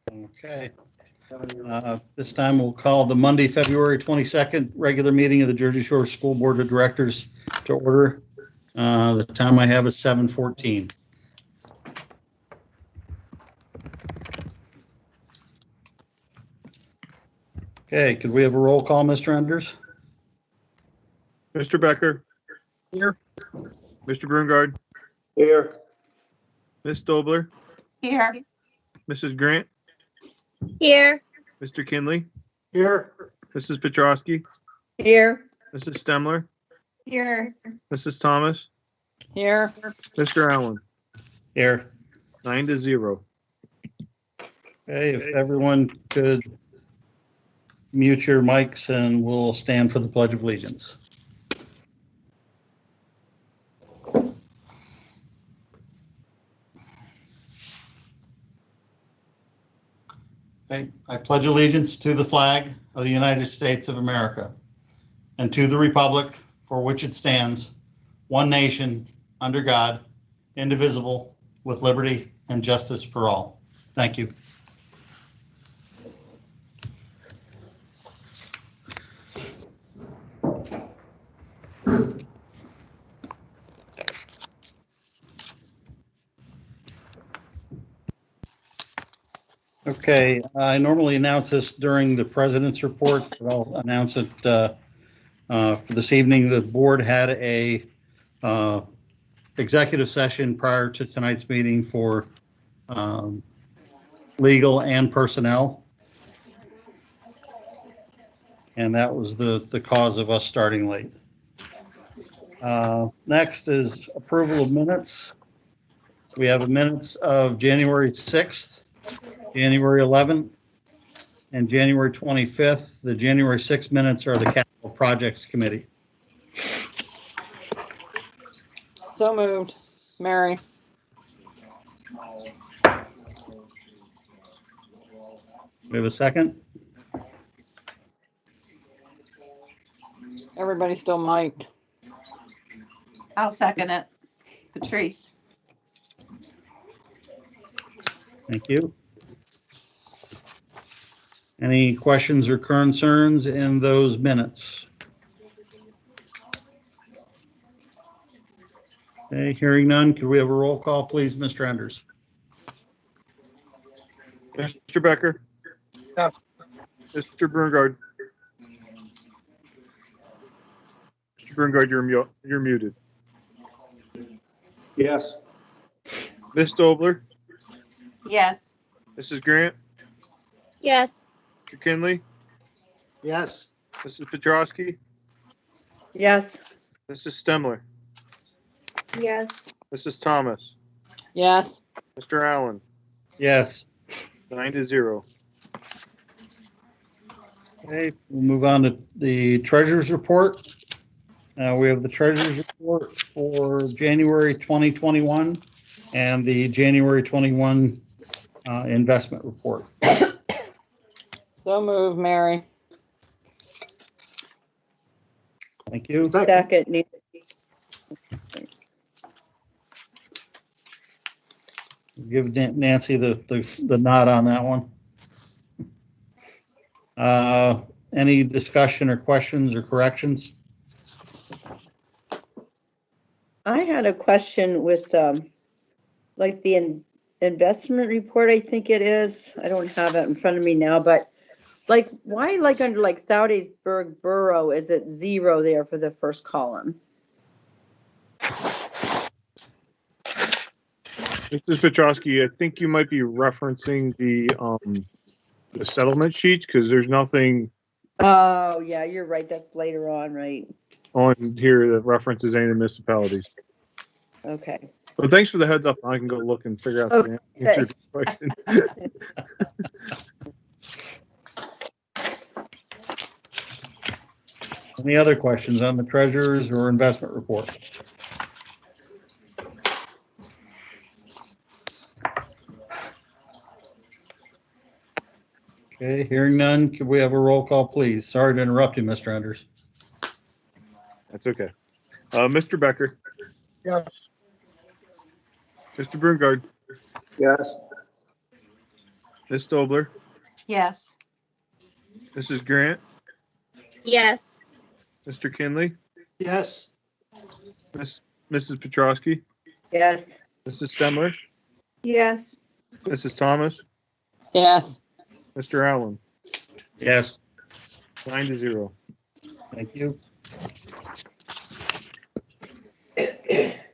Okay. This time we'll call the Monday, February 22nd regular meeting of the Jersey Shore School Board of Directors to order. The time I have is 7:14. Okay, could we have a roll call, Mr. Enders? Mr. Becker. Here. Mr. Brungard. Here. Ms. Dobler. Here. Mrs. Grant. Here. Mr. Kinley. Here. Mrs. Petrosky. Here. Mrs. Stemler. Here. Mrs. Thomas. Here. Mr. Allen. Here. 9-0. Okay, if everyone could mute your mics and we'll stand for the Pledge of Allegiance. Okay, I pledge allegiance to the flag of the United States of America and to the republic for which it stands, one nation, under God, indivisible, with liberty and justice for all. Thank you. Okay, I normally announce this during the president's report, but I'll announce it for this evening. The board had a executive session prior to tonight's meeting for legal and personnel. And that was the cause of us starting late. Next is approval of minutes. We have minutes of January 6th. January 11th, and January 25th. The January 6th minutes are the Capital Projects Committee. So moved. Mary. We have a second? Everybody's still mic'd. I'll second it. Patrice. Thank you. Any questions or concerns in those minutes? Okay, hearing none, could we have a roll call, please, Mr. Enders? Mr. Becker. Yes. Mr. Brungard. Mr. Brungard, you're muted. Yes. Ms. Dobler. Yes. Mrs. Grant. Yes. Mr. Kinley. Yes. Mrs. Petrosky. Yes. Mrs. Stemler. Yes. Mrs. Thomas. Yes. Mr. Allen. Yes. 9-0. Okay, we'll move on to the treasurer's report. We have the treasurer's report for January 2021 and the January 21 investment report. So moved. Mary. Thank you. Second. Nancy. Give Nancy the nod on that one. Any discussion or questions or corrections? I had a question with like the investment report, I think it is. I don't have it in front of me now, but like why like under like Stoudersburg Borough is it 0 there for the first column? Mrs. Petrosky, I think you might be referencing the settlement sheets because there's nothing Oh yeah, you're right. That's later on, right? on here that references any of the municipalities. Okay. But thanks for the heads up. I can go look and figure out the answer to the question. Any other questions on the treasurer's or investment report? Okay, hearing none, could we have a roll call, please? Sorry to interrupt you, Mr. Enders. That's okay. Mr. Becker. Yes. Mr. Brungard. Yes. Ms. Stobler, Yes. Mrs. Grant, Yes. Mr. Kinley, Yes. Mrs. Petrosky, Yes. Mrs. Stemler, Yes. Mrs. Thomas, Yes. Mr. Allen. Yes, 9-0. thank you.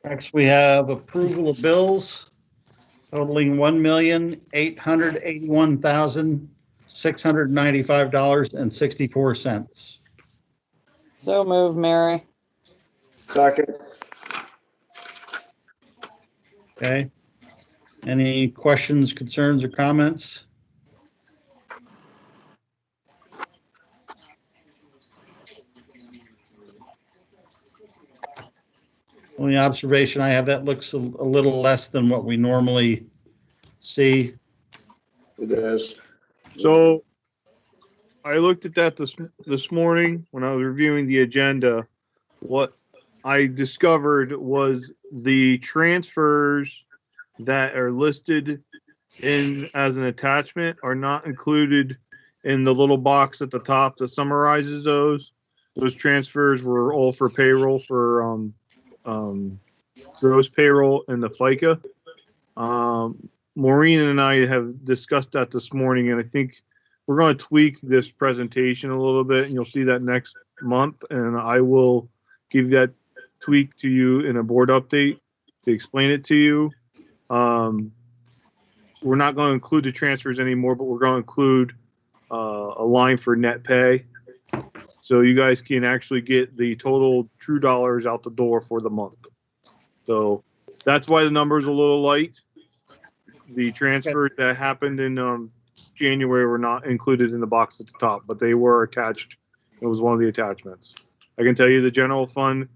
Next, we have approval of bills totaling $1,881,695.64. So move, Mary. Second. Okay. Any questions, concerns, or comments? Only observation I have, that looks a little less than what we normally see. It is. So I looked at that this morning when I was reviewing the agenda. What I discovered was the transfers that are listed in as an attachment are not included in the little box at the top that summarizes those. Those transfers were all for payroll for gross payroll and the FICA. Maureen and I have discussed that this morning, and I think we're going to tweak this presentation a little bit, and you'll see that next month. And I will give that tweak to you in a board update to explain it to you. We're not going to include the transfers anymore, but we're going to include a line for net pay. So you guys can actually get the total true dollars out the door for the month. So that's why the number's a little light. The transfers that happened in January were not included in the box at the top, but they were attached. It was one of the attachments. I can tell you the general fund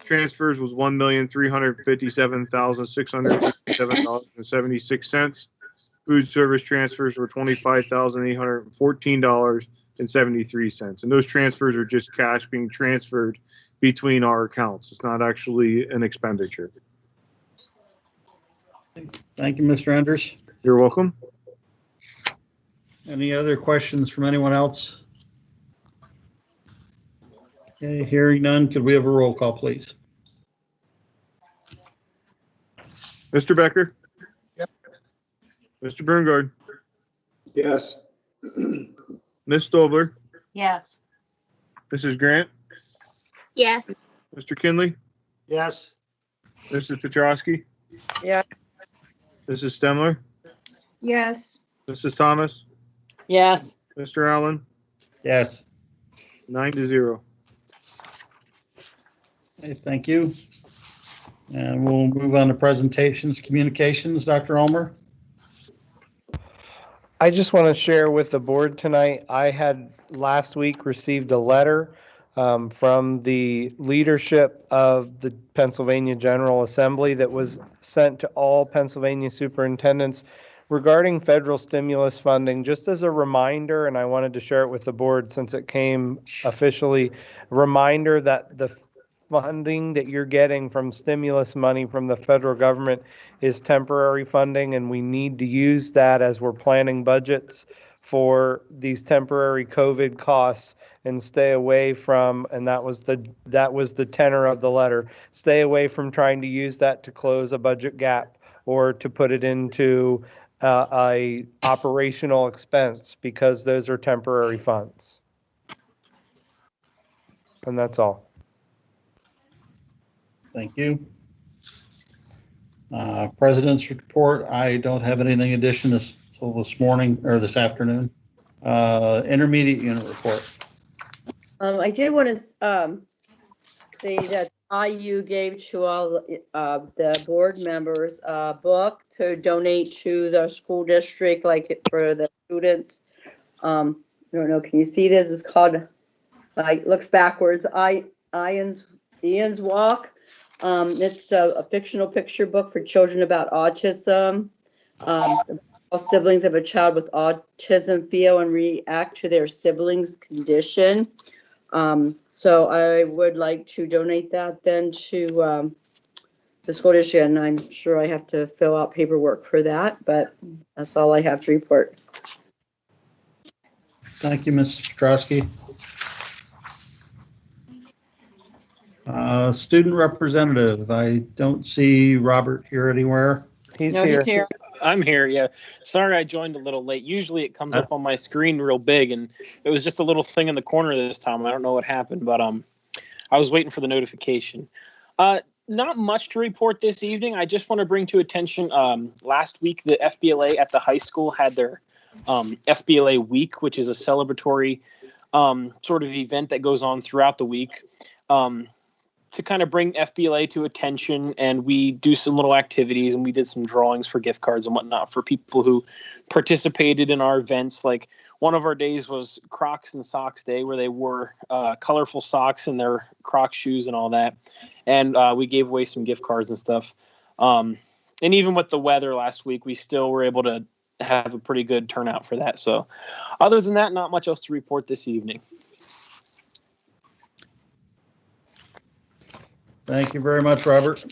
transfers was $1,357,667.76. Food service transfers were $25,814.73. And those transfers are just cash being transferred between our accounts. It's not actually an expenditure. Thank you, Mr. Enders. You're welcome. Any other questions from anyone else? Okay, hearing none, could we have a roll call, please? Mr. Becker? Yep. Mr. Berngard? Yes. Ms. Stobler? Yes. Mrs. Grant? Yes. Mr. Kinley? Yes. Mrs. Petrosky? Yeah. Mrs. Stemler? Yes. Mrs. Thomas? Yes. Mr. Allen? Yes. 9-0. Okay, thank you. And we'll move on to presentations, communications. Dr. Ulmer? I just want to share with the board tonight, I had last week received a letter from the leadership of the Pennsylvania General Assembly that was sent to all Pennsylvania superintendents regarding federal stimulus funding. Just as a reminder, and I wanted to share it with the board since it came officially, a reminder that the funding that you're getting from stimulus money from the federal government is temporary funding, and we need to use that as we're planning budgets for these temporary COVID costs and stay away from, and that was the tenor of the letter, stay away from trying to use that to close a budget gap or to put it into a operational expense, because those are temporary funds. And that's all. Thank you. President's report. I don't have anything addition this morning or this afternoon. Intermediate unit report. I did want to say that IU gave to all the board members a book to donate to the school district, like for the students. I don't know, can you see this? It's called, like, looks backwards, Ian's Walk. It's a fictional picture book for children about autism. All siblings of a child with autism feel and react to their siblings' condition. So I would like to donate that then to the school district, and I'm sure I have to fill out paperwork for that, but that's all I have to report. Thank you, Mrs. Ostrowski. Student representative, I don't see Robert here anywhere. He's No, here. he's here. I'm here, yeah. Sorry I joined a little late. Usually it comes up on my screen real big, and it was just a little thing in the corner this time. I don't know what happened, but I was waiting for the notification. Not much to report this evening. I just want to bring to attention, last week the Fbla at the high school had their Fbla week, which is a celebratory sort of event that goes on throughout the week. To kind of bring Fbla to attention, and we do some little activities, and we did some drawings for gift cards and whatnot for people who participated in our events. Like one of our days was Crocs and Socks Day, where they wore colorful socks and their Crocs shoes and all that. And we gave away some gift cards and stuff. And even with the weather last week, we still were able to have a pretty good turnout for that. So other than that, not much else to report this evening. Thank you very much, Robert.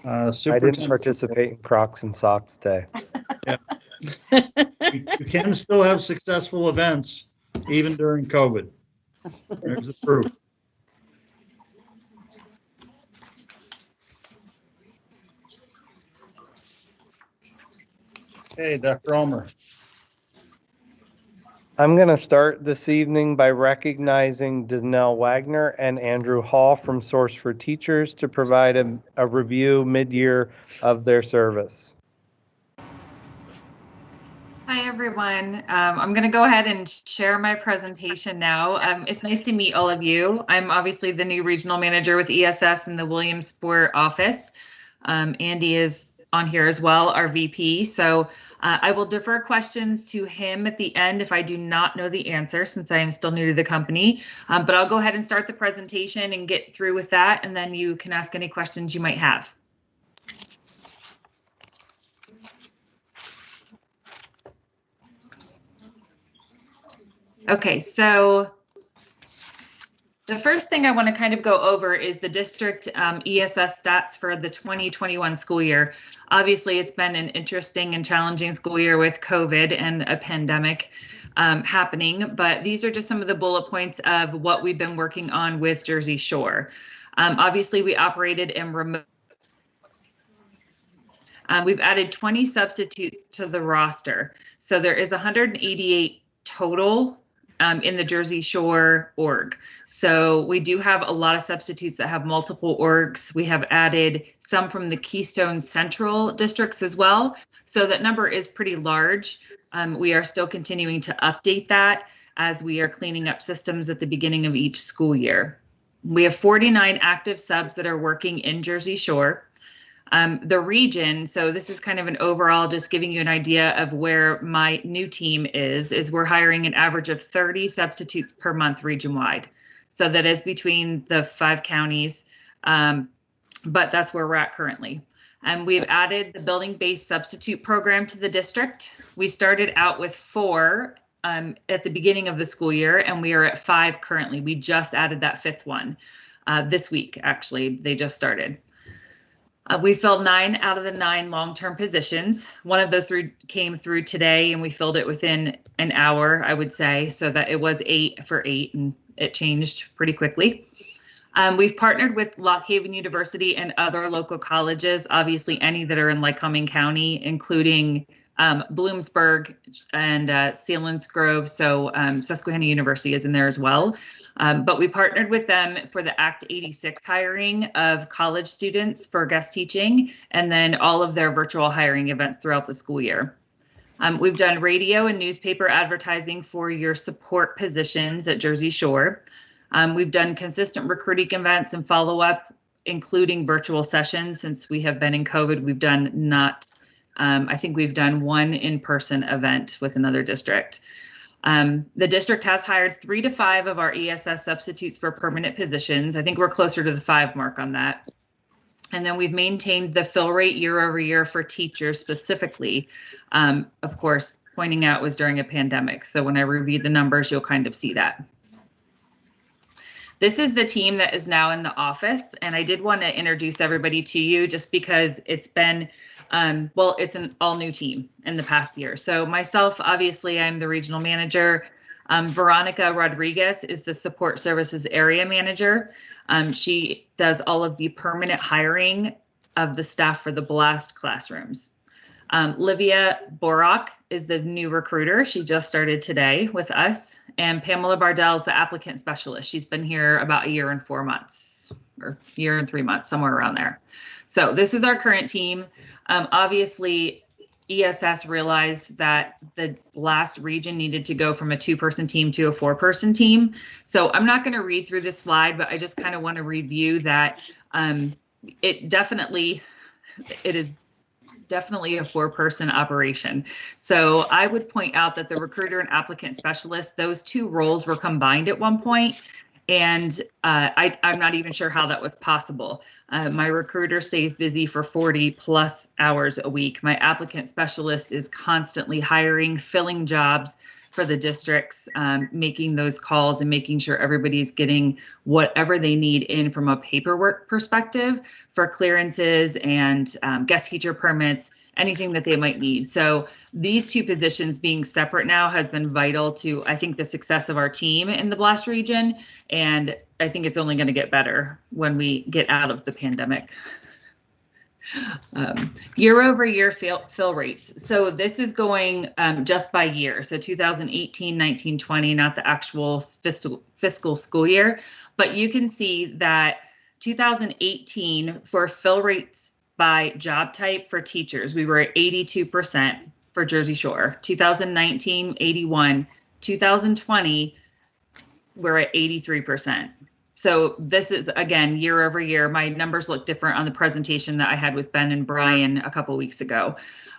I didn't Superintendent, participate in Crocs and Socks Day. you can still have successful events even during COVID. There's the proof. Okay, Dr. Ulmer. I'm going to start this evening by recognizing Danelle Wagner and Andrew Hall from Source for Teachers to provide a review mid-year of their service. Hi, everyone. I'm going to go ahead and share my presentation now. It's nice to meet all of you. I'm obviously the new regional manager with ESS in the Williamsport office. Andy is on here as well, our VP. So I will defer questions to him at the end if I do not know the answer, since I am still new to the company. But I'll go ahead and start the presentation and get through with that, and then you can ask any questions you might have. Okay, so the first thing I want to kind of go over is the district ESS stats for the 2021 school year. Obviously, it's been an interesting and challenging school year with COVID and a pandemic happening, but these are just some of the bullet points of what we've been working on with Jersey Shore. Obviously, we operated in remote. We've added 20 substitutes to the roster. So there is 188 total in the Jersey Shore org. So we do have a lot of substitutes that have multiple orgs. We have added some from the Keystone Central districts as well. So that number is pretty large. We are still continuing to update that as we are cleaning up systems at the beginning of each school year. We have 49 active subs that are working in Jersey Shore. The region, so this is kind of an overall, just giving you an idea of where my new team is we're hiring an average of 30 substitutes per month region-wide. So that is between the 5 counties, but that's where we're at currently. And we've added the building-based substitute program to the district. We started out with 4 at the beginning of the school year, and we are at 5 currently. We just added that 5th one this week, actually, they just started. We filled 9 out of the 9 long-term positions. One of those 3 came through today, and we filled it within an hour, I would say, so that it was 8 for 8, and it changed pretty quickly. We've partnered with Lock Haven University and other local colleges, obviously any that are in Lycoming County, including Bloomsburg and Selinsgrove, so Susquehanna University is in there as well. But we partnered with them for the Act 86 hiring of college students for guest teaching, and then all of their virtual hiring events throughout the school year. We've done radio and newspaper advertising for your support positions at Jersey Shore. We've done consistent recruiting events and follow-up, including virtual sessions. Since we have been in COVID, we've done I think we've done 1 in-person event with another district. The district has hired 3 to 5 of our ESS substitutes for permanent positions. I think we're closer to the 5 mark on that. And then we've maintained the fill rate year over year for teachers specifically. Of course, pointing out was during a pandemic. So when I reviewed the numbers, you'll kind of see that. This is the team that is now in the office, and I did want to introduce everybody to you just because it's been, well, it's an all-new team in the past year. So myself, obviously, I'm the regional manager. Veronica Rodriguez is the support services area manager. She does all of the permanent hiring of the staff for the BLAST classrooms. Livia Borak is the new recruiter. She just started today with us. And Pamela Bardell is the applicant specialist. She's been here about a year and 4 months, or year and 3 months, somewhere around there. So this is our current team. Obviously, ESS realized that the last region needed to go from a 2-person team to a 4-person team. So I'm not going to read through this slide, but I just kind of want to review that it is definitely a 4-person operation. So I would point out that the recruiter and applicant specialist, those 2 roles were combined at one point. And I'm not even sure how that was possible. My recruiter stays busy for 40+ hours a week. My applicant specialist is constantly hiring, filling jobs for the districts, making those calls and making sure everybody's getting whatever they need in from a paperwork perspective for clearances and guest teacher permits, anything that they might need. So these 2 positions being separate now has been vital to, I think, the success of our team in the BLAST region. And I think it's only going to get better when we get out of the pandemic. Year over year fill rates. So this is going just by year. So 2018, 19, 20, not the actual fiscal school year, but you can see that 2018 for fill rates by job type for teachers, we were at 82% for Jersey Shore. 2019, 81. 2020, we're at 83%. So this is, again, year over year. My numbers look different on the presentation that I had with Ben and Brian a couple weeks ago.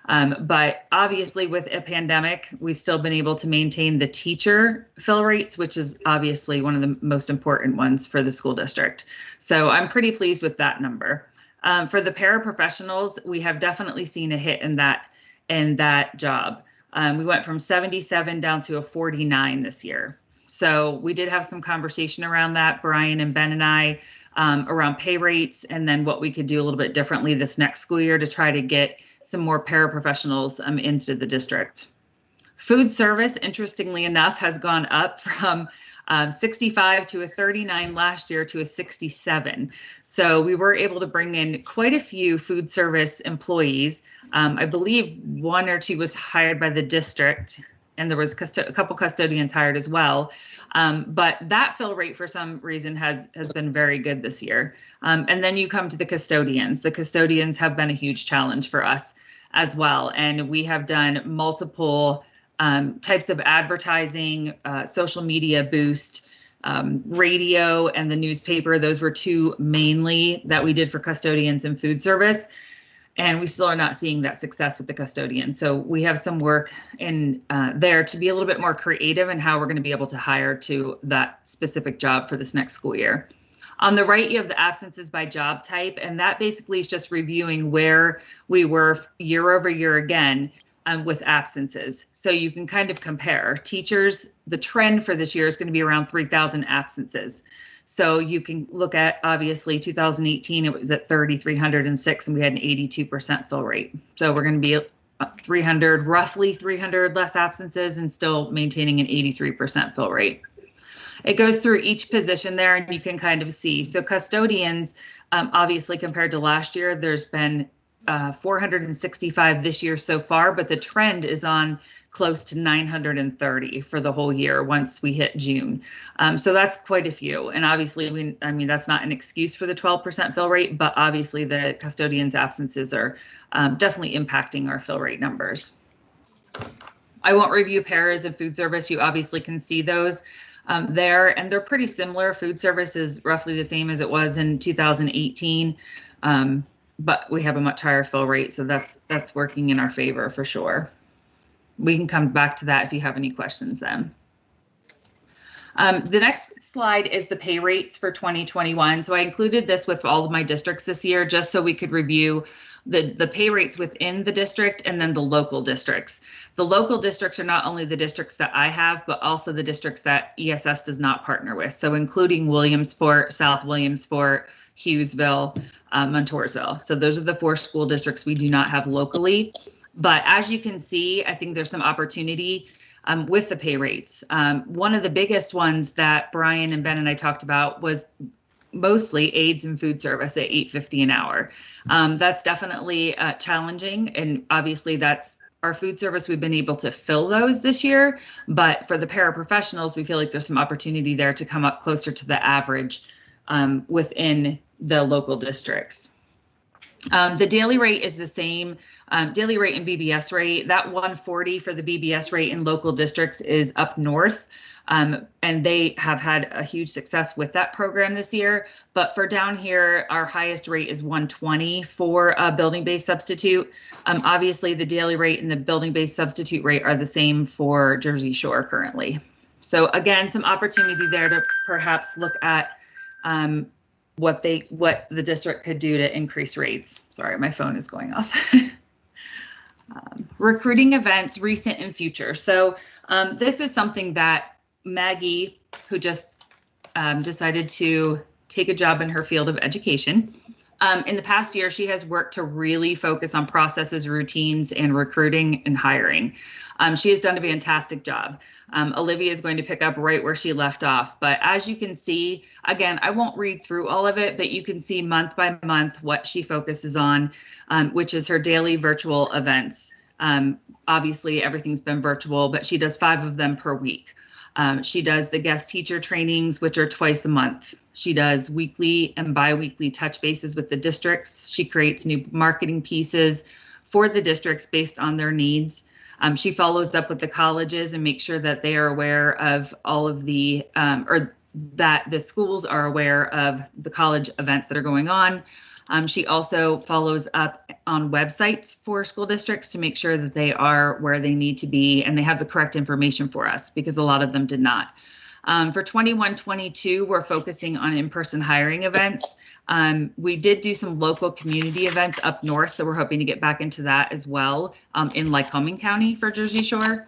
But obviously with a pandemic, we've still been able to maintain the teacher fill rates, which is obviously one of the most important ones for the school district. So I'm pretty pleased with that number. For the paraprofessionals, we have definitely seen a hit in that job. We went from 77 down to a 49 this year. So we did have some conversation around that, Brian and Ben and I, around pay rates and then what we could do a little bit differently this next school year to try to get some more paraprofessionals into the district. Food service, interestingly enough, has gone up from 65 to a 39 last year to a 67. So we were able to bring in quite a few food service employees. I believe 1 or 2 was hired by the district, and there was a couple custodians hired as well. But that fill rate for some reason has been very good this year. And then you come to the custodians. The custodians have been a huge challenge for us as well. And we have done multiple types of advertising, social media boost, radio and the newspaper. Those were 2 mainly that we did for custodians and food service. And we still are not seeing that success with the custodians. So we have some work in there to be a little bit more creative in how we're going to be able to hire to that specific job for this next school year. On the right, you have the absences by job type, and that basically is just reviewing where we were year over year again with absences. So you can kind of compare. Teachers, the trend for this year is going to be around 3,000 absences. So you can look at, obviously, 2018, it was at 3,306, and we had an 82% fill rate. So we're going to be 300, roughly 300 less absences and still maintaining an 83% fill rate. It goes through each position there, and you can kind of see. So custodians, obviously, compared to last year, there's been 465 this year so far, but the trend is on close to 930 for the whole year once we hit June. So that's quite a few. And obviously, that's not an excuse for the 12% fill rate, but obviously the custodians' absences are definitely impacting our fill rate numbers. I won't review paras and food service. You obviously can see those there, and they're pretty similar. Food service is roughly the same as it was in 2018. But we have a much higher fill rate, so that's working in our favor for sure. We can come back to that if you have any questions then. The next slide is the pay rates for 2021. So I included this with all of my districts this year, just so we could review the pay rates within the district and then the local districts. The local districts are not only the districts that I have, but also the districts that ESS does not partner with. So including Williamsport, South Williamsport, Hughesville, Montoursville. So those are the 4 school districts we do not have locally. But as you can see, I think there's some opportunity with the pay rates. One of the biggest ones that Brian and Ben and I talked about was mostly aides and food service at $8.50 an hour. That's definitely challenging, and obviously that's our food service. We've been able to fill those this year, but for the paraprofessionals, we feel like there's some opportunity there to come up closer to the average within the local districts. The daily rate is the same, daily rate and BBS rate. That 140 for the BBS rate in local districts is up north. And they have had a huge success with that program this year. But for down here, our highest rate is 120 for a building-based substitute. Obviously, the daily rate and the building-based substitute rate are the same for Jersey Shore currently. So again, some opportunity there to perhaps look at what the district could do to increase rates. Sorry, my phone is going off. Recruiting events, recent and future. So this is something that Maggie, who just decided to take a job in her field of education. In the past year, she has worked to really focus on processes, routines, and recruiting and hiring. She has done a fantastic job. Olivia is going to pick up right where she left off. But as you can see, again, I won't read through all of it, but you can see month by month what she focuses on, which is her daily virtual events. Obviously, everything's been virtual, but she does 5 of them per week. She does the guest teacher trainings, which are twice a month. She does weekly and bi-weekly touch bases with the districts. She creates new marketing pieces for the districts based on their needs. She follows up with the colleges and makes sure that they are aware of all of the, or that the schools are aware of the college events that are going on. She also follows up on websites for school districts to make sure that they are where they need to be and they have the correct information for us, because a lot of them did not. For 21-22, we're focusing on in-person hiring events. We did do some local community events up north, so we're hoping to get back into that as well in Lycoming County for Jersey Shore.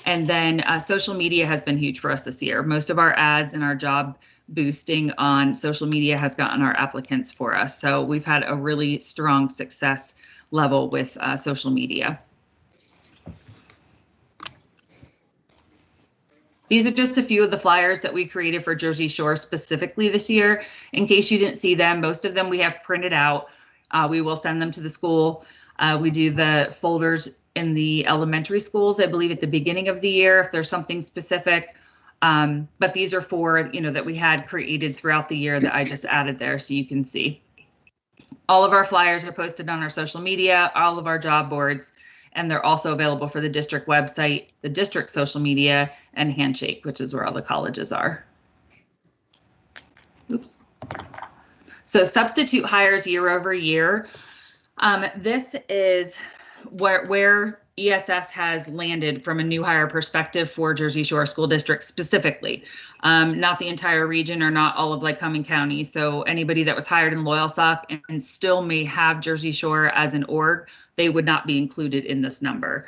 And then social media has been huge for us this year. Most of our ads and our job boosting on social media has gotten our applicants for us. So we've had a really strong success level with social media. These are just a few of the flyers that we created for Jersey Shore specifically this year. In case you didn't see them, most of them we have printed out. We will send them to the school. We do the folders in the elementary schools, I believe, at the beginning of the year if there's something specific. But these are for, that we had created throughout the year that I just added there so you can see. All of our flyers are posted on our social media, all of our job boards, and they're also available for the district website, the district social media, and Handshake, which is where all the colleges are. Oops. So substitute hires year over year. This is where ESS has landed from a new hire perspective for Jersey Shore School District specifically, not the entire region or not all of Lycoming County. So anybody that was hired in Loyalsock and still may have Jersey Shore as an org, they would not be included in this number.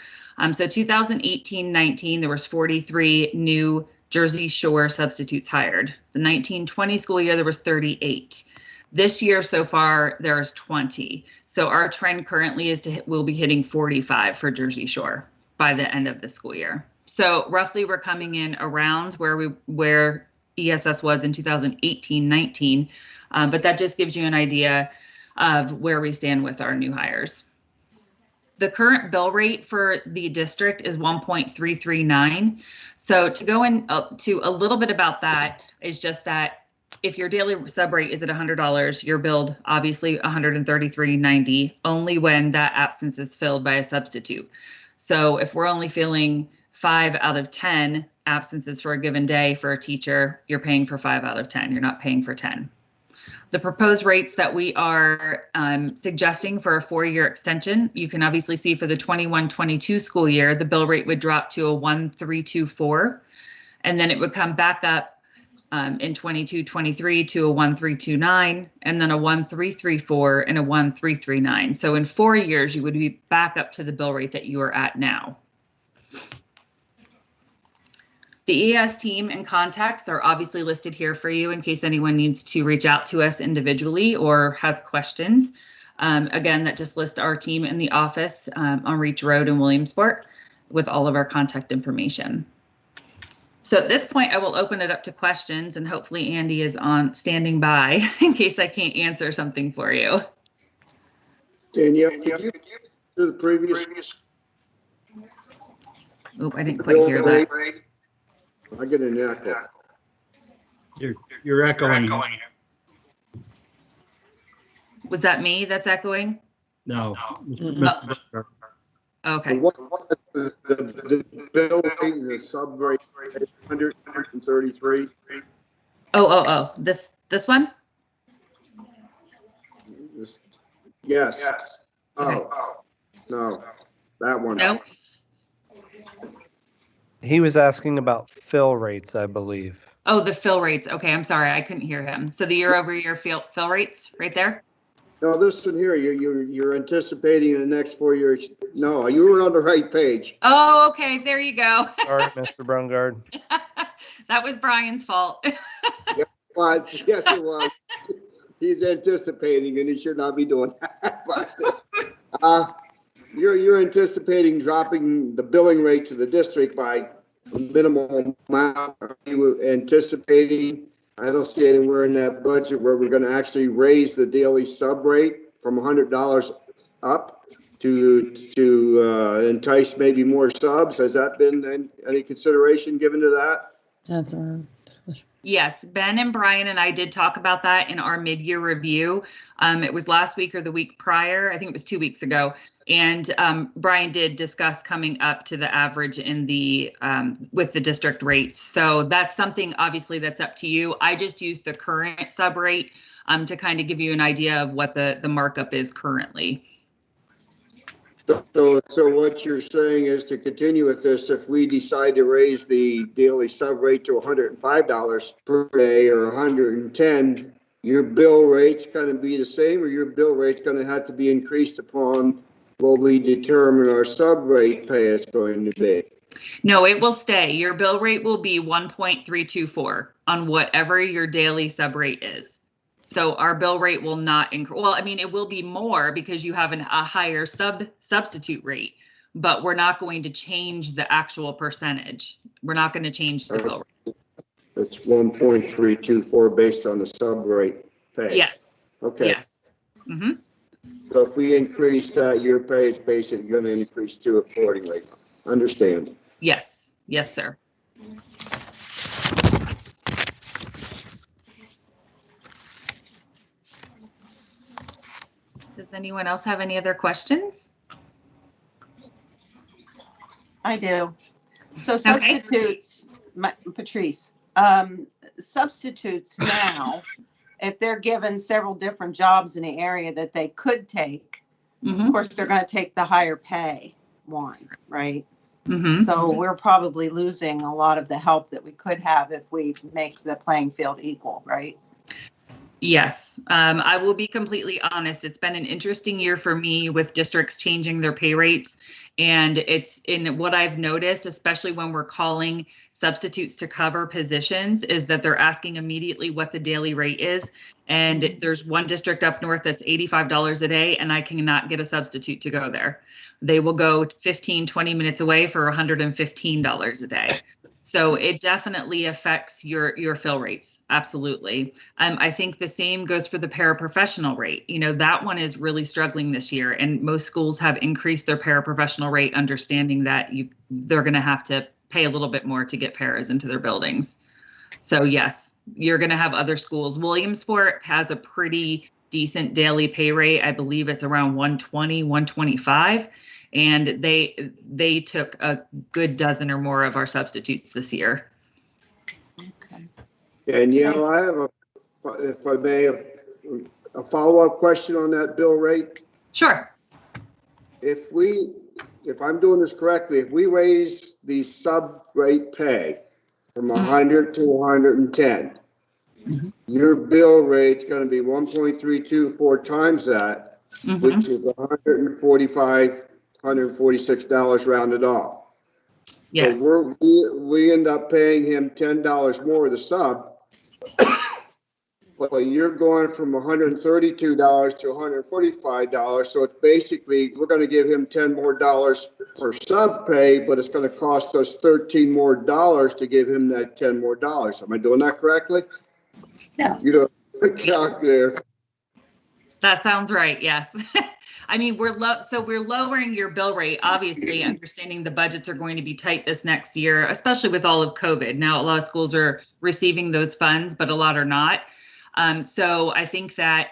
So 2018-19, there was 43 new Jersey Shore substitutes hired. The 19-20 school year, there was 38. This year so far, there's 20. So our trend currently is we'll be hitting 45 for Jersey Shore by the end of the school year. So roughly we're coming in around where ESS was in 2018-19, but that just gives you an idea of where we stand with our new hires. The current bill rate for the district is 1.339. So to go into a little bit about that is just that if your daily sub rate is at $100, you're billed obviously $133.90 only when that absence is filled by a substitute. So if we're only filling 5 out of 10 absences for a given day for a teacher, you're paying for 5 out of 10. You're not paying for 10. The proposed rates that we are suggesting for a 4-year extension, you can obviously see for the 21-22 school year, the bill rate would drop to a 1.324, and then it would come back up in 22-23 to a 1329, and then a 1334 and a 1339. So in 4 years, you would be back up to the bill rate that you are at now. The EAS team and contacts are obviously listed here for you in case anyone needs to reach out to us individually or has questions. Again, that just lists our team in the office on Reach Road in Williamsport with all of our contact information. So at this point, I will open it up to questions, and hopefully Andy is standing by in case I can't answer something for you. Danielle, could you do the previous? Oh, I didn't quite hear that. I get an echo. You're echoing. Was that me that's echoing? No. Okay. What is the bill rate and the sub rate, 133? Oh, this one? Yes. Oh, no, that one. No. He was asking about fill rates, I believe. Oh, the fill rates. Okay, I'm sorry, I couldn't hear him. So the year-over-year fill rates, right there. No, this one here, you're anticipating in the next 4 years. No, you were on the right page. Oh, okay, there you go. Sorry, Mr. Brungard. That was Brian's fault. Yes, it was. He's anticipating, and he should not be doing that. But, you're anticipating dropping the billing rate to the district by a minimal amount. Are you anticipating? I don't see anywhere in that budget where we're going to actually raise the daily sub rate from $100 up to entice maybe more subs. Has that been any consideration given to that? That's our discussion. Yes, Ben and Brian and I did talk about that in our mid-year review. It was last week or the week prior. I think it was 2 weeks ago. And Brian did discuss coming up to the average in the with the district rates. So that's something obviously that's up to you. I just used the current sub rate to kind of give you an idea of what the markup is currently. So what you're saying is to continue with this, if we decide to raise the daily sub rate to $105 per day or $110, your bill rate's going to be the same, or your bill rate's going to have to be increased upon what we determine our sub rate pay is going to be? No, it will stay. Your bill rate will be 1.324 on whatever your daily sub rate is. So our bill rate will not increase. Well, I mean, it will be more because you have a higher substitute rate, but we're not going to change the actual percentage. We're not going to change the bill rate. It's 1.324 based on the sub rate pay. Yes. Okay. Yes. Mm-hmm. So if we increase that, your pay is basically going to increase too accordingly. Understand? Yes. Yes, sir. Does anyone else have any other questions? I do. So substitutes, Patrice, substitutes now, if they're given several different jobs in the area that they could take, of course, they're going to take the higher pay one, right? So we're probably losing a lot of the help that we could have if we make the playing field equal, right? Yes, I will be completely honest. It's been an interesting year for me with districts changing their pay rates. And it's in what I've noticed, especially when we're calling substitutes to cover positions, is that they're asking immediately what the daily rate is. And there's one district up north that's $85 a day, and I cannot get a substitute to go there. They will go 15, 20 minutes away for $115 a day. So it definitely affects your fill rates. Absolutely. I think the same goes for the paraprofessional rate. You know, that one is really struggling this year, and most schools have increased their paraprofessional rate, understanding that they're going to have to pay a little bit more to get paras into their buildings. So yes, you're going to have other schools. Williamsport has a pretty decent daily pay rate. I believe it's around 120, 125. And they took a good dozen or more of our substitutes this year. Okay. And I have if I may, a follow-up question on that bill rate. Sure. If I'm doing this correctly, if we raise the sub rate pay from 100 to 110, Your bill rate's gonna be 1.324 times that, which is $146 rounded off. Yes. So we end up paying him $10 more the sub. But you're going from $132 to $145. So it's basically, we're gonna give him $10 more for sub pay, but it's gonna cost us $13 more to give him that $10 more. Am I doing that correctly? No. You know, calc there. That sounds right. Yes. I mean, we're lowering your bill rate, obviously, understanding the budgets are going to be tight this next year, especially with all of COVID. Now, a lot of schools are receiving those funds, but a lot are not. So I think that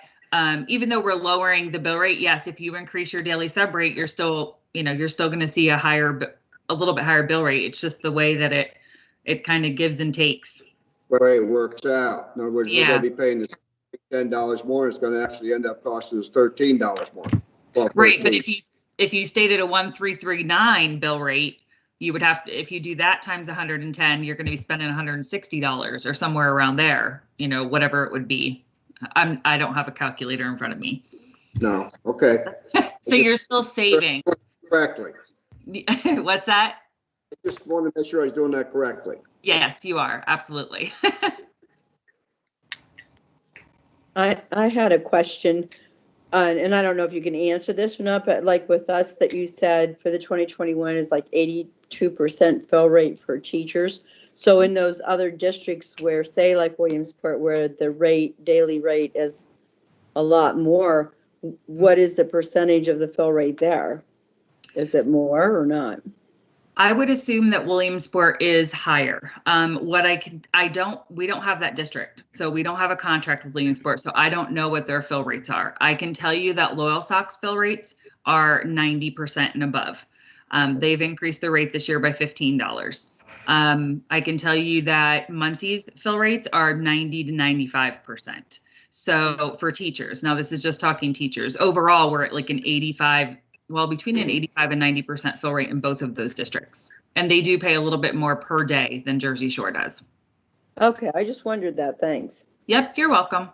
even though we're lowering the bill rate, yes, if you increase your daily sub rate, you're still going to see a little bit higher bill rate. It's just the way that it kind of gives and takes. The way it works out. In other words, we're Yeah. gonna be paying this $10 more. It's gonna actually end up costing us $13 more. Well, Right, but 13. if you stated a 1,339 bill rate, you would have to, if you do that times 110, you're going to be spending $160 or somewhere around there, whatever it would be. I don't have a calculator in front of me. No, okay. So you're still saving. Correctly. What's that? I just wanted to make sure I was doing that correctly. Yes, you are. Absolutely. I had a question, and I don't know if you can answer this or not, but like with us that you said for the 2021 is like 82% fill rate for teachers. So in those other districts where, say like Williamsport, where the daily rate is a lot more, what is the percentage of the fill rate there? Is it more or not? I would assume that Williamsport is higher. We don't have that district. So we don't have a contract with Williamsport. So I don't know what their fill rates are. I can tell you that Loyal Sox fill rates are 90% and above. They've increased their rate this year by $15. I can tell you that Muncie's fill rates are 90 to 95%. So for teachers, now this is just talking teachers. Overall, we're at like an 85, between an 85 and 90% fill rate in both of those districts. And they do pay a little bit more per day than Jersey Shore does. Okay, I just wondered that. Thanks. Yep, you're welcome.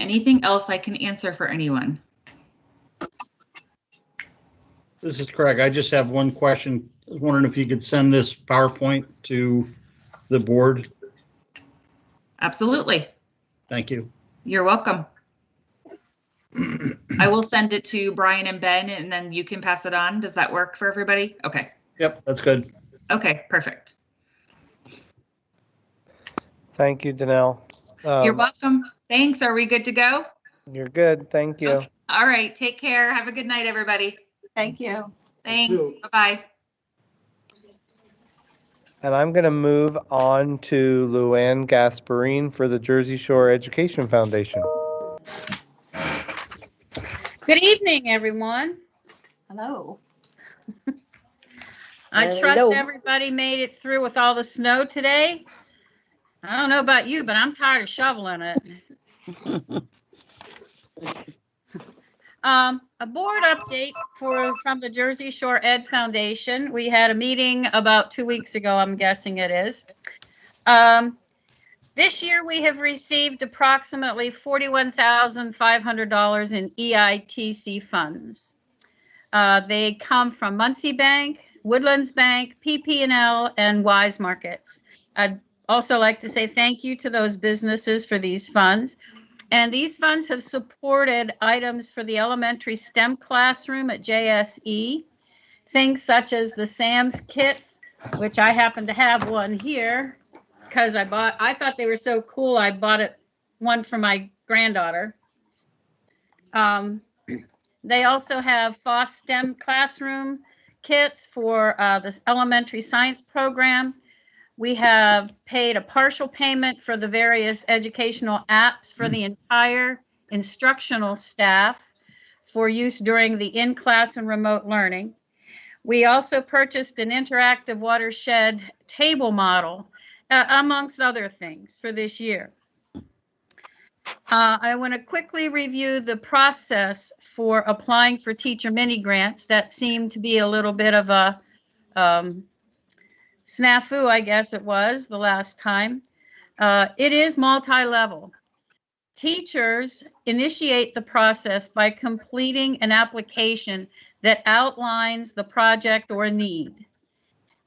Anything else I can answer for anyone? This is Craig. I just have one question. I was wondering if you could send this PowerPoint to the board. Absolutely. Thank you. You're welcome. I will send it to Brian and Ben, and then you can pass it on. Does that work for everybody? Okay. Yep, that's good. Okay, perfect. Thank you, Danelle. You're welcome. Thanks. Are we good to go? You're good. Thank you. Okay. All right. Take care. Have a good night, everybody. Thank you. Thanks. you. Bye-bye. And I'm going to move on to Luanne Gasparine for the Jersey Shore Education Foundation. Good evening, everyone. Hello. I trust Hello. everybody made it through with all the snow today. I don't know about you, but I'm tired of shoveling it. A board update from the Jersey Shore Ed Foundation. We had a meeting about 2 weeks ago, I'm guessing it is. This year we have received approximately $41,500 in EITC funds. They come from Muncie Bank, Woodlands Bank, PP&L, and Wise Markets. I'd also like to say thank you to those businesses for these funds. And these funds have supported items for the elementary STEM classroom at JSE, things such as the SAMS kits, which I happen to have one here because I thought they were so cool. I bought one for my granddaughter. They also have FOSS STEM classroom kits for the elementary science program. We have paid a partial payment for the various educational apps for the entire instructional staff for use during the in-class and remote learning. We also purchased an interactive watershed table model, amongst other things, for this year. I want to quickly review the process for applying for teacher mini grants. That seemed to be a little bit of a snafu, I guess it was the last time. It is multi-level. Teachers initiate the process by completing an application that outlines the project or need.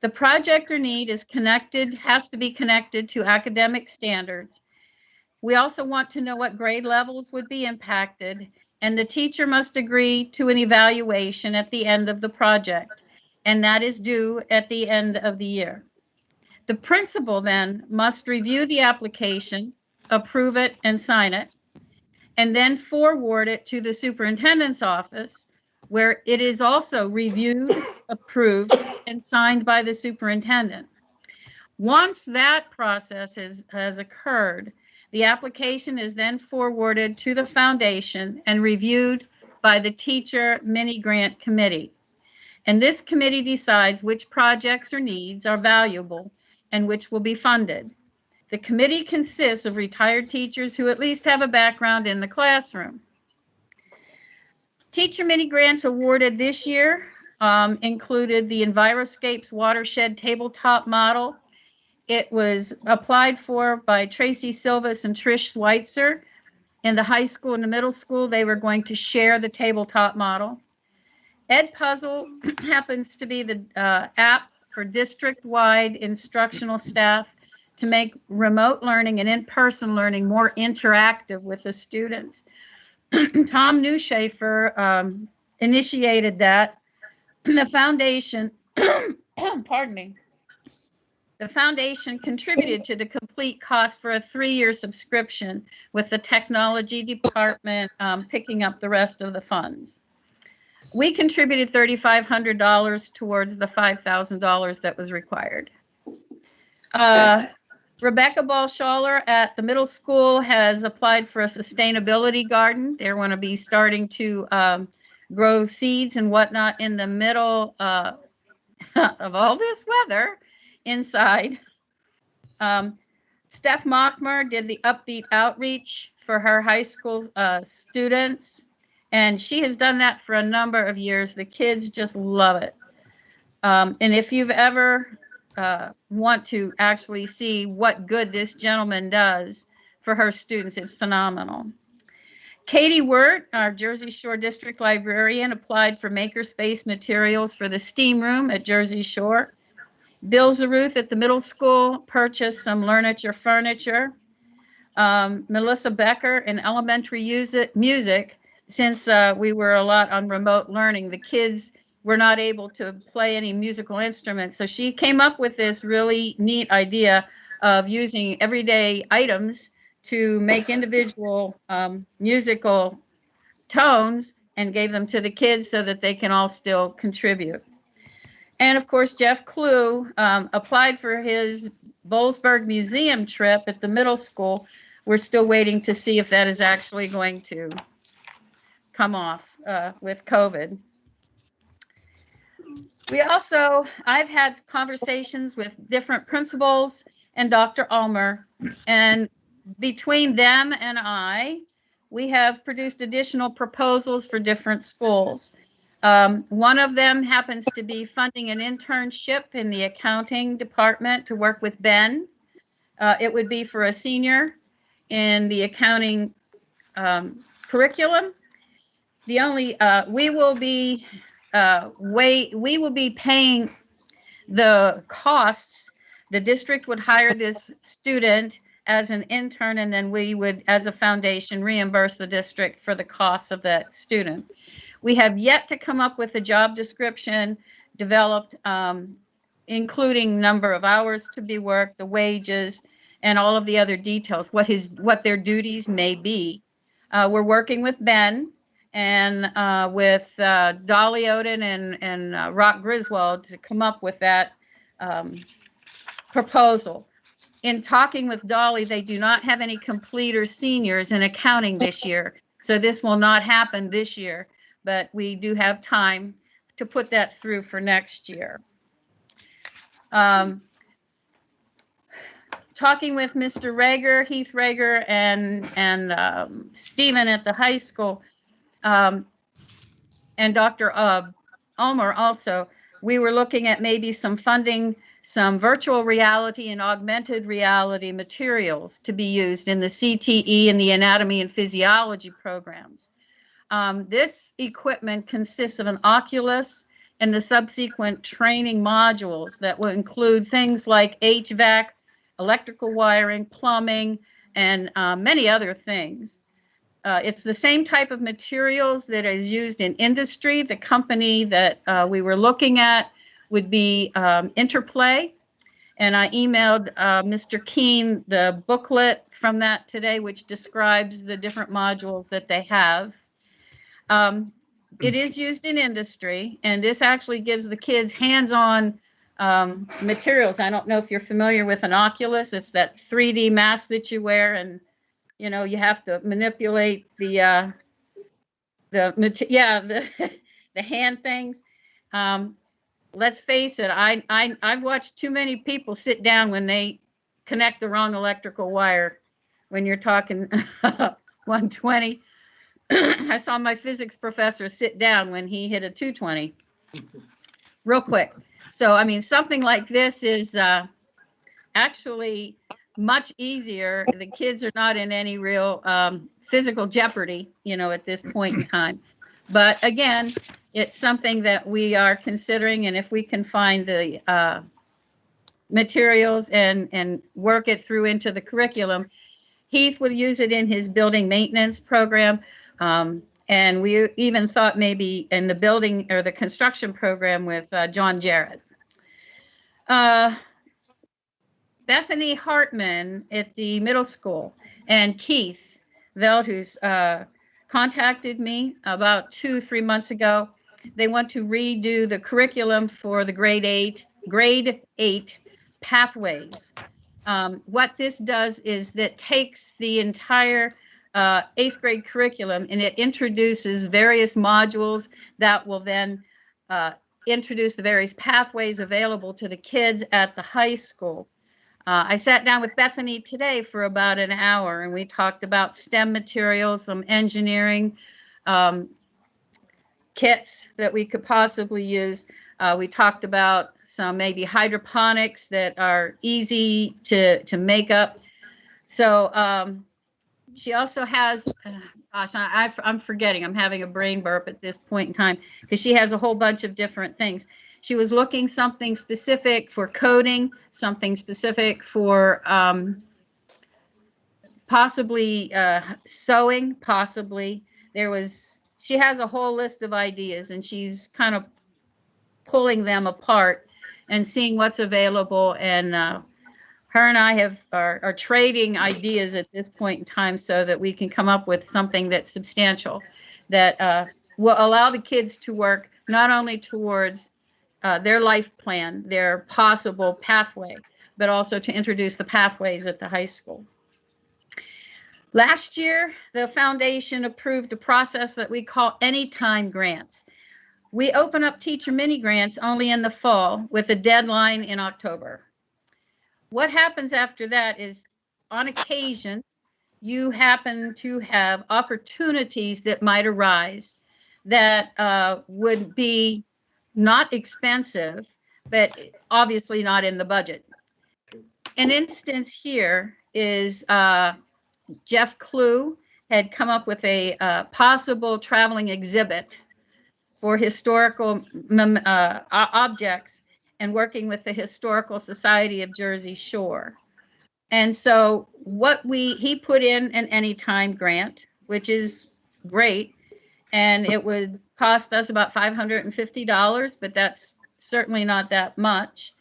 The project or need is connected, has to be connected to academic standards. We also want to know what grade levels would be impacted, and the teacher must agree to an evaluation at the end of the project, and that is due at the end of the year. The principal then must review the application, approve it, and sign it, and then forward it to the superintendent's office, where it is also reviewed, approved, and signed by the superintendent. Once that process has occurred, the application is then forwarded to the foundation and reviewed by the teacher mini grant committee. And this committee decides which projects or needs are valuable and which will be funded. The committee consists of retired teachers who at least have a background in the classroom. Teacher mini grants awarded this year included the Enviroscapes Watershed Tabletop Model. It was applied for by Tracy Silvas and Trish Schweitzer. In the high school and the middle school, they were going to share the tabletop model. Edpuzzle happens to be the app for district-wide instructional staff to make remote learning and in-person learning more interactive with the students. Tom Newshafer initiated that. The foundation, pardon me, the foundation contributed to the complete cost for a 3-year subscription, with the technology department picking up the rest of the funds. We contributed $3,500 towards the $5,000 that was required. Rebecca Ball-Schaller at the middle school has applied for a sustainability garden. They're going to be starting to grow seeds and whatnot in the middle of all this weather inside. Steph Mockmer did the Upbeat outreach for her high school students, and she has done that for a number of years. The kids just love it. And if you've ever want to actually see what good this gentleman does for her students, it's phenomenal. Katie Wirt, our Jersey Shore District Librarian, applied for makerspace materials for the steam room at Jersey Shore. Bill Zaruth at the middle school purchased some Learniture furniture. Melissa Becker in elementary music, since we were a lot on remote learning, the kids were not able to play any musical instruments. So she came up with this really neat idea of using everyday items to make individual musical tones and gave them to the kids so that they can all still contribute. And of course, Jeff Clue applied for his Bollesburg Museum trip at the middle school. We're still waiting to see if that is actually going to come off with COVID. I've had conversations with different principals and Dr. Ulmer, and between them and we have produced additional proposals for different schools. One of them happens to be funding an internship in the accounting department to work with Ben. It would be for a senior in the accounting curriculum. The only we will be paying the costs. The district would hire this student as an intern, and then we would, as a foundation, reimburse the district for the costs of that student. We have yet to come up with a job description developed, including number of hours to be worked, the wages, and all of the other details, what their duties may be. We're working with Ben and with Dolly Oden and Rock Griswold to come up with that proposal. In talking with Dolly, they do not have any completers seniors in accounting this year, so this will not happen this year, but we do have time to put that through for next year. talking with Mr. Rager, Heath Rager, and Stephen at the high school, and Dr. Ulmer also, we were looking at maybe some funding, some virtual reality and augmented reality materials to be used in the CTE and the anatomy and physiology programs. This equipment consists of an Oculus and the subsequent training modules that will include things like HVAC, electrical wiring, plumbing, and many other things. It's the same type of materials that is used in industry. The company that we were looking at would be Interplay. And I emailed Mr. Keene the booklet from that today, which describes the different modules that they have. It is used in industry, and this actually gives the kids hands-on materials. I don't know if you're familiar with an Oculus. It's that 3D mask that you wear, and you know you have to manipulate the hand things. Let's face it, I've watched too many people sit down when they connect the wrong electrical wire. When you're talking 120. I saw my physics professor sit down when he hit a 220 real quick. So, I mean, something like this is actually much easier. The kids are not in any real physical jeopardy, you know, at this point in time. But again, it's something that we are considering, and if we can find the materials and work it through into the curriculum, Heath would use it in his building maintenance program. And we even thought maybe in the building or the construction program with John Jarrett. Bethany Hartman at the middle school and Keith Veld, who's contacted me about 2-3 months ago. They want to redo the curriculum for the grade 8 pathways. What this does is that takes the entire 8th grade curriculum and it introduces various modules that will then introduce the various pathways available to the kids at the high school. I sat down with Bethany today for about an hour and we talked about STEM materials, some engineering kits that we could possibly use. We talked about some maybe hydroponics that are easy to make up. So she also has, gosh, I'm forgetting. I'm having a brain burp at this point in time because she has a whole bunch of different things. She was looking something specific for coding, something specific for possibly sewing, possibly. She has a whole list of ideas and she's kind of pulling them apart and seeing what's available, and her and I are trading ideas at this point in time so that we can come up with something that's substantial that will allow the kids to work not only towards their life plan, their possible pathway, but also to introduce the pathways at the high school. Last year, the foundation approved a process that we call anytime grants. We open up teacher mini grants only in the fall with a deadline in October. What happens after that is, on occasion, you happen to have opportunities that might arise that would be not expensive, but obviously not in the budget. An instance here is Jeff Clue had come up with a possible traveling exhibit for historical objects and working with the Historical Society of Jersey Shore. And so he put in an anytime grant, which is great. And it would cost us about $550, but that's certainly not that much.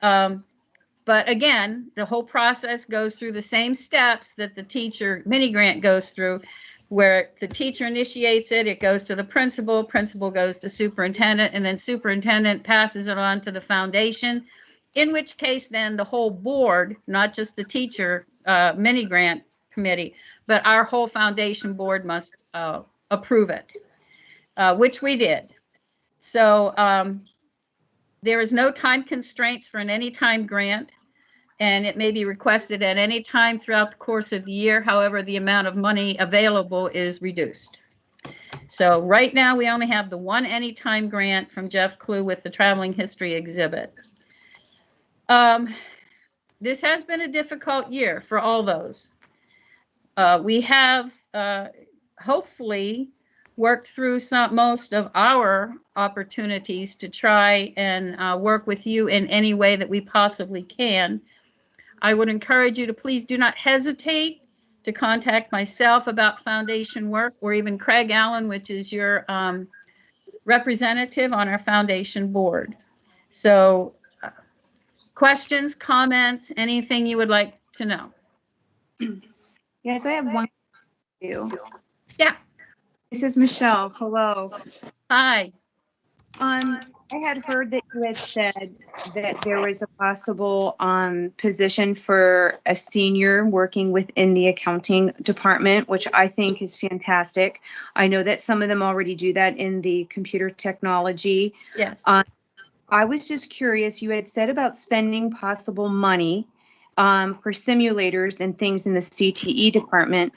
But again, the whole process goes through the same steps that the teacher mini grant goes through, where the teacher initiates it, it goes to the principal, principal goes to superintendent, and then superintendent passes it on to the foundation, in which case then the whole board, not just the teacher mini grant committee, but our whole foundation board must approve it, which we did. So there is no time constraints for an anytime grant. and it may be requested at any time throughout the course of the year. However, the amount of money available is reduced. So right now, we only have the one anytime grant from Jeff Clue with the traveling history exhibit. This has been a difficult year for all those. We have hopefully worked through most of our opportunities to try and work with you in any way that we possibly can. I would encourage you to please do not hesitate to contact myself about foundation work, or even Craig Allen, which is your representative on our foundation board. So questions, comments, anything you would like to know? Yes, I have one for you. Yeah. This is Michelle. Hello. Hi. I had heard that you had said that there was a possible position for a senior working within the accounting department, which I think is fantastic. I know that some of them already do that in the computer technology. Yes. I was just curious, you had said about spending possible money for simulators and things in the CTE department.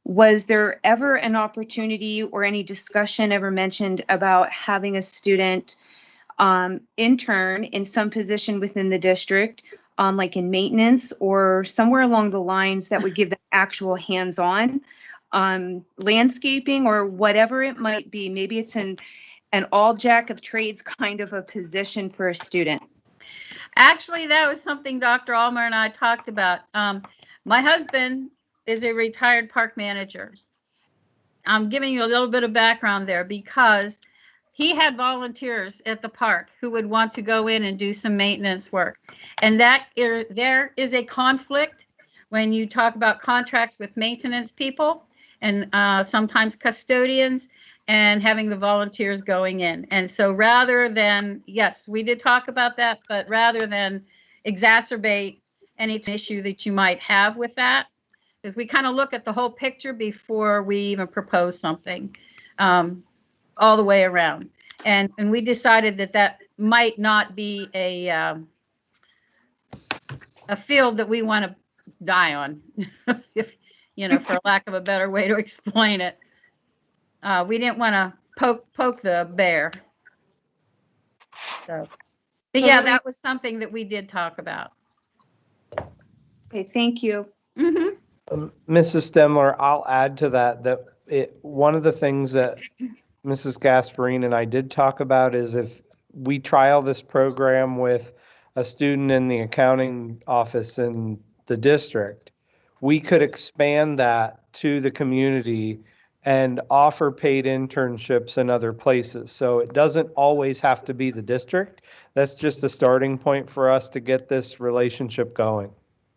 Was there ever an opportunity or any discussion ever mentioned about having a student intern in some position within the district, like in maintenance or somewhere along the lines that would give them actual hands-on landscaping or whatever it might be? Maybe it's an all jack of trades kind of a position for a student. Actually, that was something Dr. Almer and I talked about. My husband is a retired park manager. I'm giving you a little bit of background there because he had volunteers at the park who would want to go in and do some maintenance work. And there is a conflict when you talk about contracts with maintenance people and sometimes custodians and having the volunteers going in. And so rather than, yes, we did talk about that, but rather than exacerbate any issue that you might have with that, because we kind of look at the whole picture before we even propose something all the way around. And we decided that that might not be a field that we want to die on, you know, for lack of a better way to explain it. We didn't want to poke the bear. So, but yeah, that was something that we did talk about. Okay, thank you. Mm-hmm. Mrs. Stemler, I'll add to that one of the things that Mrs. Gasparine and I did talk about is if we trial this program with a student in the accounting office in the district, we could expand that to the community and offer paid internships in other places. So it doesn't always have to be the district. That's just a starting point for us to get this relationship going.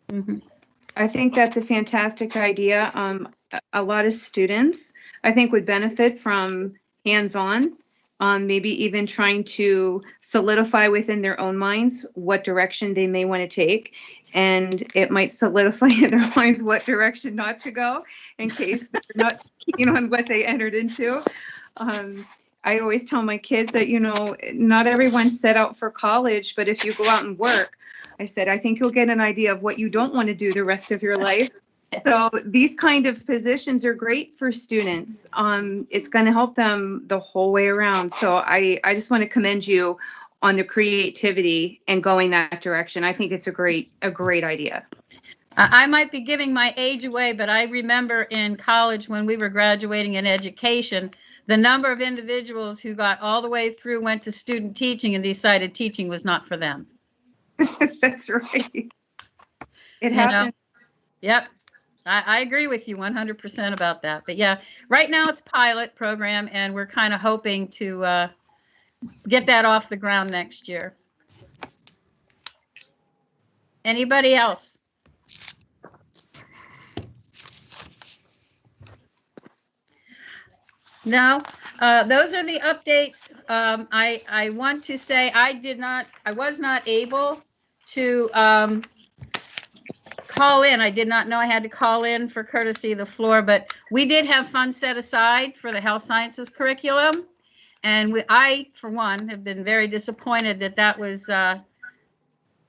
Mm-hmm. I think that's a fantastic idea. A lot of students, I think, would benefit from hands-on, maybe even trying to solidify within their own minds what direction they may want to take. And it might solidify in their minds what direction not to go in case they're not keen on what they entered into. I always tell my kids that, you know, not everyone's set out for college, but if you go out and work, I said, I think you'll get an idea of what you don't want to do the rest of your life. So these kind of positions are great for students. It's going to help them the whole way around. So I just want to commend you on the creativity and going that direction. I think it's a great idea. I might be giving my age away, but I remember in college when we were graduating in education, the number of individuals who got all the way through, went to student teaching and decided teaching was not for them. That's right. It happens. Yep. I agree with you 100% about that. But yeah, right now it's pilot program and we're kind of hoping to get that off the ground next year. Anybody else? No, those are the updates. I want to say I was not able to call in. I did not know I had to call in for courtesy of the floor, but we did have funds set aside for the health sciences curriculum. And I, for one, have been very disappointed that that was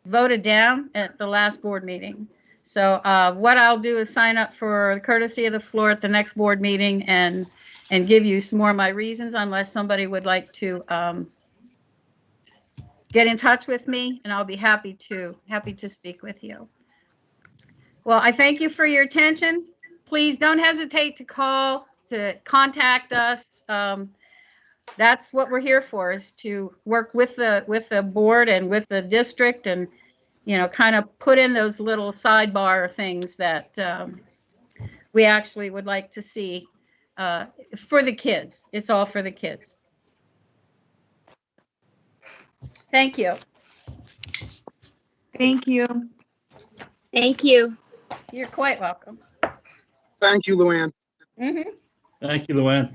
voted down at the last board meeting. So what I'll do is sign up for the courtesy of the floor at the next board meeting and give you some more of my reasons, unless somebody would like to get in touch with me, and I'll be happy to speak with you. Well, I thank you for your attention. Please don't hesitate to call, to contact us. That's what we're here for, is to work with the board and with the district, and kind of put in those little sidebar things that we actually would like to see for the kids. It's all for the kids. Thank you. Thank you. Thank you. You're quite welcome. Thank you, Luanne. Mm-hmm. Thank you, Luanne.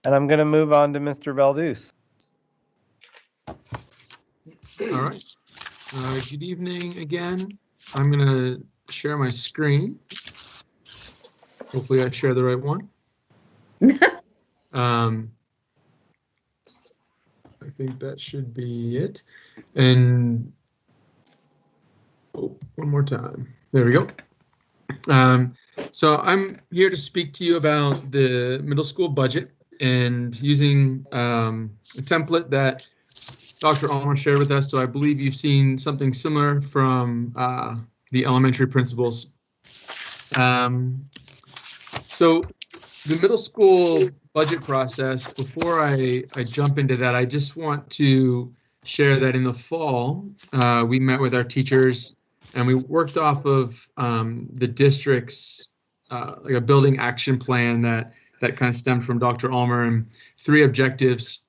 And I'm going to move on to Mr. Valdus. All right. Good evening again. I'm going to share my screen. Hopefully I share the right one. I think that should be it. And one more time. There we go. So I'm here to speak to you about the middle school budget and using a template that Dr. Ulmer shared with us. So I believe you've seen something similar from the elementary principals. So the middle school budget process, before I jump into that, I just want to share that in the fall, we met with our teachers and we worked off of the district's like a building action plan that kind of stemmed from Dr. Ulmer, and 3 objectives.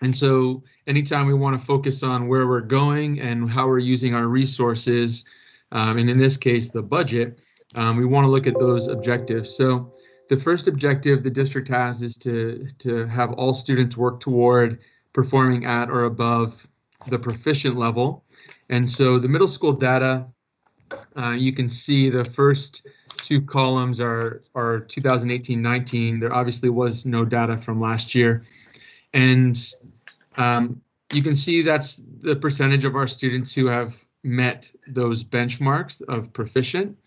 And so anytime we want to focus on where we're going and how we're using our resources, and in this case, the budget, we want to look at those objectives. So the first objective the district has is to have all students work toward performing at or above the proficient level. And so the middle school data, you can see the first 2 columns are 2018-19. There obviously was no data from last year. And you can see that's the percentage of our students who have met those benchmarks of proficient.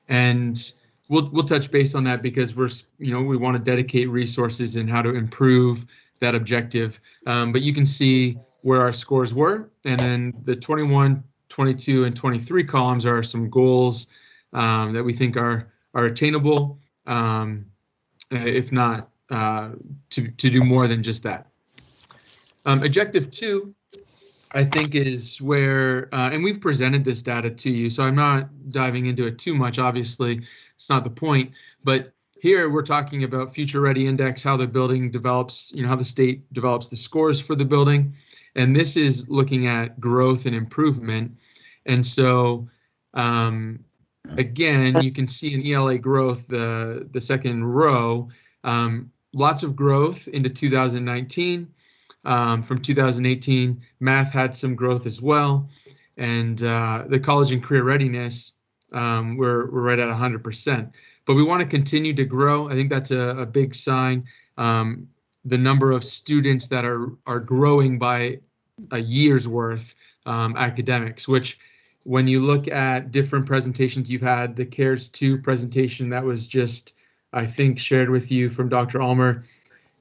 And we'll touch base on that because we want to dedicate resources in how to improve that objective. But you can see where our scores were, and then the 21, 22, and 23 columns are some goals that we think are attainable, if not to do more than just that. Objective 2, I think, is where, and we've presented this data to you, so I'm not diving into it too much. Obviously, it's not the point, but here we're talking about Future Ready Index, how the building develops, how the state develops the scores for the building. And this is looking at growth and improvement. And so, again, you can see in ELA growth, the second row, lots of growth into 2019. From 2018, math had some growth as well. And the college and career readiness, we're right at 100%. But we want to continue to grow. I think that's a big sign. The number of students that are growing by a year's worth academics, which when you look at different presentations you've had, the CARES 2 presentation that was just, I think, shared with you from Dr. Ulmer,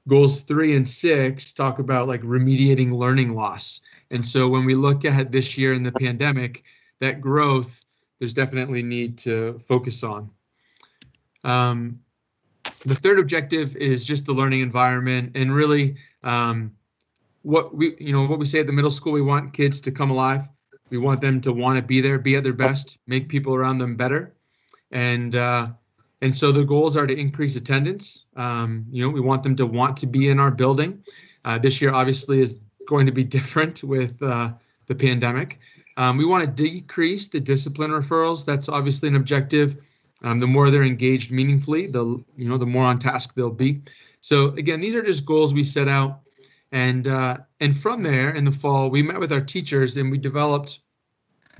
goals 3 and 6 talk about like remediating learning loss. And so when we look at this year in the pandemic, that growth, there's definitely need to focus on. The third objective is just the learning environment, and really what we say at the middle school, we want kids to come alive. We want them to want to be there, be at their best, make people around them better. And so the goals are to increase attendance. We want them to want to be in our building. This year obviously is going to be different with the pandemic. We want to decrease the discipline referrals. That's obviously an objective. The more they're engaged meaningfully, the more on task they'll be. So again, these are just goals we set out. And from there in the fall, we met with our teachers and we developed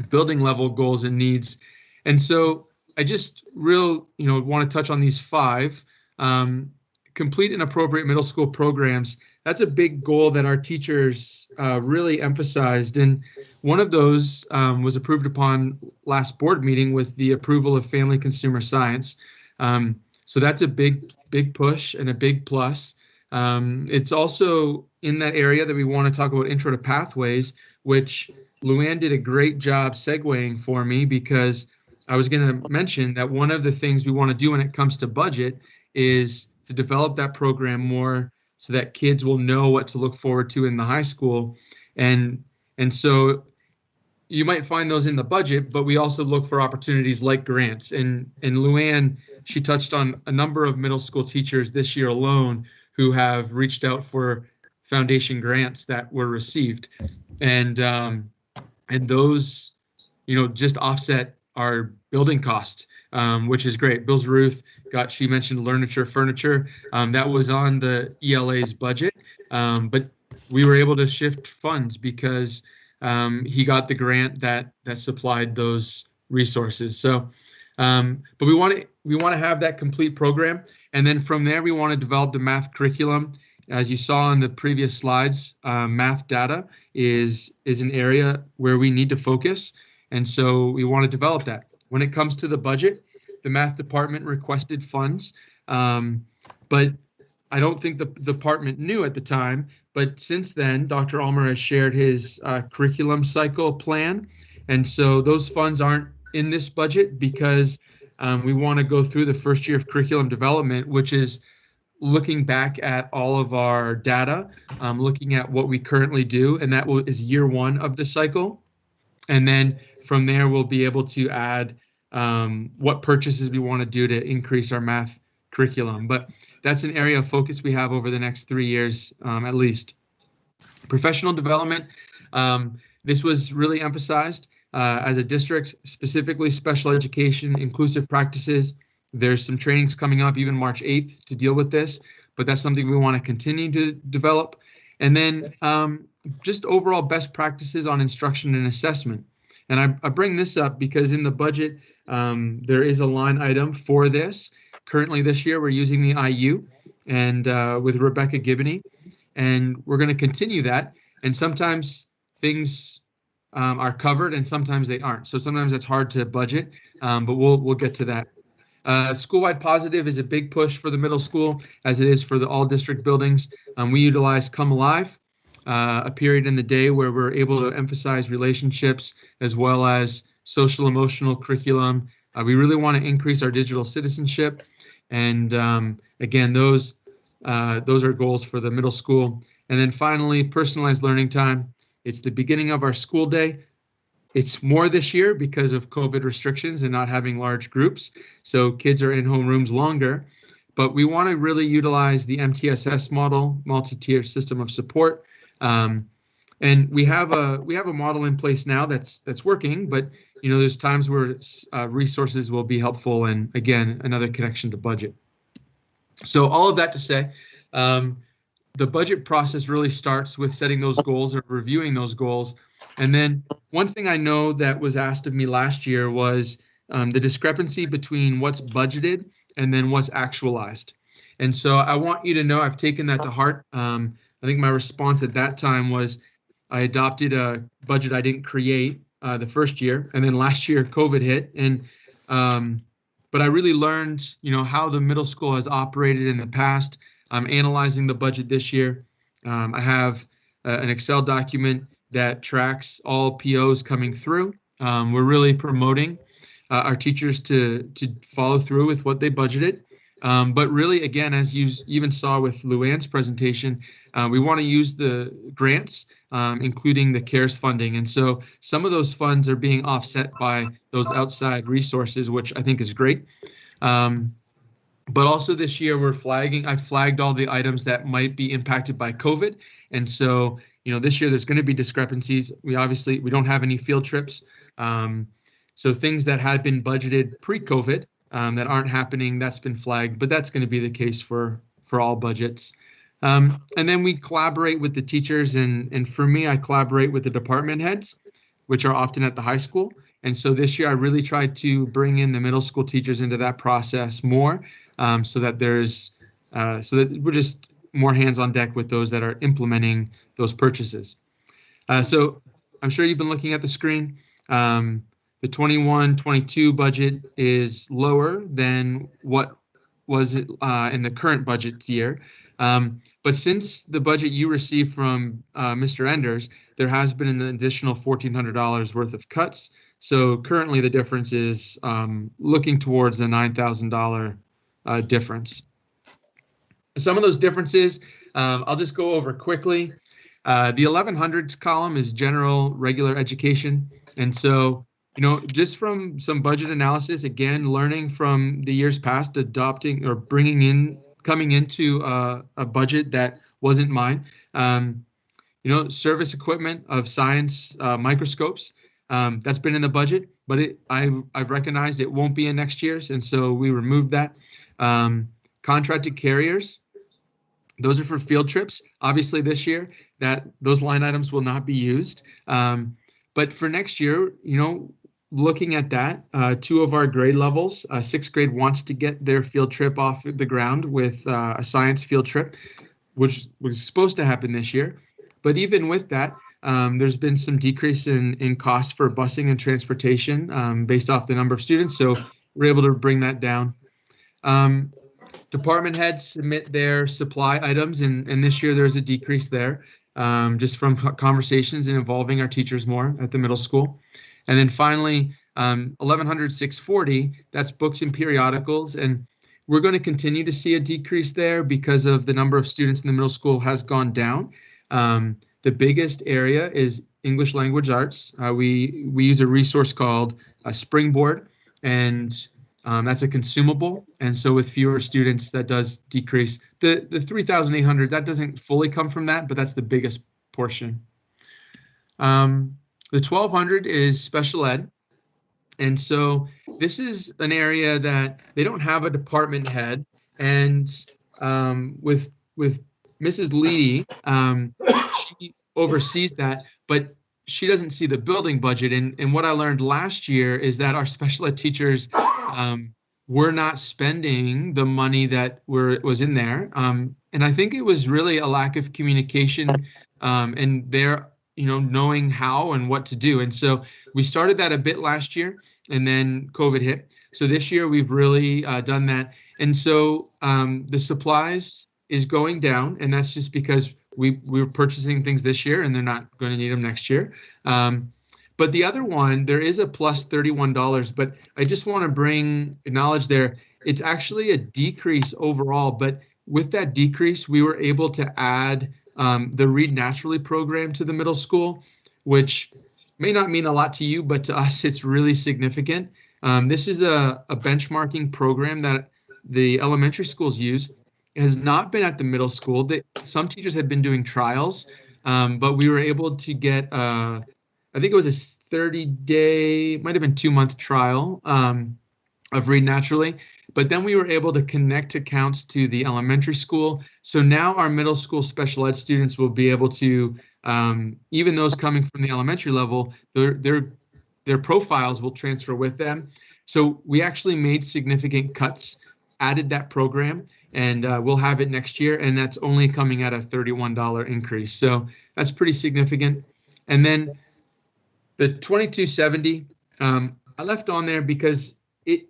building level goals and needs. And so I just want to touch on these 5 because complete and appropriate middle school programs. That's a big goal that our teachers really emphasized. And one of those was approved upon last board meeting with the approval of family consumer science. So that's a big push and a big plus. It's also in that area that we want to talk about intro to pathways, which Luanne did a great job segueing for me, because I was going to mention that one of the things we want to do when it comes to budget is to develop that program more so that kids will know what to look forward to in the high school. And so you might find those in the budget, but we also look for opportunities like grants. And Luanne, she touched on a number of middle school teachers this year alone who have reached out for foundation grants that were received. And those, just offset our building cost, which is great. Bill's Ruth she mentioned Learniture Furniture. That was on the ELA's budget, but we were able to shift funds because he got the grant that supplied those resources. So, but we want to have that complete program, and then from there we want to develop the math curriculum. As you saw in the previous slides, math data is an area where we need to focus, and so we want to develop that. When it comes to the budget, the math department requested funds, but I don't think the department knew at the time. But since then, Dr. Ulmer has shared his curriculum cycle plan, and so those funds aren't in this budget because we want to go through the first year of curriculum development, which is looking back at all of our data, looking at what we currently do, and that is year one of the cycle. And then from there, we'll be able to add what purchases we want to do to increase our math curriculum. But that's an area of focus we have over the next 3 years, at least. Professional development, this was really emphasized as a district, specifically special education, inclusive practices. There's some trainings coming up, even March 8th, to deal with this, but that's something we want to continue to develop. And then just overall best practices on instruction and assessment. And I bring this up because in the budget, there is a line item for this. Currently this year, we're using the IU and with Rebecca Gibney, and we're going to continue that. And sometimes things are covered and sometimes they aren't. So sometimes it's hard to budget, but we'll get to that. School-wide positive is a big push for the middle school, as it is for the all district buildings. We utilize Come Alive, a period in the day where we're able to emphasize relationships as well as social emotional curriculum. We really want to increase our digital citizenship. And again, those are goals for the middle school. And then finally, personalized learning time. It's the beginning of our school day. It's more this year because of COVID restrictions and not having large groups. So kids are in homerooms longer, but we want to really utilize the MTSS model, multi-tier system of support. And we have a model in place now that's working, but there's times where resources will be helpful, and again, another connection to budget. So all of that to say, the budget process really starts with setting those goals or reviewing those goals. And then one thing I know that was asked of me last year was the discrepancy between what's budgeted and then what's actualized. And so I want you to know I've taken that to heart. I think my response at that time was I adopted a budget I didn't create the first year, and then last year COVID hit. And but I really learned, how the middle school has operated in the past. I'm analyzing the budget this year. I have an Excel document that tracks all POs coming through. We're really promoting our teachers to follow through with what they budgeted. But really, again, as you even saw with Luanne's presentation, we want to use the grants, including the CARES funding. And so some of those funds are being offset by those outside resources, which I think is great. But also this year I flagged all the items that might be impacted by COVID. And so, this year there's going to be discrepancies. We don't have any field trips. So things that had been budgeted pre-COVID that aren't happening, that's been flagged, but that's going to be the case for all budgets. And then we collaborate with the teachers, and for me, I collaborate with the department heads, which are often at the high school. And so this year I really tried to bring in the middle school teachers into that process more, so that there's so that we're just more hands on deck with those that are implementing those purchases. So I'm sure you've been looking at the screen. The 21-22 budget is lower than what was in the current budget year. But since the budget you received from Mr. Enders, there has been an additional $1,400 worth of cuts. So currently the difference is looking towards the $9,000 difference. Some of those differences, I'll just go over quickly. The 1100s column is general regular education. And so, you know, just from some budget analysis, again, learning from the years past, adopting or coming into a budget that wasn't mine. You know, service equipment of science microscopes, that's been in the budget, but I've recognized it won't be in next year's, and so we removed that. Contracted carriers, those are for field trips. Obviously this year, those line items will not be used. But for next year, you know, looking at that, 2 of our grade levels, 6th grade wants to get their field trip off the ground with a science field trip, which was supposed to happen this year. But even with that, there's been some decrease in costs for busing and transportation based off the number of students. So we're able to bring that down. Department heads submit their supply items, and this year there's a decrease there, just from conversations and involving our teachers more at the middle school. And then finally, 1100-640, that's books and periodicals. And we're going to continue to see a decrease there because of the number of students in the middle school has gone down. The biggest area is English language arts. We use a resource called Springboard, and that's a consumable. And so with fewer students, that does decrease. The 3,800, that doesn't fully come from that, but that's the biggest portion. The 1,200 is special ed. And so this is an area that they don't have a department head. And with Mrs. Lee, she oversees that, but she doesn't see the building budget. And what I learned last year is that our special ed teachers were not spending the money that was in there. And I think it was really a lack of communication and their, you know, knowing how and what to do. And so we started that a bit last year, and then COVID hit. So this year we've really done that. And so the supplies is going down, and that's just because we were purchasing things this year and they're not going to need them next year. But the other one, there is a plus $31, but I just want to acknowledge there, it's actually a decrease overall. But with that decrease, we were able to add the Read Naturally program to the middle school, which may not mean a lot to you, but to us, it's really significant. This is a benchmarking program that the elementary schools use. It has not been at the middle school. Some teachers have been doing trials, but we were able to get, I think it was a 30-day, might have been 2-month trial of Read Naturally. But then we were able to connect accounts to the elementary school. So now our middle school special ed students will be able to, even those coming from the elementary level, their profiles will transfer with them. So we actually made significant cuts, added that program, and we'll have it next year. And that's only coming at a $31 increase. So that's pretty significant. And then the 2270, I left on there because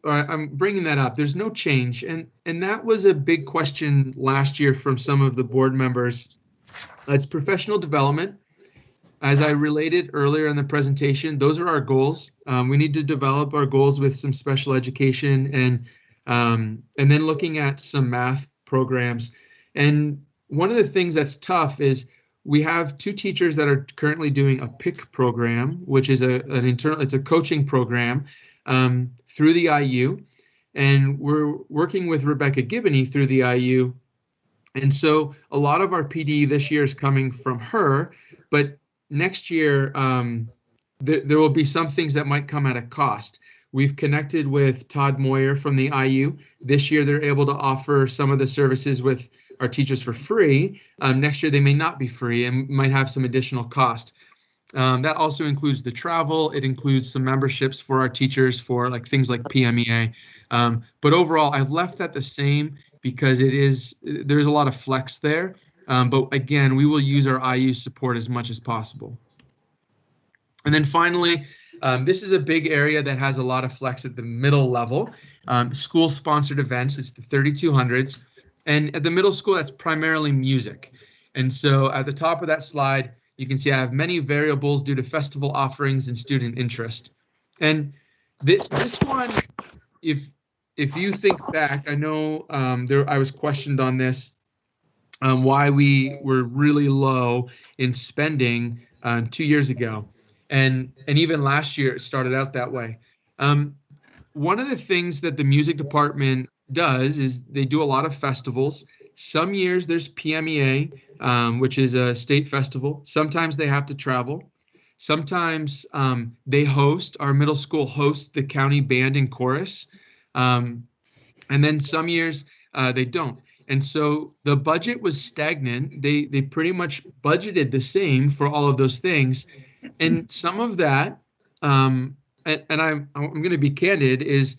I'm bringing that up. There's no change. And that was a big question last year from some of the board members. It's professional development. As I related earlier in the presentation, those are our goals. We need to develop our goals with some special education and then looking at some math programs. And one of the things that's tough is we have 2 teachers that are currently doing a PIC program, which is it's a coaching program through the IU, and we're working with Rebecca Gibney through the IU. And so a lot of our PD this year is coming from her, but next year there will be some things that might come at a cost. We've connected with Todd Moyer from the IU. This year they're able to offer some of the services with our teachers for free. Next year they may not be free and might have some additional cost. That also includes the travel. It includes some memberships for our teachers for like things like PMEA. But overall, I've left that the same because there's a lot of flex there. But again, we will use our IU support as much as possible. And then finally, this is a big area that has a lot of flex at the middle level. School-sponsored events, it's the 3200s. And at the middle school, that's primarily music. And so at the top of that slide, you can see I have many variables due to festival offerings and student interest. And this one, if you think back, I know I was questioned on this, why we were really low in spending 2 years ago. And even last year, it started out that way. One of the things that the music department does is they do a lot of festivals. Some years there's PMEA, which is a state festival. Sometimes they have to travel. Sometimes they host, our middle school hosts the county band and chorus. And then some years they don't. And so the budget was stagnant. They pretty much budgeted the same for all of those things. And some of that, and I'm going to be candid, is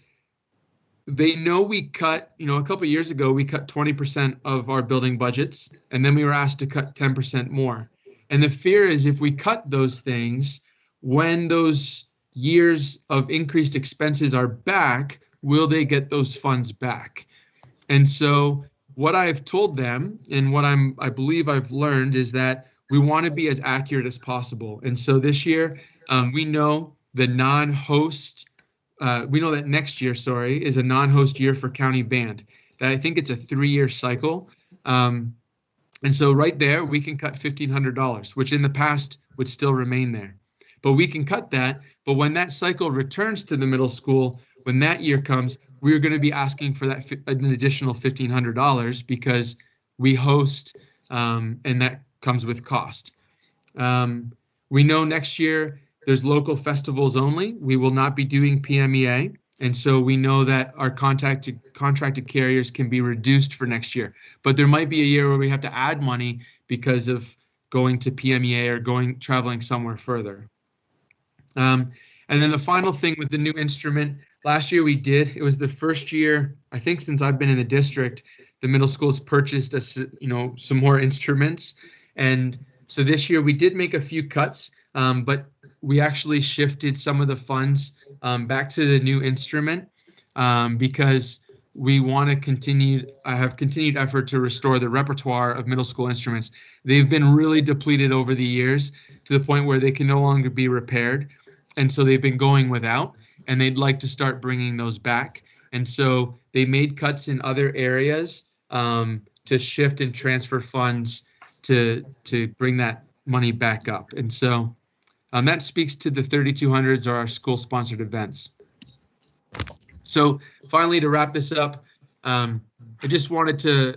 they know we cut, a couple of years ago, we cut 20% of our building budgets, and then we were asked to cut 10% more. And the fear is if we cut those things, when those years of increased expenses are back, will they get those funds back? And so what I've told them and what I believe I've learned is that we want to be as accurate as possible. And so this year, we know the non-host, we know that next year, is a non-host year for county band. That I think it's a 3-year cycle. And so right there, we can cut $1,500, which in the past would still remain there. But we can cut that. But when that cycle returns to the middle school, when that year comes, we're going to be asking for that an additional $1,500 because we host, and that comes with cost. We know next year there's local festivals only. We will not be doing PMEA. And so we know that our contracted carriers can be reduced for next year. But there might be a year where we have to add money because of going to PMEA or traveling somewhere further. And then the final thing with the new instrument, last year it was the first year, I think since I've been in the district, the middle schools purchased some more instruments. And so this year we did make a few cuts, but we actually shifted some of the funds back to the new instrument because we want to have continued effort to restore the repertoire of middle school instruments. They've been really depleted over the years to the point where they can no longer be repaired. And so they've been going without, and they'd like to start bringing those back. And so they made cuts in other areas to shift and transfer funds to bring that money back up. And so that speaks to the 3200s or our school-sponsored events. So finally, to wrap this up, I just wanted to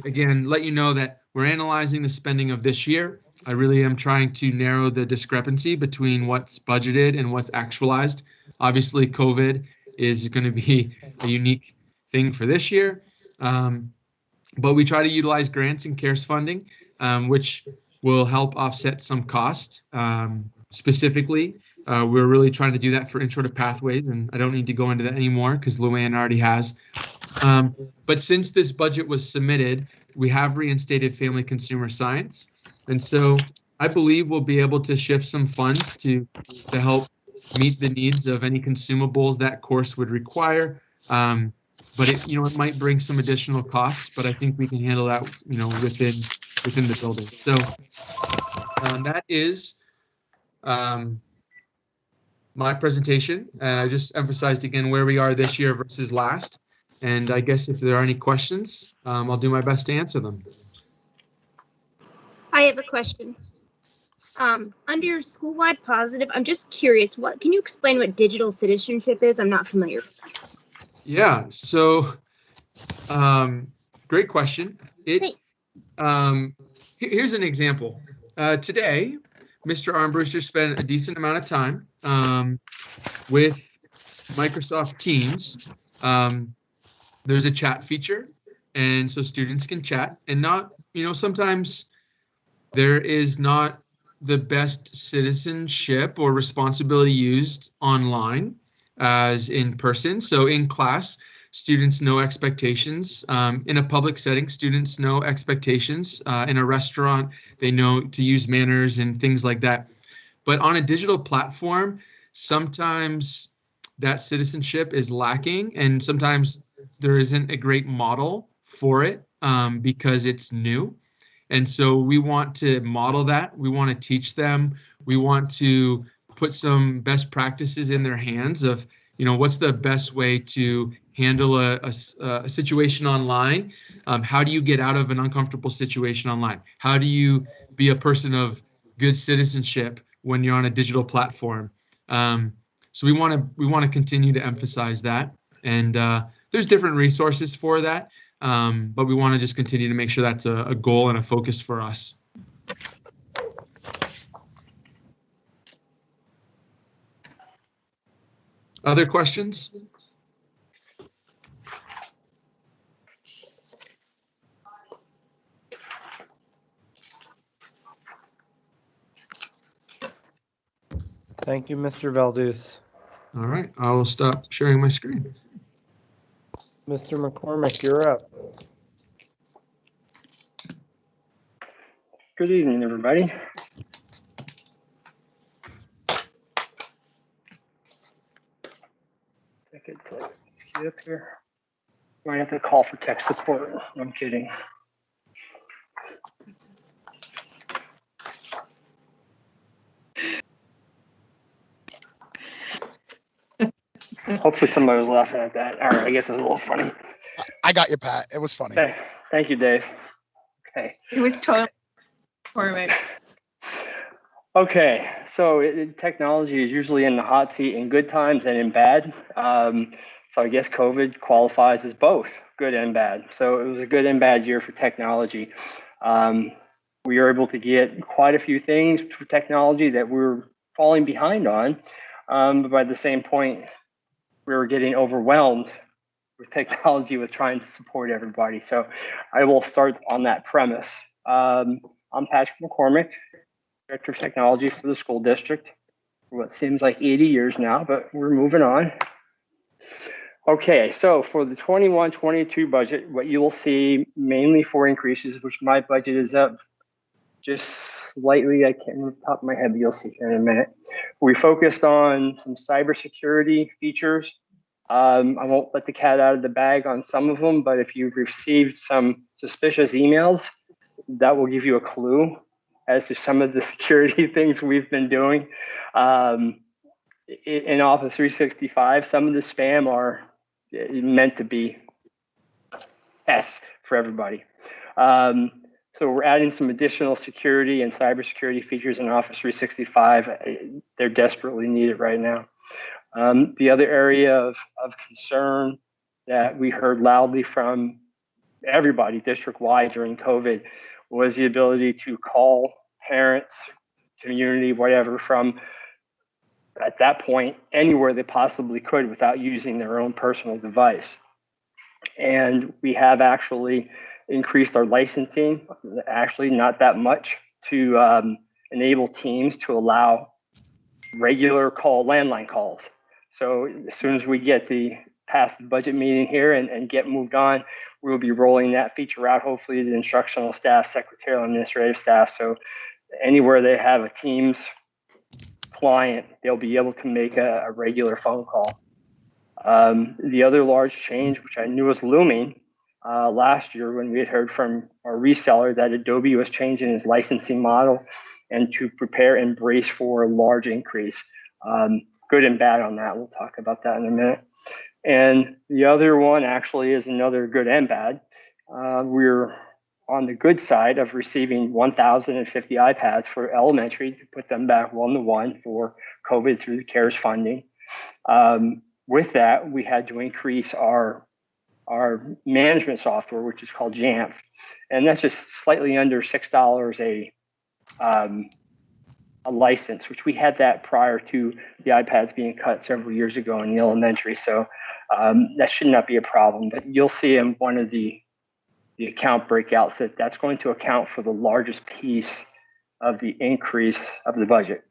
again let you know that we're analyzing the spending of this year. I really am trying to narrow the discrepancy between what's budgeted and what's actualized. Obviously, COVID is going to be a unique thing for this year, but we try to utilize grants and CARES funding, which will help offset some cost. Specifically, we're really trying to do that for intro to pathways, and I don't need to go into that anymore because Luanne already has. But since this budget was submitted, we have reinstated family consumer science. And so I believe we'll be able to shift some funds to help meet the needs of any consumables that course would require. But it might bring some additional costs, but I think we can handle that, within the building. So that is my presentation. I just emphasized again where we are this year versus last. And I guess if there are any questions, I'll do my best to answer them. I have a question. Under school-wide positive, I'm just curious, can you explain what digital citizenship is? I'm not familiar. Yeah, so great question. Here's an example. Today, Mr. Armbruster spent a decent amount of time with Microsoft Teams. There's a chat feature, and so students can chat, and not, sometimes there is not the best citizenship or responsibility used online as in person. So in class, students know expectations. In a public setting, students know expectations. In a restaurant, they know to use manners and things like that. But on a digital platform, sometimes that citizenship is lacking, and sometimes there isn't a great model for it because it's new. And so we want to model that. We want to teach them. We want to put some best practices in their hands of, what's the best way to handle a situation online? How do you get out of an uncomfortable situation online? How do you be a person of good citizenship when you're on a digital platform? So we want to continue to emphasize that, and there's different resources for that, but we want to just continue to make sure that's a goal and a focus for us. Other questions? Thank you, Mr. Valdez. All right, I will stop sharing my screen. Mr. McCormick, you're up. Good evening, everybody. Second, let's get up here. Might have to call for tech support. I'm kidding. Hopefully somebody was laughing at that. All right, I guess it was a little funny. I got you, Pat. It was funny. Thank you, Dave. Okay. It was totally perfect. Okay, so technology is usually in the hot seat in good times and in bad. So I guess COVID qualifies as both good and bad. So it was a good and bad year for technology. We were able to get quite a few things for technology that we were falling behind on. But by the same point, we were getting overwhelmed with technology with trying to support everybody. So I will start on that premise. I'm Patrick McCormick, Director of Technology for the school district for what seems like 80 years now, but we're moving on. Okay, so for the 21-22 budget, what you will see mainly for increases, which my budget is up just slightly, I can't remember the top of my head, but you'll see here in a minute. We focused on some cybersecurity features. I won't let the cat out of the bag on some of them, but if you've received some suspicious emails, that will give you a clue as to some of the security things we've been doing. In Office 365, some of the spam are meant to be tests for everybody. So we're adding some additional security and cybersecurity features in Office 365. They're desperately needed right now. The other area of concern that we heard loudly from everybody district-wide during COVID was the ability to call parents, community, whatever, from at that point anywhere they possibly could without using their own personal device. And we have actually increased our licensing, actually not that much, to enable teams to allow regular landline calls. So as soon as we get past the budget meeting here and get moved on, we'll be rolling that feature out, hopefully to the instructional staff, secretarial, and administrative staff. So anywhere they have a Teams client, they'll be able to make a regular phone call. The other large change, which I knew was looming last year when we had heard from our reseller that Adobe was changing its licensing model and to prepare and brace for a large increase. Good and bad on that. We'll talk about that in a minute. And the other one actually is another good and bad. We're on the good side of receiving 1,050 iPads for elementary to put them back one-to-one for COVID through the CARES funding. With that, we had to increase our management software, which is called Jamf. And that's just slightly under $6 a license, which we had that prior to the iPads being cut several years ago in the elementary. So that should not be a problem, but you'll see in one of the account breakouts that's going to account for the largest piece of the increase of the budget.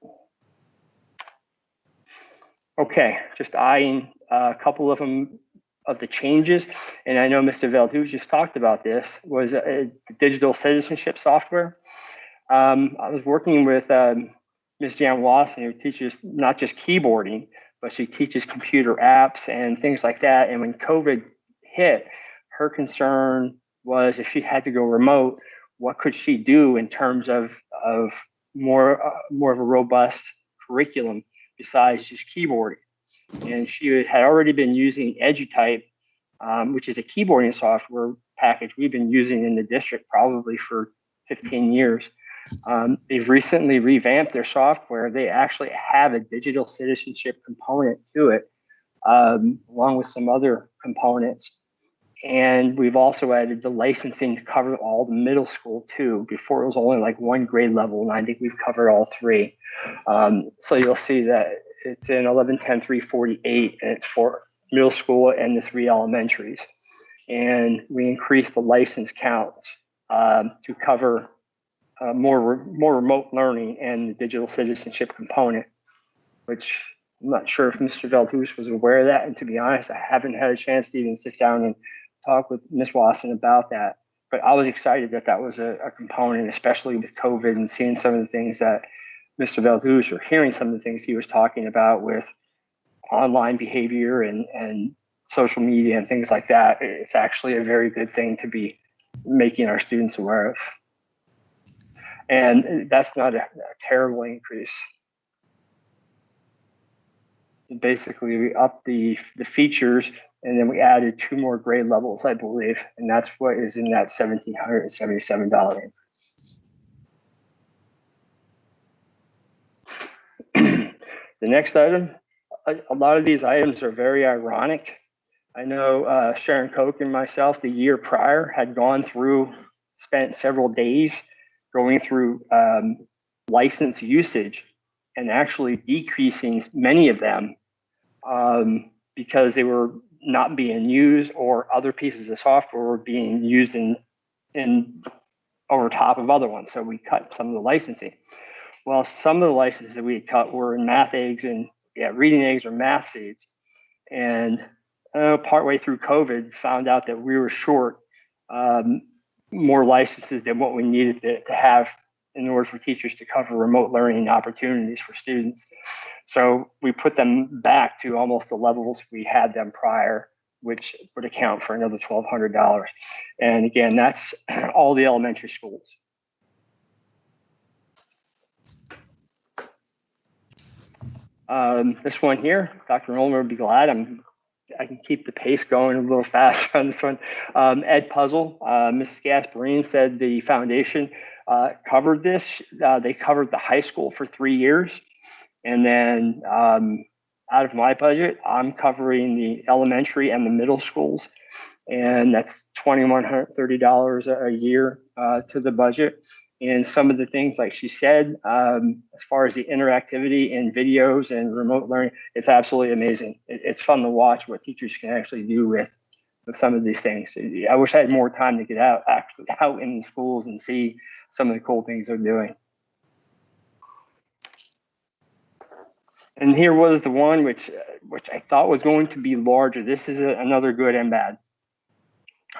Okay, just eyeing a couple of them of the changes, and I know Mr. Veldhuis just talked about this, was digital citizenship software. I was working with Ms. Jan Wasson, who teaches not just keyboarding, but she teaches computer apps and things like that. And when COVID hit, her concern was if she had to go remote, what could she do in terms of more of a robust curriculum besides just keyboarding? And she had already been using EduType, which is a keyboarding software package we've been using in the district probably for 15 years. They've recently revamped their software. They actually have a digital citizenship component to it, along with some other components. And we've also added the licensing to cover all the middle school too. Before it was only like one grade level, and I think we've covered all three. So you'll see that it's in 1110-348, and it's for middle school and the 3 elementaries. And we increased the license counts to cover more remote learning and the digital citizenship component, which I'm not sure if Mr. Veldhuis was aware of that. And to be honest, I haven't had a chance to even sit down and talk with Ms. Wasson about that. But I was excited that that was a component, especially with COVID and seeing some of the things that Mr. Veldhuis, or hearing some of the things he was talking about with online behavior and social media and things like that. It's actually a very good thing to be making our students aware of. And that's not a terrible increase. Basically, we upped the features, and then we added 2 more grade levels, I believe, and that's what is in that $1,777 increase. The next item, a lot of these items are very ironic. I know Sharon Koch and myself the year prior had spent several days going through license usage and actually decreasing many of them because they were not being used, or other pieces of software were being used in over top of other ones. So we cut some of the licensing. Well, some of the licenses that we had cut were in math eggs and reading eggs or math seeds. And partway through COVID, found out that we were short more licenses than what we needed to have in order for teachers to cover remote learning opportunities for students. So we put them back to almost the levels we had them prior, which would account for another $1,200. And again, that's all the elementary schools. This one here, Dr. Nolan would be glad. I can keep the pace going a little faster on this one. Ed Puzzle, Mrs. Gasparine said the foundation covered this. They covered the high school for 3 years. And then out of my budget, I'm covering the elementary and the middle schools. And that's $2,130 a year to the budget. And some of the things, like she said, as far as the interactivity in videos and remote learning, it's absolutely amazing. It's fun to watch what teachers can actually do with some of these things. I wish I had more time to get out in the schools and see some of the cool things they're doing. And here was the one which I thought was going to be larger. This is another good and bad.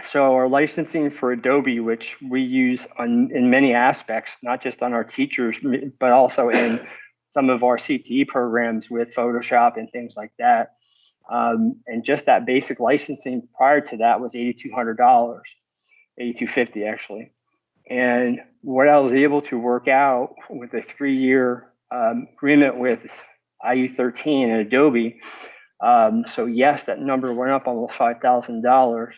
So our licensing for Adobe, which we use in many aspects, not just on our teachers, but also in some of our CTE programs with Photoshop and things like that. And just that basic licensing prior to that was $8,200, $8,250 actually. And what I was able to work out with a 3-year agreement with IU13 and Adobe. So yes, that number went up almost $5,000.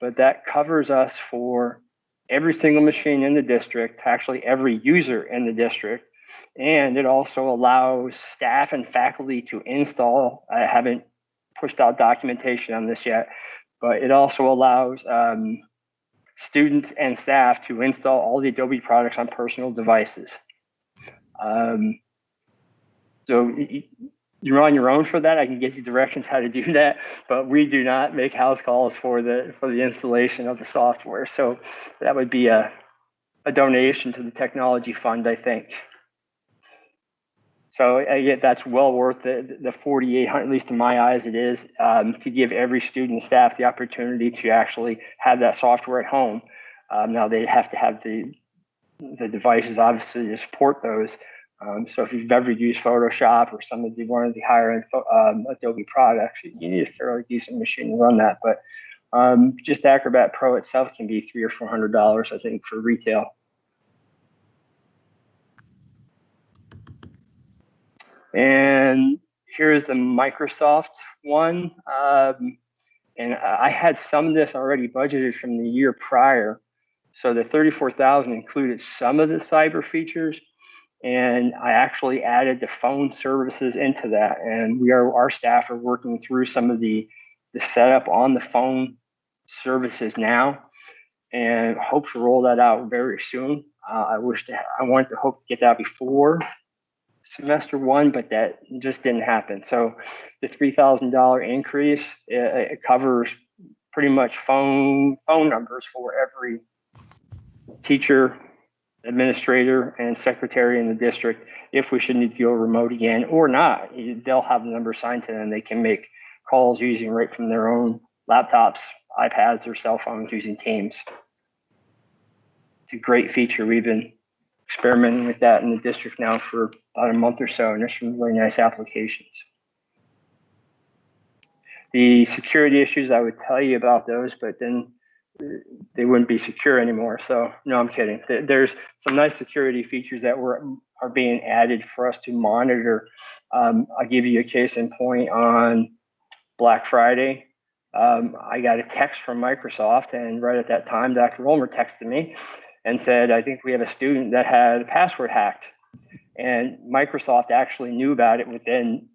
But that covers us for every single machine in the district, actually every user in the district. And it also allows staff and faculty to install. I haven't pushed out documentation on this yet, but it also allows students and staff to install all the Adobe products on personal devices. So you're on your own for that. I can get you directions how to do that, but we do not make house calls for the installation of the software. So that would be a a donation to the technology fund, I think. So yeah, that's well worth the 4,800, at least in my eyes, it is, to give every student and staff the opportunity to actually have that software at home. Now they have to have the devices, obviously, to support those. So if you've ever used Photoshop or some of the one of the higher end Adobe products, you need a fairly decent machine to run that. But just Acrobat Pro itself can be $300 or $400, I think, for retail. And here's the Microsoft one. And I had some of this already budgeted from the year prior. So the 34,000 included some of the cyber features, and I actually added the phone services into that. And our staff are working through some of the setup on the phone services now, and hope to roll that out very soon. I wanted to hope to get that before semester one, but that just didn't happen. So the $3,000 increase, it covers pretty much phone numbers for every teacher, administrator, and secretary in the district. If we should need to go remote again or not, they'll have the number assigned to them. They can make calls using right from their own laptops, iPads, or cell phones using Teams. It's a great feature. We've been experimenting with that in the district now for about a month or so, and there's some really nice applications. The security issues, I would tell you about those, but then they wouldn't be secure anymore. So no, I'm kidding. There's some nice security features that are being added for us to monitor. I'll give you a case in point. On Black Friday, I got a text from Microsoft, and right at that time, Dr. Romer texted me and said, I think we have a student that had a password hacked. And Microsoft actually knew about it within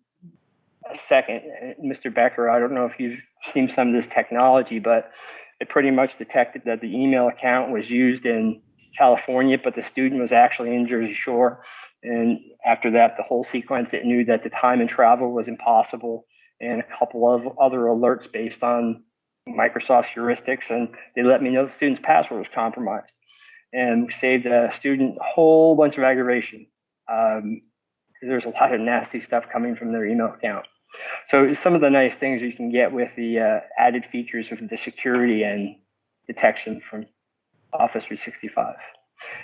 a second. Mr. Becker, I don't know if you've seen some of this technology, but it pretty much detected that the email account was used in California, but the student was actually in Jersey Shore. And after that, the whole sequence, it knew that the time and travel was impossible, and a couple of other alerts based on Microsoft's heuristics. And they let me know the student's password was compromised, and saved a student a whole bunch of aggravation. There's a lot of nasty stuff coming from their email account. So some of the nice things you can get with the added features of the security and detection from Office 365.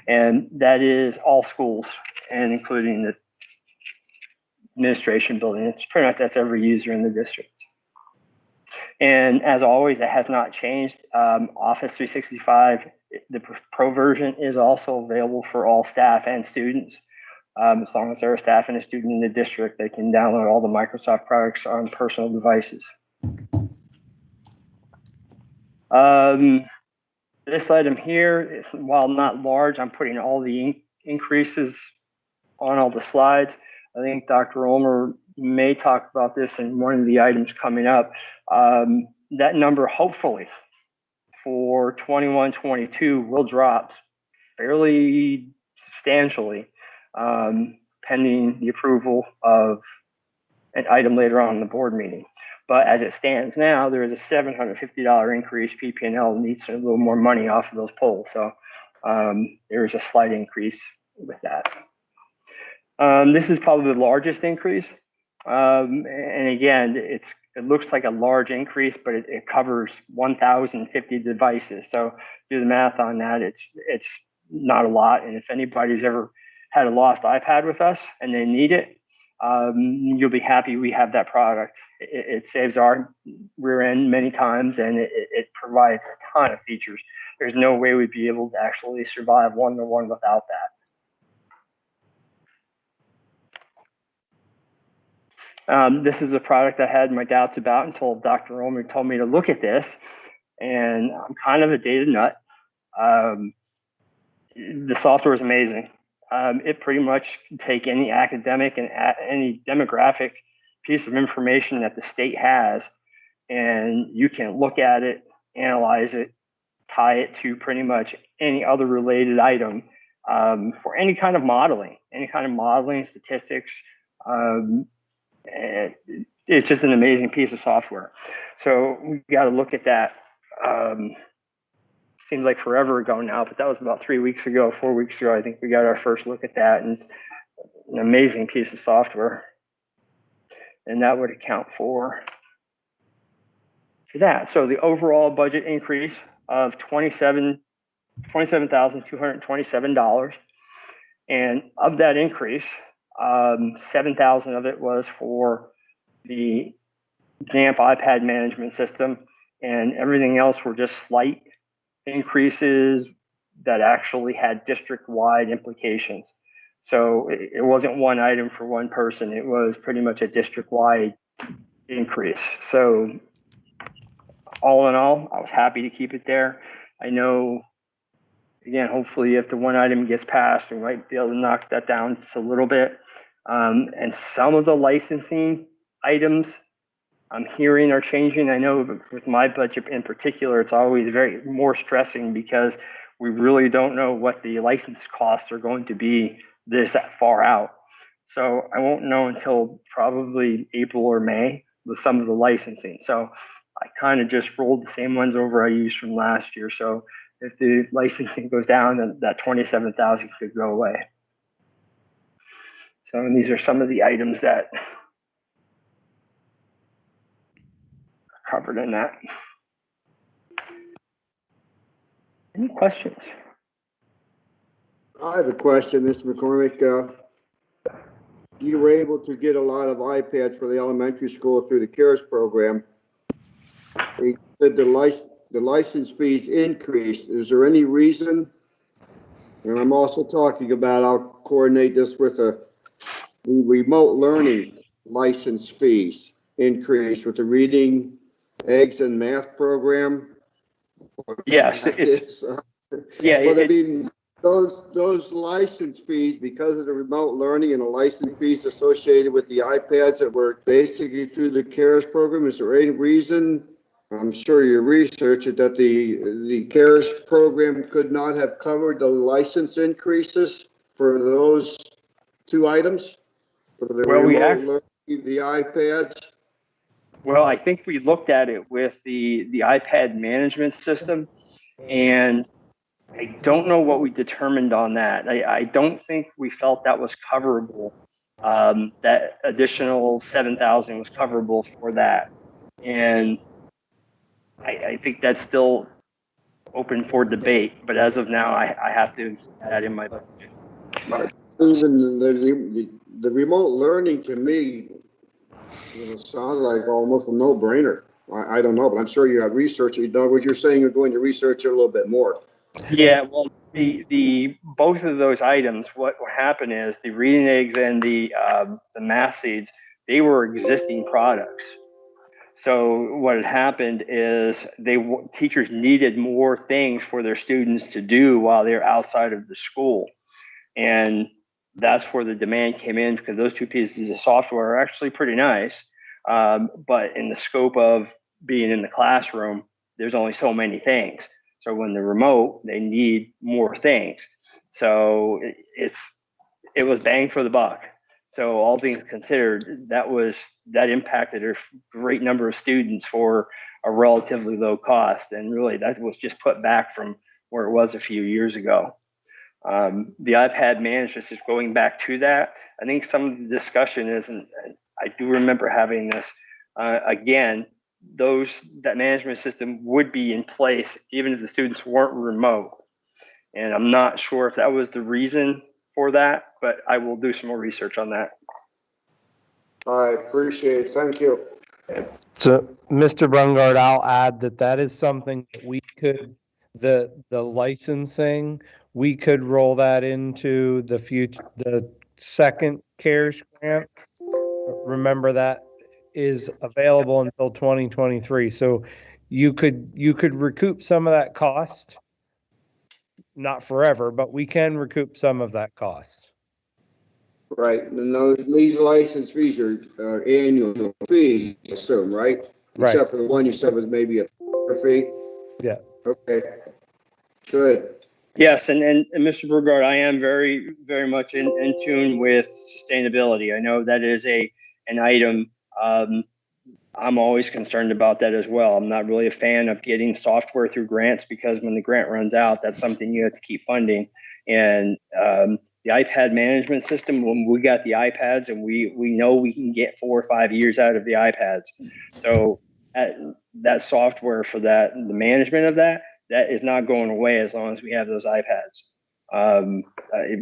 And that is all schools, and including the administration building. It's pretty much that's every user in the district. And as always, it has not changed. Office 365, the Pro version, is also available for all staff and students. As long as they're a staff and a student in the district, they can download all the Microsoft products on personal devices. This item here, while not large, I'm putting all the increases on all the slides. I think Dr. Ulmer may talk about this in one of the items coming up. That number, hopefully, for 21-22 will drop fairly substantially, pending the approval of an item later on in the board meeting. But as it stands now, there is a $750 increase. PP&L needs a little more money off of those polls. So there is a slight increase with that. This is probably the largest increase. And again, it looks like a large increase, but it covers 1,050 devices. So do the math on that. It's not a lot. And if anybody's ever had a lost iPad with us and they need it, you'll be happy we have that product. It saves our rear end many times, and it provides a ton of features. There's no way we'd be able to actually survive one-to-one without that. This is a product I had my doubts about until Dr. Ulmer told me to look at this, and I'm kind of a data nut. The software is amazing. It pretty much can take any academic and any demographic piece of information that the state has, and you can look at it, analyze it, tie it to pretty much any other related item for any kind of modeling, statistics. It's just an amazing piece of software. So we got to look at that. seems like forever ago now, but that was about 3 weeks ago, 4 weeks ago. I think we got our first look at that, and it's an amazing piece of software. And that would account for that. So the overall budget increase of $27,227. And of that increase, 7,000 of it was for the GAMP iPad management system, and everything else were just slight increases that actually had district-wide implications. So it wasn't one item for one person. It was pretty much a district-wide increase. So all in all, I was happy to keep it there. I know, again, hopefully if the one item gets passed, we might be able to knock that down just a little bit. And some of the licensing items I'm hearing are changing. I know with my budget in particular, it's always very more stressing because we really don't know what the license costs are going to be this far out. So I won't know until probably April or May with some of the licensing. So I kind of just rolled the same ones over I used from last year. So if the licensing goes down, then that 27,000 could go away. So and these are some of the items that are covered in that. Any questions? I have a question, Mr. McCormick. You were able to get a lot of iPads for the elementary school through the CARES program. You said the license fees increased. Is there any reason? And I'm also talking about, I'll coordinate this with the remote learning license fees increase with the reading, eggs, and math program. Yes, it's yeah. But I mean, those license fees, because of the remote learning and the license fees associated with the iPads that were basically through the CARES program, is there any reason? I'm sure you researched it, that the CARES program could not have covered the license increases for those two items? For the remote learning, the iPads? Well, I think we looked at it with the iPad management system, and I don't know what we determined on that. I don't think we felt that was coverable. That additional 7,000 was coverable for that, and I think that's still open for debate. But as of now, I have to add that in my budget. Even the remote learning to me, sounds like almost a no-brainer. I don't know, but I'm sure you have research. You know what you're saying. You're going to research it a little bit more. Yeah, well, the both of those items, what happened is the reading eggs and the math seeds, they were existing products. So what had happened is teachers needed more things for their students to do while they're outside of the school, and that's where the demand came in, because those two pieces of software are actually pretty nice, but in the scope of being in the classroom, there's only so many things. So when they're remote, they need more things. So it was bang for the buck. So all things considered, that impacted a great number of students for a relatively low cost. And really that was just put back from where it was a few years ago. The iPad management is going back to that. I think some of the discussion is, and I do remember having this, again, that management system would be in place even if the students weren't remote. And I'm not sure if that was the reason for that, but I will do some more research on that. I appreciate it. Thank you. So, Mr. Brungard, I'll add that is something that we could, the licensing, we could roll that into the second CARES grant. Remember that is available until 2023. So you could recoup some of that cost. Not forever, but we can recoup some of that cost. Right, and these license fees are annual fees, I assume, right? Right. Except for the one you said was maybe a fee. Yeah. Okay. Good. Yes, and Mr. Burgard, I am very, very much in tune with sustainability. I know that is an item I'm always concerned about that as well. I'm not really a fan of getting software through grants because when the grant runs out, that's something you have to keep funding. And the iPad management system, when we got the iPads, and we know we can get 4 or 5 years out of the iPads. So that software for that, the management of that is not going away as long as we have those iPads.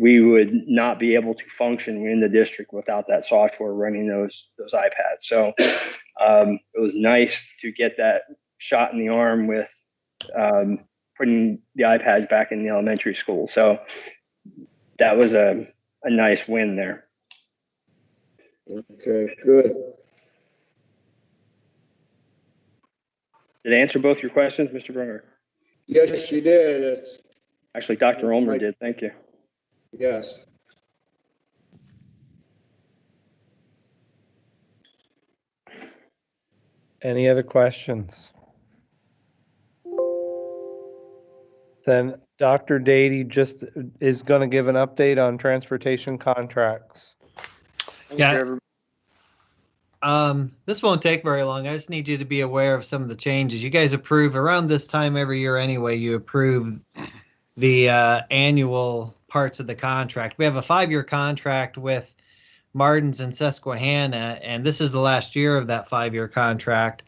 We would not be able to function in the district without that software running those iPads. So it was nice to get that shot in the arm with putting the iPads back in the elementary school. So that was a nice win there. Okay, good. Did I answer both your questions, Mr. Brunger? Yes, you did. Actually, Dr. Ulmer did. Thank you. Yes. Any other questions? Then Dr. Dady just is going to give an update on transportation contracts. Yeah. This won't take very long. I just need you to be aware of some of the changes. You guys approve around this time every year anyway, you approve the annual parts of the contract. We have a 5-year contract with Martin's and Susquehanna, and this is the last year of that 5-year contract.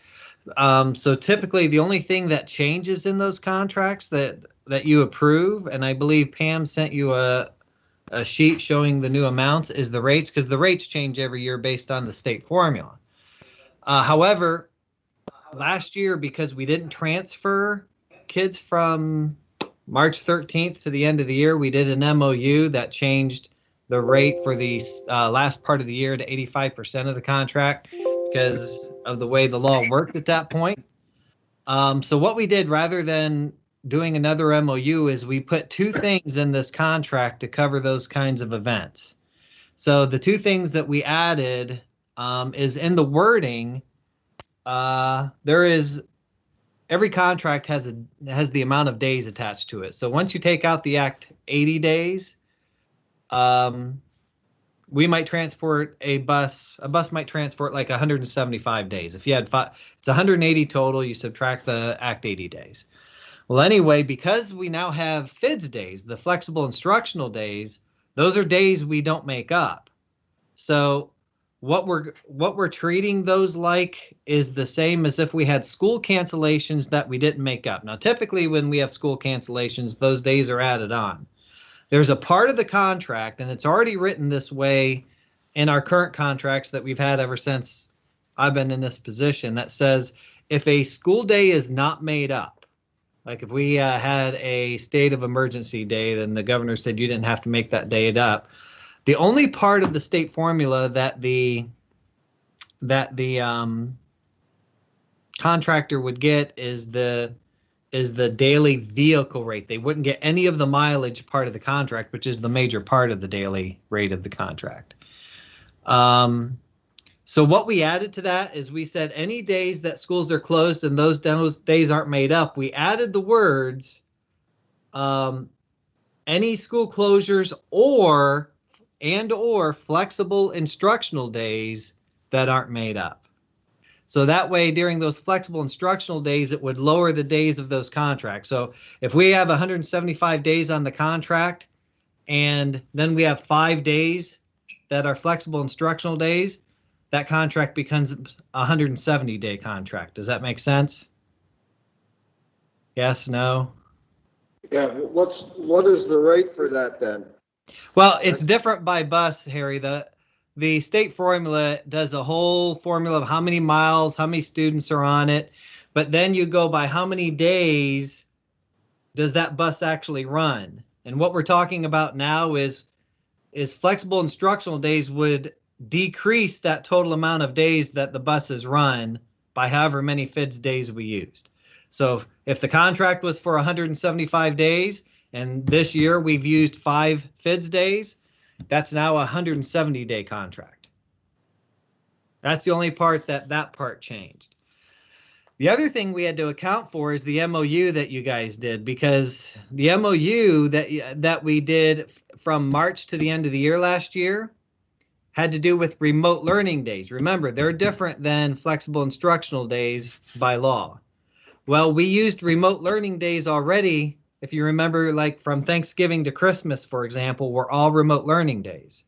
So typically the only thing that changes in those contracts that you approve, and I believe Pam sent you a sheet showing the new amounts, is the rates, because the rates change every year based on the state formula. However, last year, because we didn't transfer kids from March 13th to the end of the year, we did an MOU that changed the rate for the last part of the year to 85% of the contract because of the way the law worked at that point. So what we did, rather than doing another MOU, is we put 2 things in this contract to cover those kinds of events. So the 2 things that we added is in the wording. Every contract has the amount of days attached to it. So once you take out the Act 80 days, we might transport a bus might transport like 175 days. If you had it's 180 total, you subtract the Act 80 days. Well, anyway, because we now have FIDS days, the flexible instructional days, those are days we don't make up. So what we're treating those like is the same as if we had school cancellations that we didn't make up. Now, typically when we have school cancellations, those days are added on. There's a part of the contract, and it's already written this way in our current contracts that we've had ever since I've been in this position, that says if a school day is not made up, like if we had a state of emergency day, then the governor said you didn't have to make that day up. The only part of the state formula that the contractor would get is the daily vehicle rate. They wouldn't get any of the mileage part of the contract, which is the major part of the daily rate of the contract. So what we added to that is we said any days that schools are closed and those days aren't made up, we added the words any school closures or flexible instructional days that aren't made up. So that way, during those flexible instructional days, it would lower the days of those contracts. So if we have 175 days on the contract, and then we have 5 days that are flexible instructional days, that contract becomes a 170-day contract. Does that make sense? Yes, no? Yeah, what is the rate for that then? Well, it's different by bus, Harry. The state formula does a whole formula of how many miles, how many students are on it, but then you go by how many days does that bus actually run. And what we're talking about now is flexible instructional days would decrease that total amount of days that the buses run by however many FIDS days we used. So if the contract was for 175 days, and this year we've used 5 FIDS days, that's now a 170-day contract. That's the only part that part changed. The other thing we had to account for is the MOU that you guys did, because the MOU that we did from March to the end of the year last year, had to do with remote learning days. Remember, they're different than flexible instructional days by law. Well, we used remote learning days already. If you remember, like from Thanksgiving to Christmas, for example, were all remote learning days.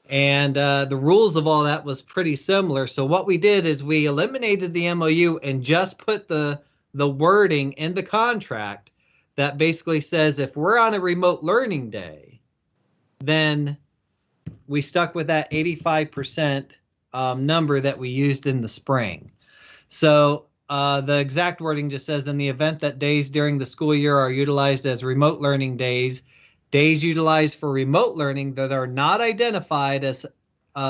And the rules of all that was pretty similar. So what we did is we eliminated the MOU and just put the wording in the contract that basically says if we're on a remote learning day, then we stuck with that 85% number that we used in the spring. So the exact wording just says, in the event that days during the school year are utilized as remote learning days, days utilized for remote learning that are not identified as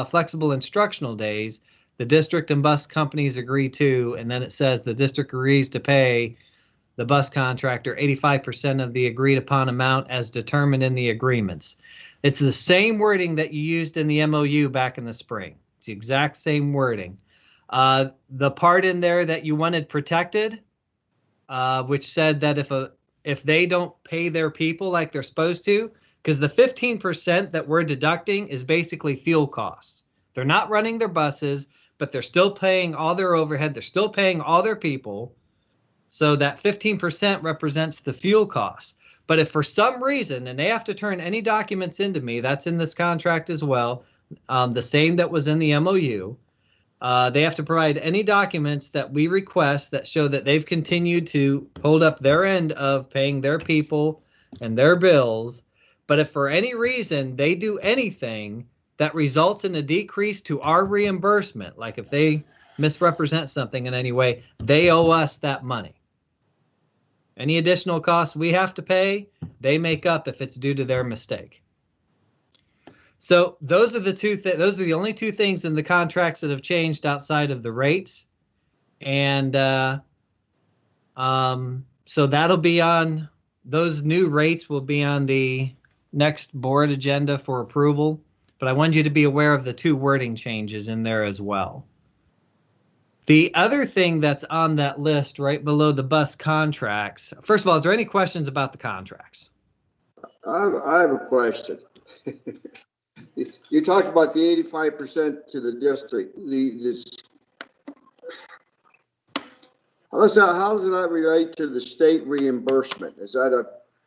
flexible instructional days, the district and bus companies agree to, and then it says the district agrees to pay the bus contractor 85% of the agreed upon amount as determined in the agreements. It's the same wording that you used in the MOU back in the spring. It's the exact same wording. The part in there that you wanted protected, which said that if they don't pay their people like they're supposed to, because the 15% that we're deducting is basically fuel costs. They're not running their buses, but they're still paying all their overhead. They're still paying all their people. So that 15% represents the fuel costs. But if for some reason, and they have to turn any documents into me, that's in this contract as well, the same that was in the MOU, they have to provide any documents that we request that show that they've continued to hold up their end of paying their people and their bills. But if for any reason they do anything that results in a decrease to our reimbursement, like if they misrepresent something in any way, they owe us that money. Any additional costs we have to pay, they make up if it's due to their mistake. So those are those are the only two things in the contracts that have changed outside of the rates. And so that'll be on, those new rates will be on the next board agenda for approval. But I wanted you to be aware of the two wording changes in there as well. The other thing that's on that list right below the bus contracts, first of all, is there any questions about the contracts? I have a question. You talked about the 85% to the district. How does that relate to the state reimbursement? Is that a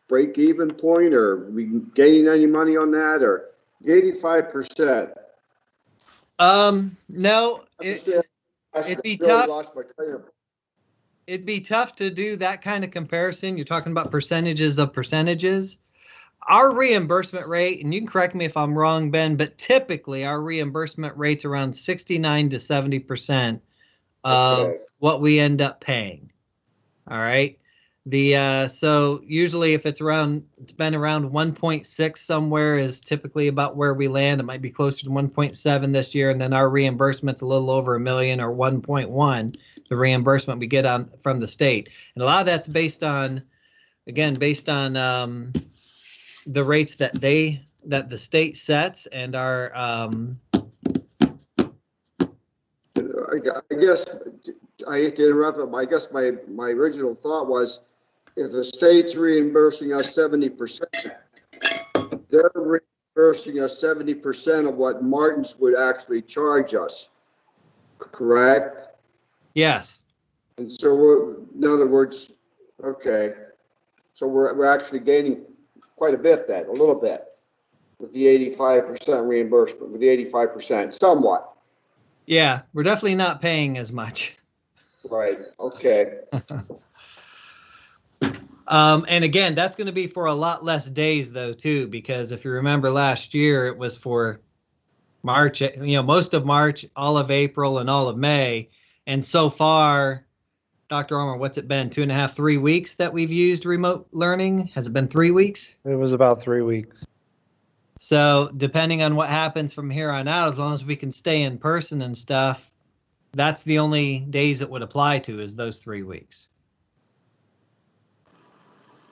break-even point, or are we gaining any money on that, or 85%? No, it'd be tough. It'd be tough to do that kind of comparison. You're talking about percentages of percentages. Our reimbursement rate, and you can correct me if I'm wrong, Ben, but typically our reimbursement rate's around 69 to 70% of what we end up paying. All right. So usually if it's been around 1.6 somewhere is typically about where we land. It might be closer to 1.7 this year, and then our reimbursement's a little over $1 million, or 1.1, the reimbursement we get from the state. And a lot of that's based on the rates that the state sets, and our I guess I hate to interrupt, but I guess my original thought was, if the state's reimbursing us 70%, they're reimbursing us 70% of what Martin's would actually charge us, correct? Yes. And so in other words, okay, so we're actually gaining quite a bit then, a little bit, with the 85% reimbursement, with the 85%, somewhat. Yeah, we're definitely not paying as much. Right, okay. And again, that's going to be for a lot less days though, too, because if you remember last year, it was for March, most of March, all of April, and all of May. And so far, Dr. Armour, what's it been, 2.5, 3 weeks that we've used remote learning? Has it been 3 weeks? It was about 3 weeks. So depending on what happens from here on out, as long as we can stay in person and stuff, that's the only days it would apply to, is those 3 weeks.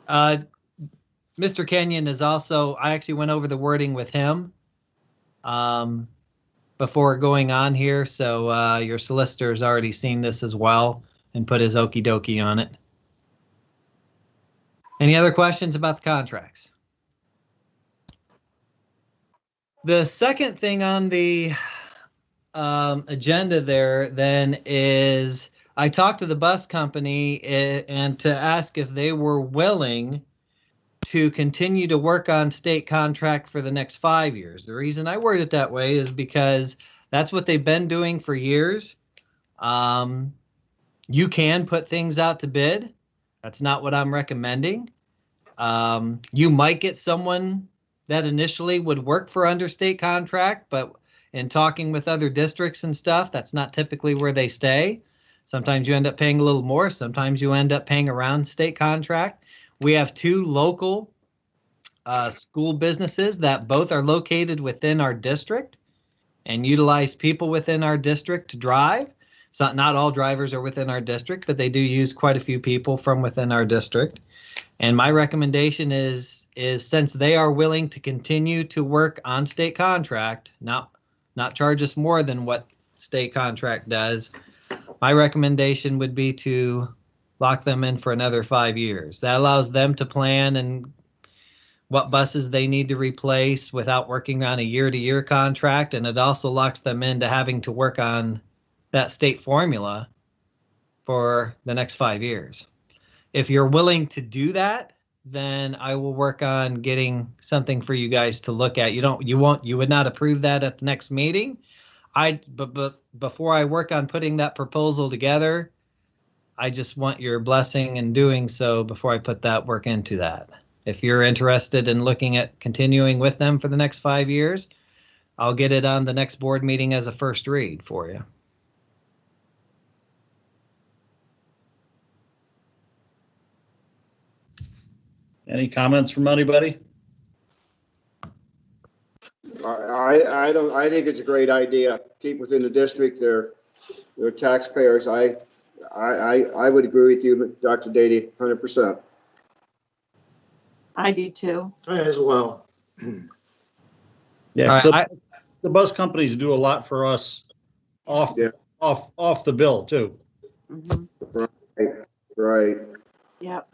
Mr. Kenyon is also, I actually went over the wording with him before going on here. So your solicitor's already seen this as well and put his okie dokie on it. Any other questions about the contracts? The second thing on the agenda there then is I talked to the bus company and to ask if they were willing to continue to work on state contract for the next 5 years. The reason I word it that way is because that's what they've been doing for years. You can put things out to bid. That's not what I'm recommending. You might get someone that initially would work for under state contract, but in talking with other districts and stuff, that's not typically where they stay. Sometimes you end up paying a little more. Sometimes you end up paying around state contract. We have 2 local school businesses that both are located within our district and utilize people within our district to drive. So not all drivers are within our district, but they do use quite a few people from within our district. And my recommendation is since they are willing to continue to work on state contract, not charge us more than what state contract does, my recommendation would be to lock them in for another 5 years. That allows them to plan and what buses they need to replace without working on a year-to-year contract, and it also locks them into having to work on that state formula for the next 5 years. If you're willing to do that, then I will work on getting something for you guys to look at. You would not approve that at the next meeting. But before I work on putting that proposal together, I just want your blessing in doing so before I put that work into that. If you're interested in looking at continuing with them for the next 5 years, I'll get it on the next board meeting as a first read for you. Any comments from anybody? I think it's a great idea. Keep within the district. They're taxpayers. I would agree with you, Dr. Dady, 100%. I do too. As well. Yeah, the bus companies do a lot for us off the bill too. Mm-hmm. Right. Yep.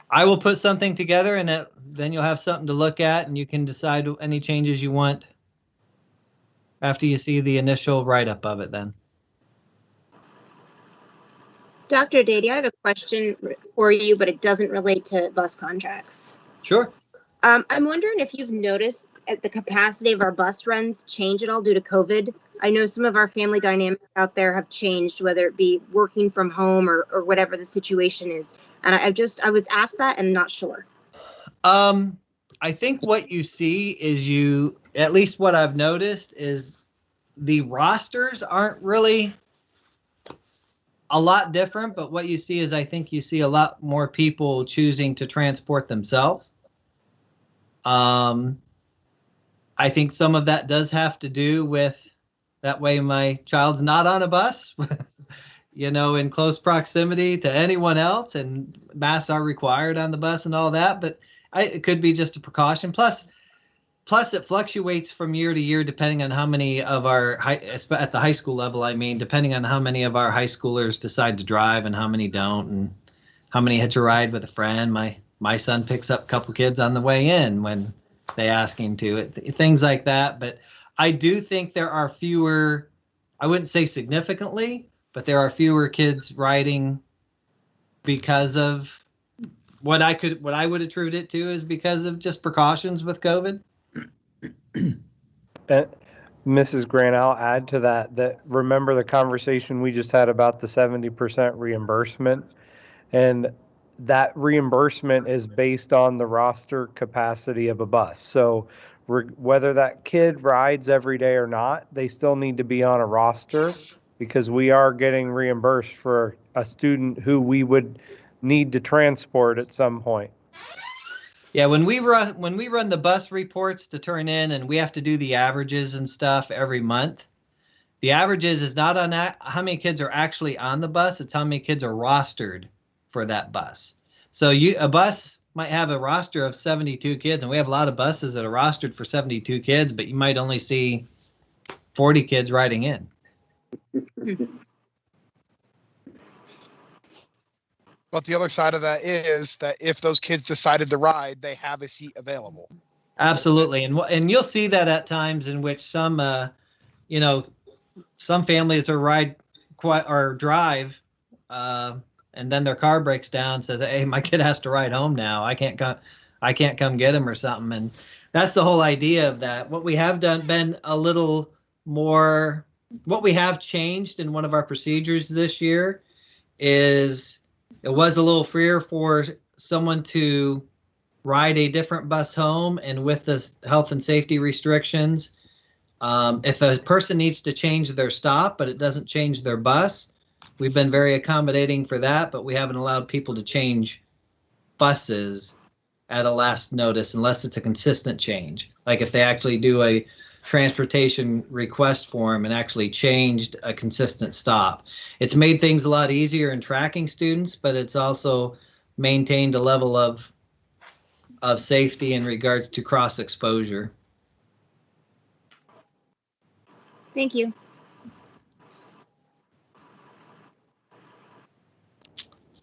I will put something together, and then you'll have something to look at, and you can decide any changes you want after you see the initial write-up of it then. Dr. Dady, I have a question for you, but it doesn't relate to bus contracts. Sure. I'm wondering if you've noticed the capacity of our bus runs change at all due to COVID. I know some of our family dynamics out there have changed, whether it be working from home or whatever the situation is. And I was asked that and not sure. I think what you see is at least what I've noticed is the rosters aren't really a lot different, but what you see is I think you see a lot more people choosing to transport themselves. I think some of that does have to do with that way my child's not on a bus, in close proximity to anyone else, and masks are required on the bus and all that, but it could be just a precaution. Plus it fluctuates from year to year depending on how many of our at the high school level, depending on how many of our high schoolers decide to drive and how many don't, and how many hitch a ride with a friend. My son picks up a couple kids on the way in when they ask him to, things like that. But I do think there are fewer, I wouldn't say significantly, but there are fewer kids riding because of what I would attribute it to is because of just precautions with COVID. Mrs. Grant, I'll add to that remember the conversation we just had about the 70% reimbursement, and that reimbursement is based on the roster capacity of a bus. So whether that kid rides every day or not, they still need to be on a roster because we are getting reimbursed for a student who we would need to transport at some point. Yeah, when we run the bus reports to turn in, and we have to do the averages and stuff every month, the averages is not on how many kids are actually on the bus, it's how many kids are rostered for that bus. So a bus might have a roster of 72 kids, and we have a lot of buses that are rostered for 72 kids, but you might only see 40 kids riding in. But the other side of that is that if those kids decided to ride, they have a seat available. Absolutely. And you'll see that at times in which some, you know, some families are drive, and then their car breaks down, says, hey, my kid has to ride home now. I can't come get him or something. And that's the whole idea of that. What we have been a little more, what we have changed in one of our procedures this year is it was a little freer for someone to ride a different bus home, and with the health and safety restrictions, if a person needs to change their stop, but it doesn't change their bus, we've been very accommodating for that, but we haven't allowed people to change buses at a last notice unless it's a consistent change. Like if they actually do a transportation request form and actually changed a consistent stop. It's made things a lot easier in tracking students, but it's also maintained a level of safety in regards to cross exposure. Thank you.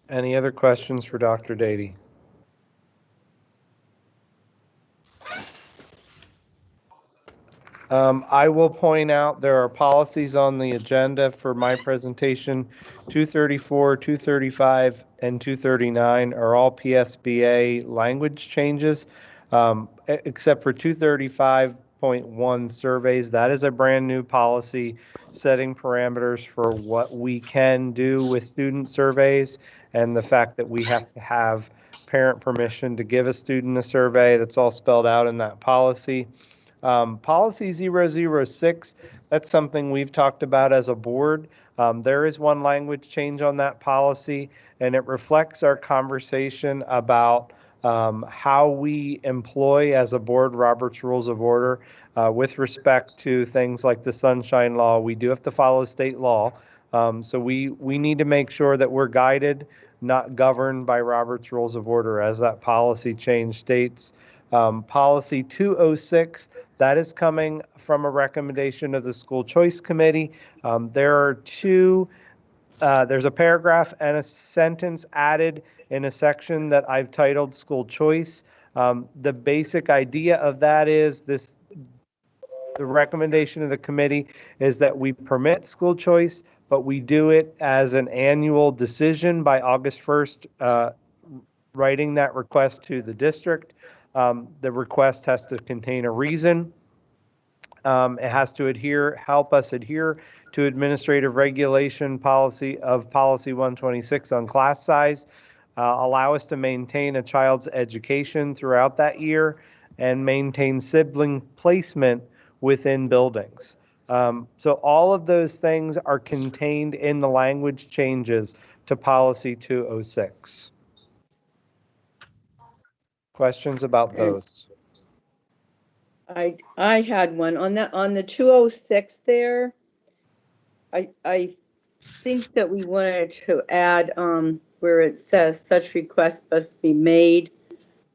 Any other questions for Dr. Dady? I will point out there are policies on the agenda for my presentation. 234, 235, and 239 are all PSBA language changes, except for 235.1 surveys. That is a brand new policy setting parameters for what we can do with student surveys, and the fact that we have to have parent permission to give a student a survey. That's all spelled out in that policy. Policy 006, that's something we've talked about as a board. There is one language change on that policy, and it reflects our conversation about how we employ as a board Robert's Rules of Order with respect to things like the Sunshine Law. We do have to follow state law, so we need to make sure that we're guided, not governed by Robert's Rules of Order, as that policy change states. Policy 206, that is coming from a recommendation of the School Choice Committee. There are there's a paragraph and a sentence added in a section that I've titled School Choice. The basic idea of that is the recommendation of the committee is that we permit school choice, but we do it as an annual decision by August 1st, writing that request to the district. The request has to contain a reason. It has to help us adhere to administrative regulation policy 126 on class size, allow us to maintain a child's education throughout that year, and maintain sibling placement within buildings. So all of those things are contained in the language changes to policy 206. Questions about those? I had one on the 206 there. I think that we wanted to add where it says such requests must be made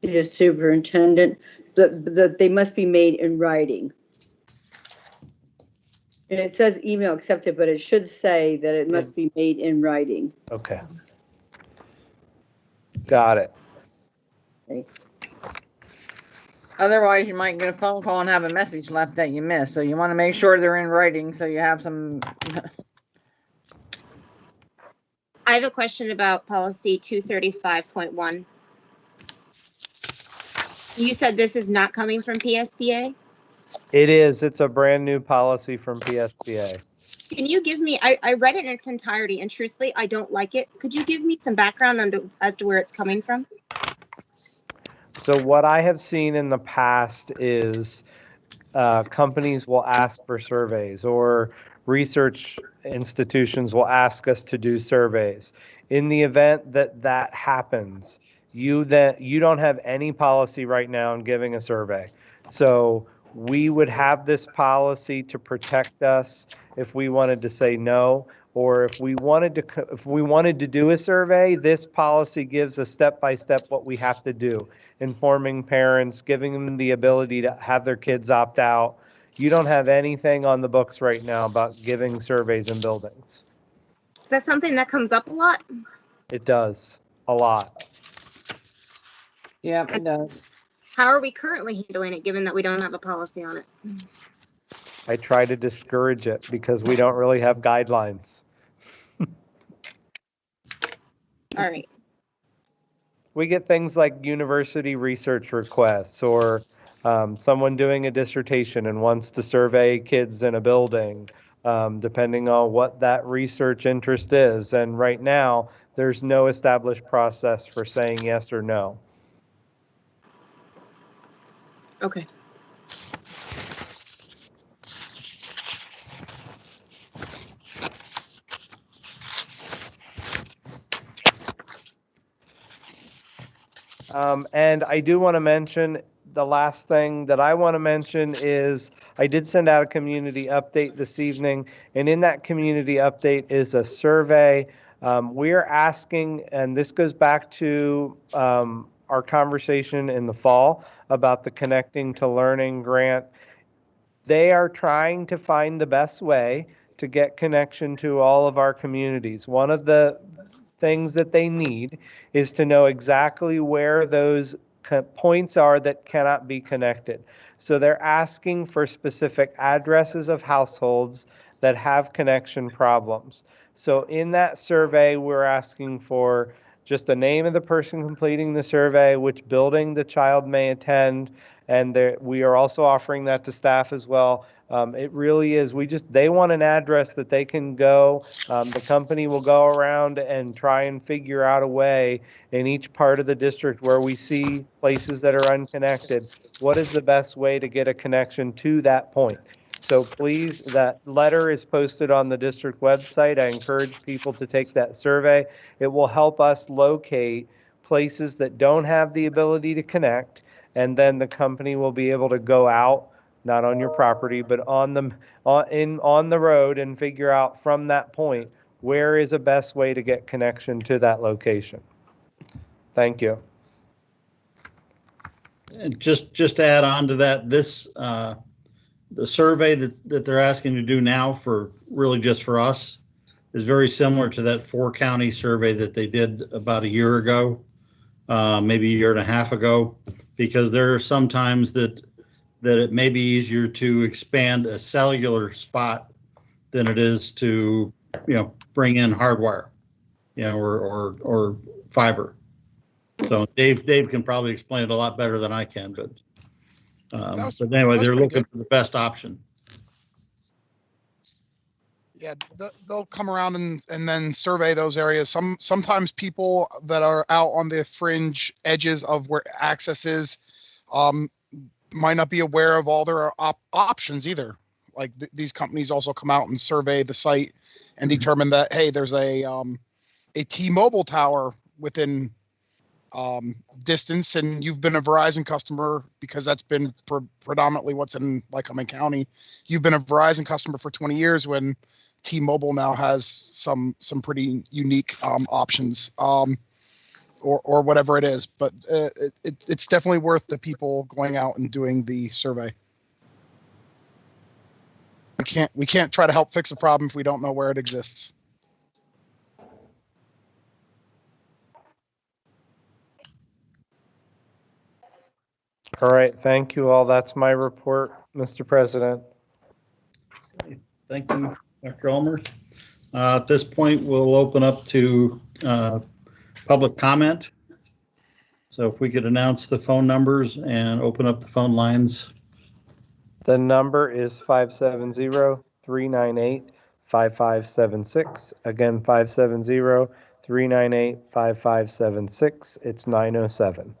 to the superintendent, that they must be made in writing. And it says email accepted, but it should say that it must be made in writing. Okay. Got it. Okay. Otherwise, you might get a phone call and have a message left that you missed. So you want to make sure they're in writing so you have some. I have a question about policy 235.1. You said this is not coming from PSBA? It is. It's a brand new policy from PSBA. Can you give me, I read it in its entirety, and truthfully, I don't like it. Could you give me some background as to where it's coming from? So what I have seen in the past is companies will ask for surveys, or research institutions will ask us to do surveys. In the event that that happens, you don't have any policy right now in giving a survey. So we would have this policy to protect us if we wanted to say no, or if we wanted to do a survey. This policy gives a step-by-step what we have to do, informing parents, giving them the ability to have their kids opt out. You don't have anything on the books right now about giving surveys in buildings. Is that something that comes up a lot? It does, a lot. Yeah, it does. How are we currently handling it, given that we don't have a policy on it? I try to discourage it because we don't really have guidelines. All right. We get things like university research requests or someone doing a dissertation and wants to survey kids in a building, depending on what that research interest is. And right now, there's no established process for saying yes or no. Okay. And I do want to mention, the last thing that I want to mention is I did send out a community update this evening, and in that community update is a survey. We're asking, and this goes back to our conversation in the fall about the Connecting to Learning grant. They are trying to find the best way to get connection to all of our communities. One of the things that they need is to know exactly where those points are that cannot be connected. So they're asking for specific addresses of households that have connection problems. So in that survey, we're asking for just the name of the person completing the survey, which building the child may attend, and we are also offering that to staff as well. It really is, they want an address that they can go. The company will go around and try and figure out a way in each part of the district where we see places that are unconnected. What is the best way to get a connection to that point? So please, that letter is posted on the district website. I encourage people to take that survey. It will help us locate places that don't have the ability to connect, and then the company will be able to go out, not on your property, but on the road, and figure out from that point where is a best way to get connection to that location. Thank you. And just to add on to that, this the survey that they're asking to do now for really just for us is very similar to that 4-county survey that they did about a year ago, maybe a year and a half ago, because there are some times that it may be easier to expand a cellular spot than it is to, bring in hardwire, or fiber. So Dave can probably explain it a lot better than I can, but anyway, they're looking for the best option. Yeah, they'll come around and then survey those areas. Sometimes people that are out on the fringe edges of where access is might not be aware of all their options either. Like these companies also come out and survey the site and determine that, hey, there's a T-Mobile tower within distance, and you've been a Verizon customer because that's been predominantly what's in Lycoming County. You've been a Verizon customer for 20 years when T-Mobile now has some pretty unique options, or whatever it is. But it's definitely worth the people going out and doing the survey. We can't try to help fix a problem if we don't know where it exists. All right, thank you all. That's my report, Mr. President. Thank you, Dr. Ulmer. At this point, we'll open up to public comment. So if we could announce the phone numbers and open up the phone lines. The number is 570-398-5576. Again, 570-398-5576. It's 907.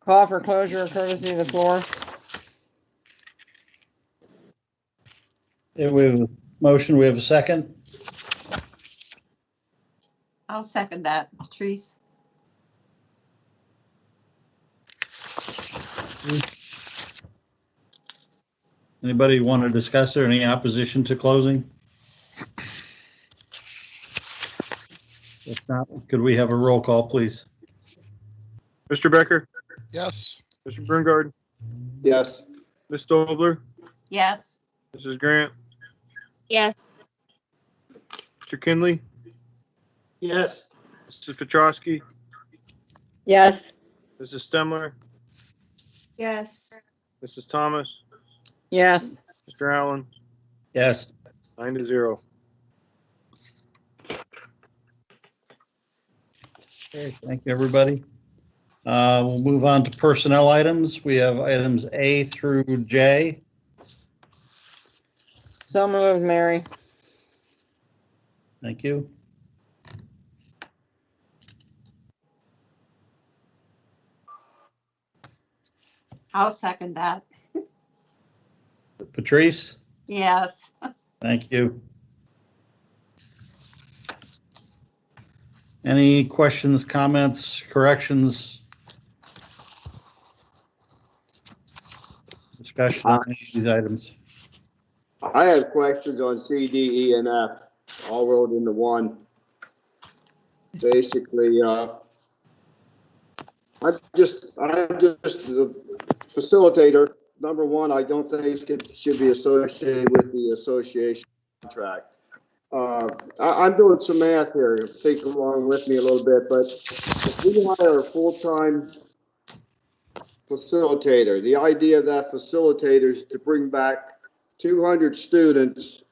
Call for closure courtesy of the floor. Okay, we have a motion, we have a second. I'll second that, Patrice. Anybody want to discuss or any opposition to closing? If not, could we have a roll call, please? Mr. Becker, Yes. Mr. Brungard, Yes. Ms. Dobler, Yes. Mrs. Grant, Yes. Mr. Kinley, Yes. Mrs. Petrosky, Yes. Mrs. Stemler, Yes. Mrs. Thomas, Yes. Mr. Allen, Yes. 9-0. Okay, thank you, everybody. We'll move on to personnel items. We have items A through J. So moved, Mary. Thank you. I'll second that. Patrice? Yes. Thank you. Any questions, comments, corrections? Discussion on any of these items? I have questions on C, D, E, and F, all rolled into one. Basically, I'm just the facilitator. Number one, I don't think it should be associated with the association contract. I'm doing some math here. Think along with me a little bit, but if we hire a full-time facilitator, the idea of that facilitator is to bring back 200 students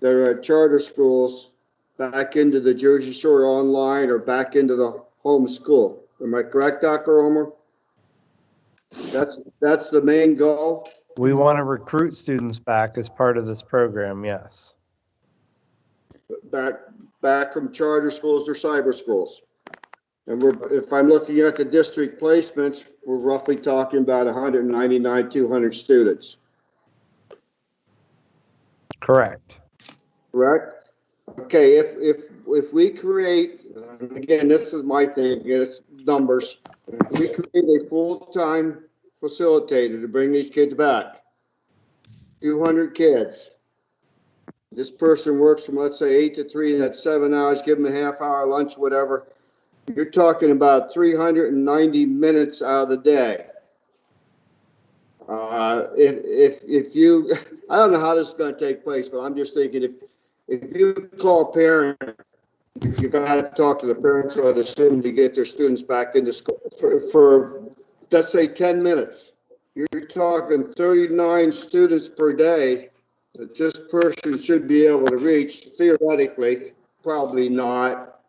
that are at charter schools back into the Jersey Shore online or back into the home school. Am I correct, Dr. Omer? That's the main goal. We want to recruit students back as part of this program, yes. Back from charter schools or cyber schools. And if I'm looking at the district placements, we're roughly talking about 199, 200 students. Correct. Correct? Okay, if we create, again, this is my thing, it's numbers. If we create a full-time facilitator to bring these kids back, 200 kids. This person works from, let's say, 8 to 3, that's 7 hours, give them a half-hour lunch, whatever. You're talking about 390 minutes out of the day. If you, I don't know how this is going to take place, but I'm just thinking if you call a parent, you're going to have to talk to the parents or the student to get their students back into school for let's say 10 minutes. You're talking 39 students per day that this person should be able to reach, theoretically, probably not.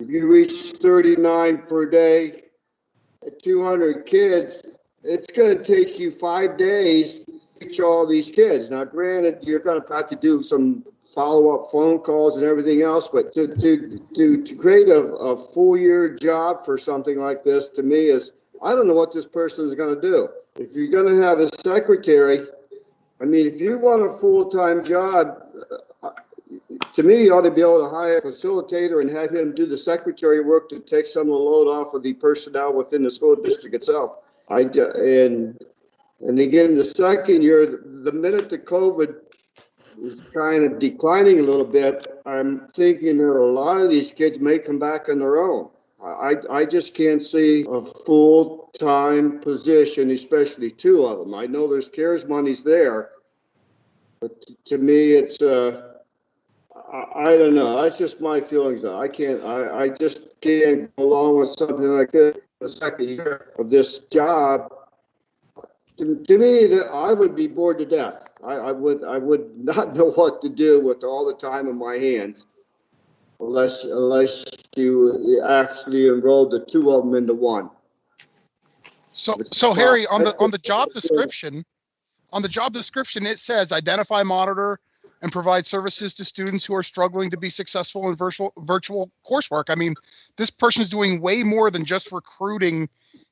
If you reach 39 per day at 200 kids, it's going to take you 5 days to reach all these kids. Now, granted, you're going to have to do some follow-up phone calls and everything else, but to create a full-year job for something like this, to me, is, I don't know what this person is going to do. If you're going to have a secretary, I mean, if you want a full-time job, to me, you ought to be able to hire a facilitator and have him do the secretary work to take some of the load off of the personnel within the school district itself. And again, the second year, the minute the COVID is kind of declining a little bit, I'm thinking that a lot of these kids may come back on their own. I just can't see a full-time position, especially 2 of them. I know there's CARES monies there, but to me, it's I don't know. That's just my feelings. Though. I just can't go along with something like this. The second year of this job, to me, that I would be bored to death. I would not know what to do with all the time in my hands, unless you actually enrolled the two of them into one. So Harry, on the job description, it says identify, monitor, and provide services to students who are struggling to be successful in virtual coursework. I mean, this person's doing way more than just recruiting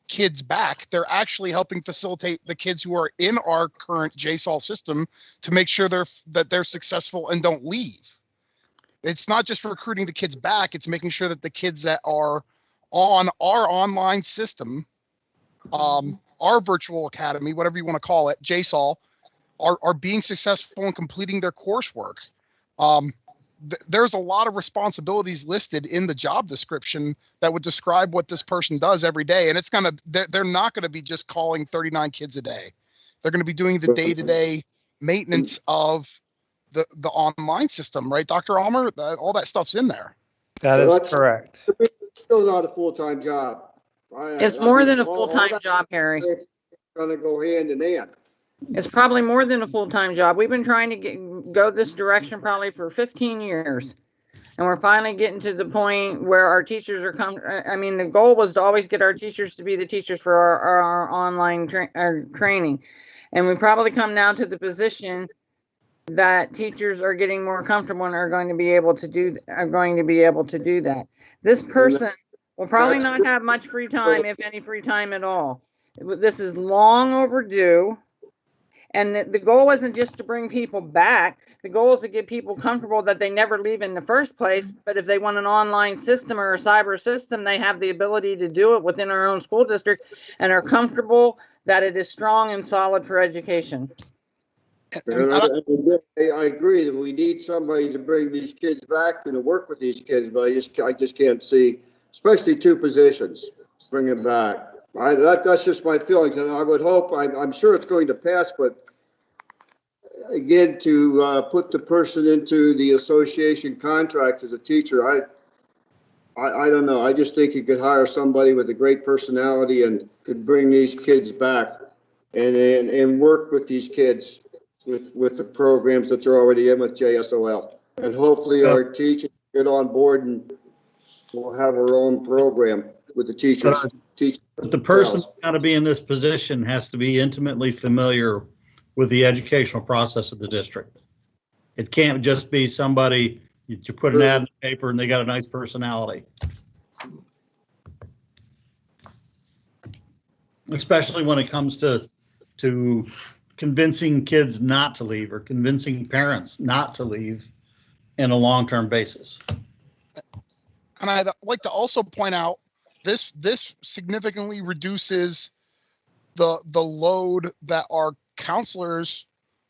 kids back. They're actually helping facilitate the kids who are in our current JSAL system to make sure that they're successful and don't leave. It's not just recruiting the kids back, it's making sure that the kids that are on our online system, our virtual academy, whatever you want to call it, JSAL, are being successful in completing their coursework. There's a lot of responsibilities listed in the job description that would describe what this person does every day. And they're not going to be just calling 39 kids a day. They're going to be doing the day-to-day maintenance of the online system, right, Dr. Almer? All that stuff's in there. That is correct. It's still not a full-time job. It's more than a full-time job, Harry. It's going to go hand in hand. It's probably more than a full-time job. We've been trying to go this direction probably for 15 years. And we're finally getting to the point where our teachers are I mean, the goal was to always get our teachers to be the teachers for our online training. And we probably come now to the position that teachers are getting more comfortable and are going to be able to do that. This person will probably not have much free time, if any free time at all. This is long overdue. And the goal wasn't just to bring people back. The goal is to get people comfortable that they never leave in the first place. But if they want an online system or a cyber system, they have the ability to do it within our own school district and are comfortable that it is strong and solid for education. I agree that we need somebody to bring these kids back and to work with these kids, but I just can't see, especially two positions, bring it back. That's just my feelings, and I would hope, I'm sure it's going to pass, but again, to put the person into the association contract as a teacher, I don't know. I just think you could hire somebody with a great personality and could bring these kids back and work with these kids with the programs that they're already in with JSOL. And hopefully our teachers get on board and we'll have our own program with the teachers. But the person who's got to be in this position has to be intimately familiar with the educational process of the district. It can't just be somebody you put an ad in the paper and they got a nice personality. Especially when it comes to convincing kids not to leave or convincing parents not to leave in a long-term basis. And I'd like to also point out this significantly reduces the load that our counselors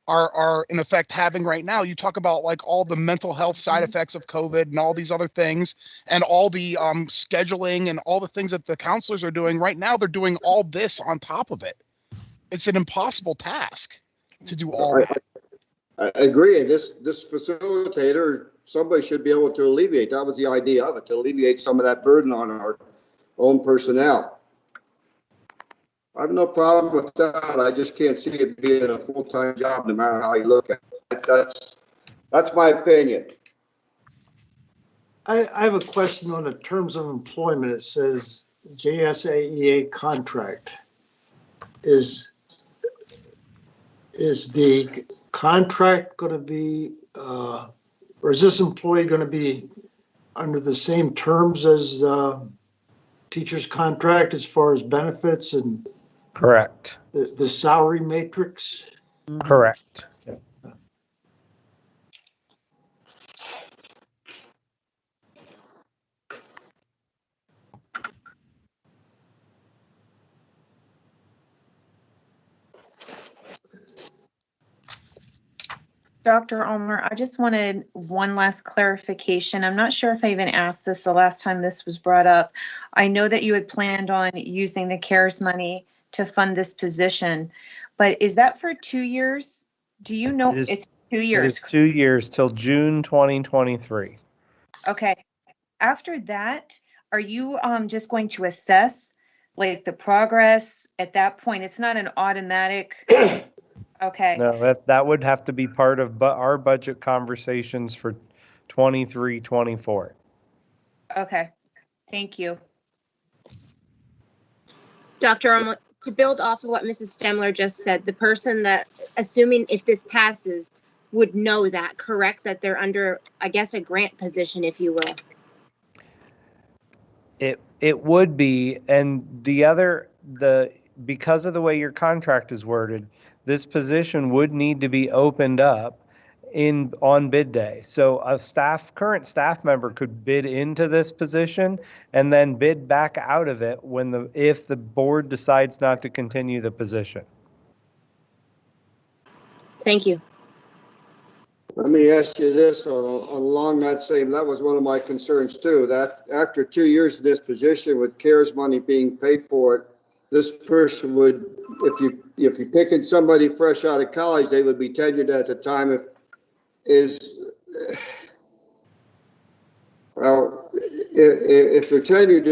are in effect having right now. You talk about like all the mental health side effects of COVID and all these other things and all the scheduling and all the things that the counselors are doing right now. They're doing all this on top of it. It's an impossible task to do all that. I agree. And this facilitator, somebody should be able to alleviate. That was the idea of it, to alleviate some of that burden on our own personnel. I have no problem with that. I just can't see it being a full-time job, no matter how you look at it. That's my opinion. I have a question on the terms of employment. It says JSAEA contract. Is the contract going to be, or is this employee going to be under the same terms as teacher's contract as far as benefits and correct the salary matrix? Correct. Dr. Ulmer, I just wanted one last clarification. I'm not sure if I even asked this the last time this was brought up. I know that you had planned on using the CARES money to fund this position, but is that for 2 years? Do you know? It's 2 It years. is 2 years till June 2023. Okay. After that, are you just going to assess like the progress at that point? It's not an automatic. Okay. No, that would have to be part of our budget conversations for 23, 24. Okay. Thank you. Dr. To build off of what Mrs. Stemler just said, the person that, assuming if this passes, would know that, correct? That they're under, I guess, a grant position, if you will. It would be, and because of the way your contract is worded, this position would need to be opened up on bid day. So a current staff member could bid into this position and then bid back out of it if the board decides not to continue the position. Thank you. Let me ask you this, along that was one of my concerns too, that after 2 years in this position with CARES money being paid for it, this person would, if you're picking somebody fresh out of college, they would be tenured at the time. If they're tenured,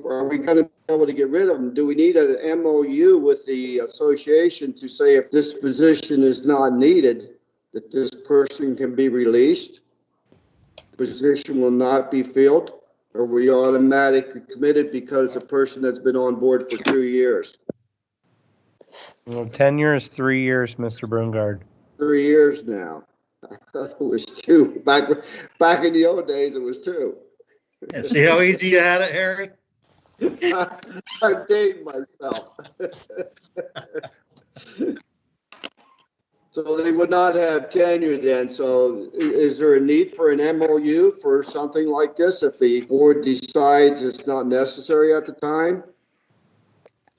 are we going to be able to get rid of them? Do we need an MOU with the association to say if this position is not needed, that this person can be released? Position will not be filled? Or are we automatically committed because the person that's been on board for 2 years? Well, tenure is 3 years, Mr. Brungard. 3 years now. I thought it was 2. Back in the old days, it was 2. Yeah, see how easy you had it, Harry? I'm dating myself. So they would not have tenure then. So is there a need for an MOU for something like this if the board decides it's not necessary at the time?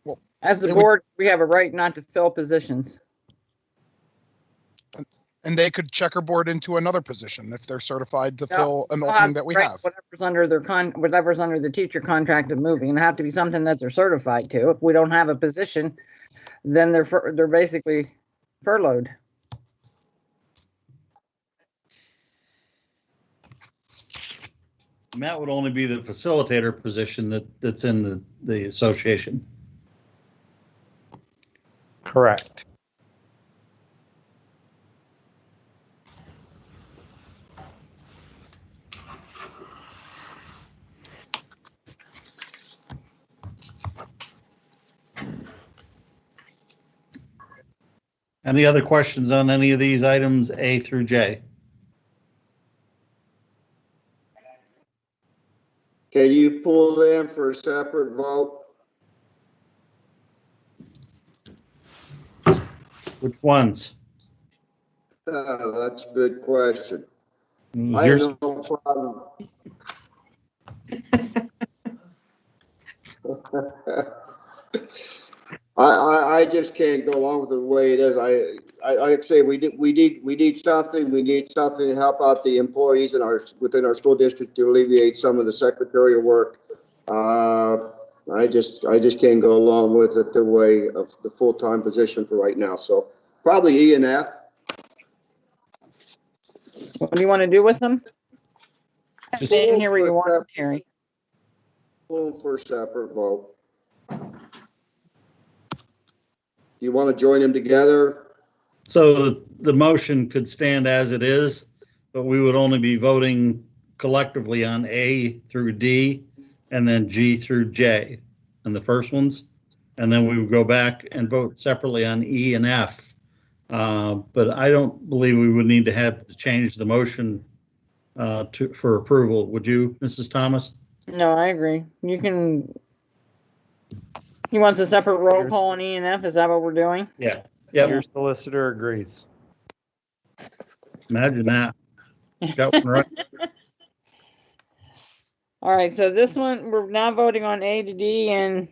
Well, as the board, we have a right not to fill positions. And they could checkerboard into another position if they're certified to fill an opening that we have. Whatever's under whatever's under the teacher contract of moving, and have to be something that they're certified to. If we don't have a position, then they're basically furloughed. And that would only be the facilitator position that's in the association. Correct. Any other questions on any of these items A through J? Can you pull them for a separate vote? Which ones? That's a good question. I have no problem. I just can't go on with the way it is. I like to say we need something. We need something to help out the employees within our school district to alleviate some of the secretarial work. I just can't go along with it the way of the full-time position for right now. So probably E and F. What do you want to do with them? I didn't hear where you want them, Terry. Pull them for a separate vote. Do you want to join them together? So the motion could stand as it is, but we would only be voting collectively on A through D and then G through J on the first ones. And then we would go back and vote separately on E and F. But I don't believe we would need to have to change the motion for approval. Would you, Mrs. Thomas? No, I agree. You can. He wants a separate roll call on E and F. Is that what we're doing? Yeah. Yep. Your solicitor agrees. Imagine that. Got one right. All right. So this one, we're now voting on A to D and.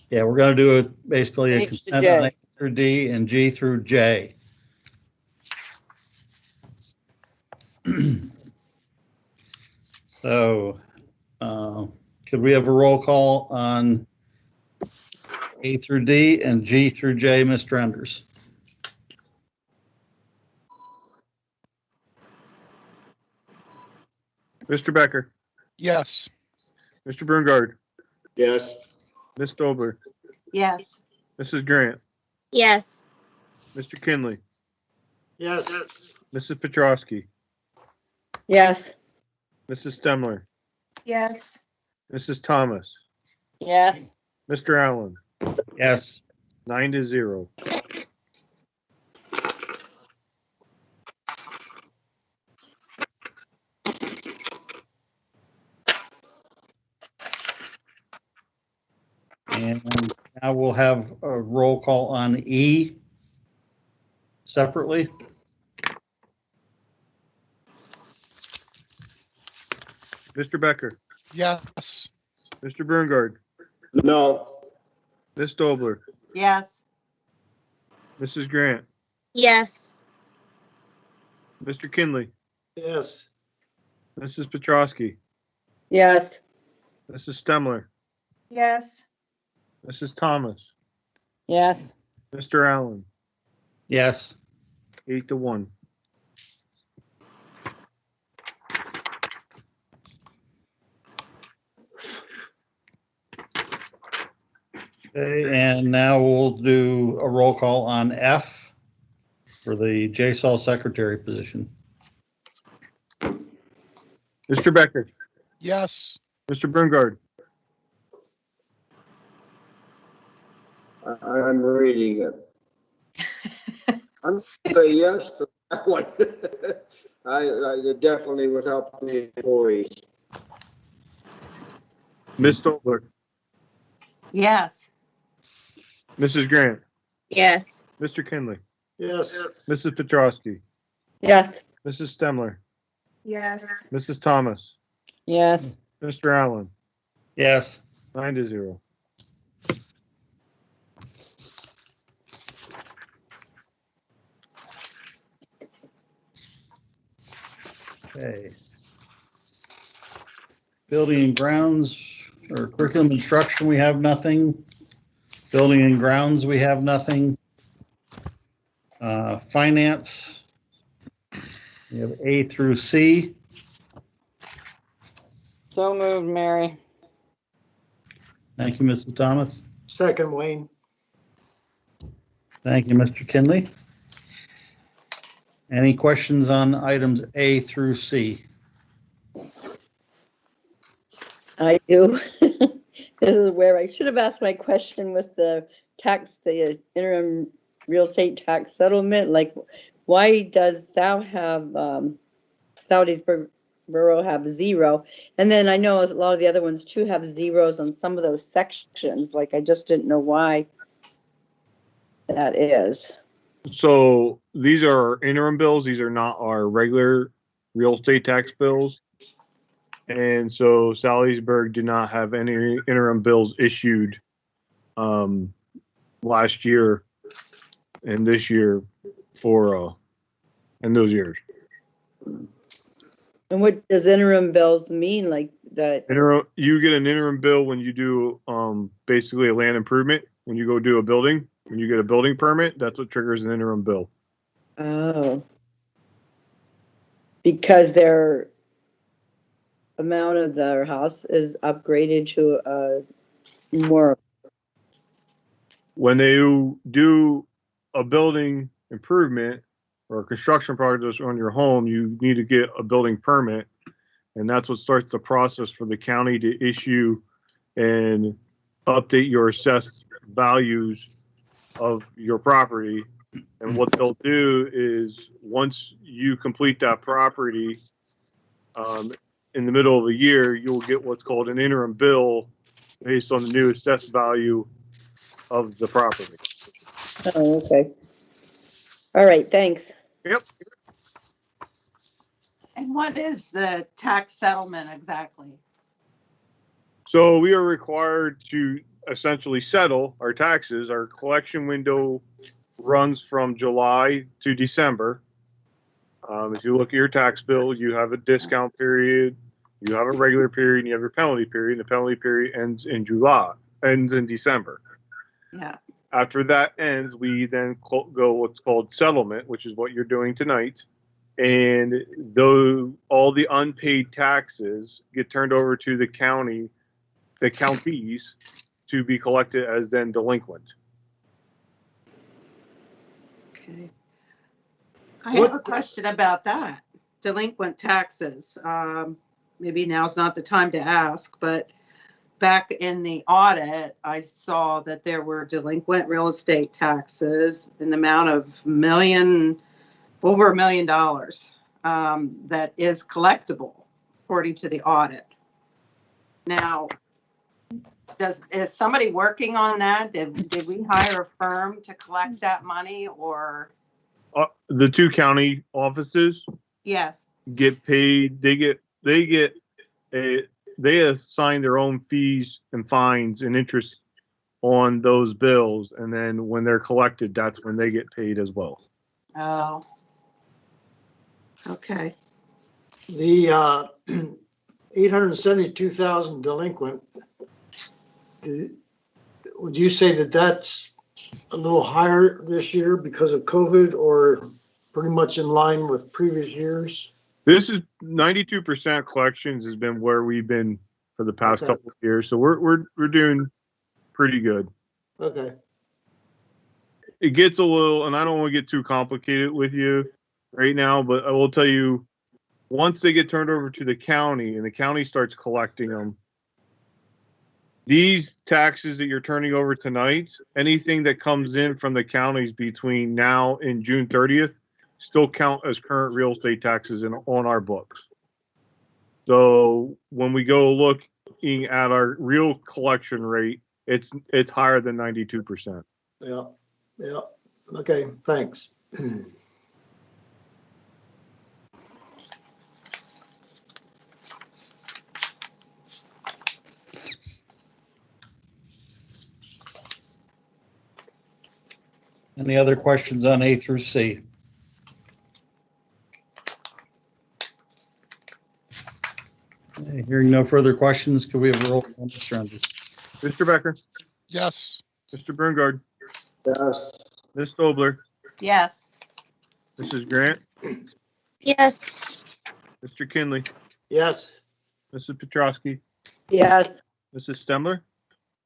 Yeah, we're going to do it basically a H to consent J. on A through D and G through J. So, could we have a roll call on A through D and G through J, Mr. Enders? Mr. Becker, Yes. Mr. Brungard, Yes. Ms. Dobler, Yes. Mrs. Grant, Yes. Mr. Kinley, Yes. Mrs. Petrowski, Yes. Mrs. Stemler, Yes. Mrs. Thomas, Yes. Mr. Allen, Yes. 9-0. And now we'll have a roll call on E separately. Mr. Becker, Yes. Mr. Brungard, No. Ms. Dobler, Yes. Mrs. Grant, Yes. Mr. Kinley, Yes. Mrs. Petrowski, Yes. Mrs. Stemler, Yes. Mrs. Thomas, Yes. Mr. Allen, Yes. 8-1. Okay, and now we'll do a roll call on F for the JSAL secretary position. Mr. Becker, Yes. Mr. Brungard, I'm reading it. I'm gonna say yes to that one. I definitely would help the employees. Ms. Dobler, Yes. Mrs. Grant, Yes. Mr. Kinley, Yes. Mrs. Petrowski, Yes. Mrs. Stemler, Yes. Mrs. Thomas, Yes. Mr. Allen, Yes. 9-0. Okay. Building and grounds or curriculum instruction, we have nothing. Building and grounds, we have nothing. Finance, we have A through C. So moved, Mary. Thank you, Mrs. Thomas. Second, Wayne. Thank you, Mr. Kinley. Any questions on items A through C? I do. This is where I should have asked my question with the interim real estate tax settlement. Like, why does Saudisburg Borough have 0? And then I know a lot of the other ones too have zeros on some of those sections. Like, I just didn't know why that is. So these are our interim bills. These are not our regular real estate tax bills. And so Salisbury did not have any interim bills issued last year and this year for in those years. And what does interim bills mean? Like that? You get an interim bill when you do basically a land improvement. When you go do a building, when you get a building permit, that's what triggers an interim bill. Oh. Because their amount of their house is upgraded to more. When they do a building improvement or a construction project on your home, you need to get a building permit. And that's what starts the process for the county to issue and update your assessed values of your property. And what they'll do is once you complete that property, in the middle of the year, you'll get what's called an interim bill based on the new assessed value of the property. Oh, okay. All right, thanks. Yep. And what is the tax settlement exactly? So we are required to essentially settle our taxes. Our collection window runs from July to December. If you look at your tax bill, you have a discount period, you have a regular period, and you have your penalty period. The penalty period ends in December. Yeah. After that ends, we then go what's called settlement, which is what you're doing tonight. And though all the unpaid taxes get turned over to the counties to be collected as then delinquent. Okay. I have a question about that. Delinquent taxes. Maybe now's not the time to ask, but back in the audit, I saw that there were delinquent real estate taxes in the amount of over $1 million that is collectible according to the audit. Now, is somebody working on that? Did we hire a firm to collect that money, or? The two county offices Yes. get paid. They assign their own fees and fines and interest on those bills, and then when they're collected, that's when they get paid as well. Oh. Okay. The 872,000 delinquent, would you say that that's a little higher this year because of COVID, or pretty much in line with previous years? This is 92% collections has been where we've been for the past couple of years, so we're doing pretty good. Okay. It gets a little, and I don't want to get too complicated with you right now, but I will tell you, once they get turned over to the county and the county starts collecting them, these taxes that you're turning over tonight, anything that comes in from the counties between now and June 30th, still count as current real estate taxes on our books. So when we go looking at our real collection rate, it's higher than 92%. Yeah. Yeah. Okay. Thanks. Any other questions on A through C? Okay, hearing no further questions, could we have a roll call, Mr. Andrews? Mr. Becker? Yes. Mr. Brungard? Yes. Ms. Dobler? Yes. Mrs. Grant? Yes. Mr. Kinley? Yes. Mrs. Petrosky? Yes. Mrs. Stemler?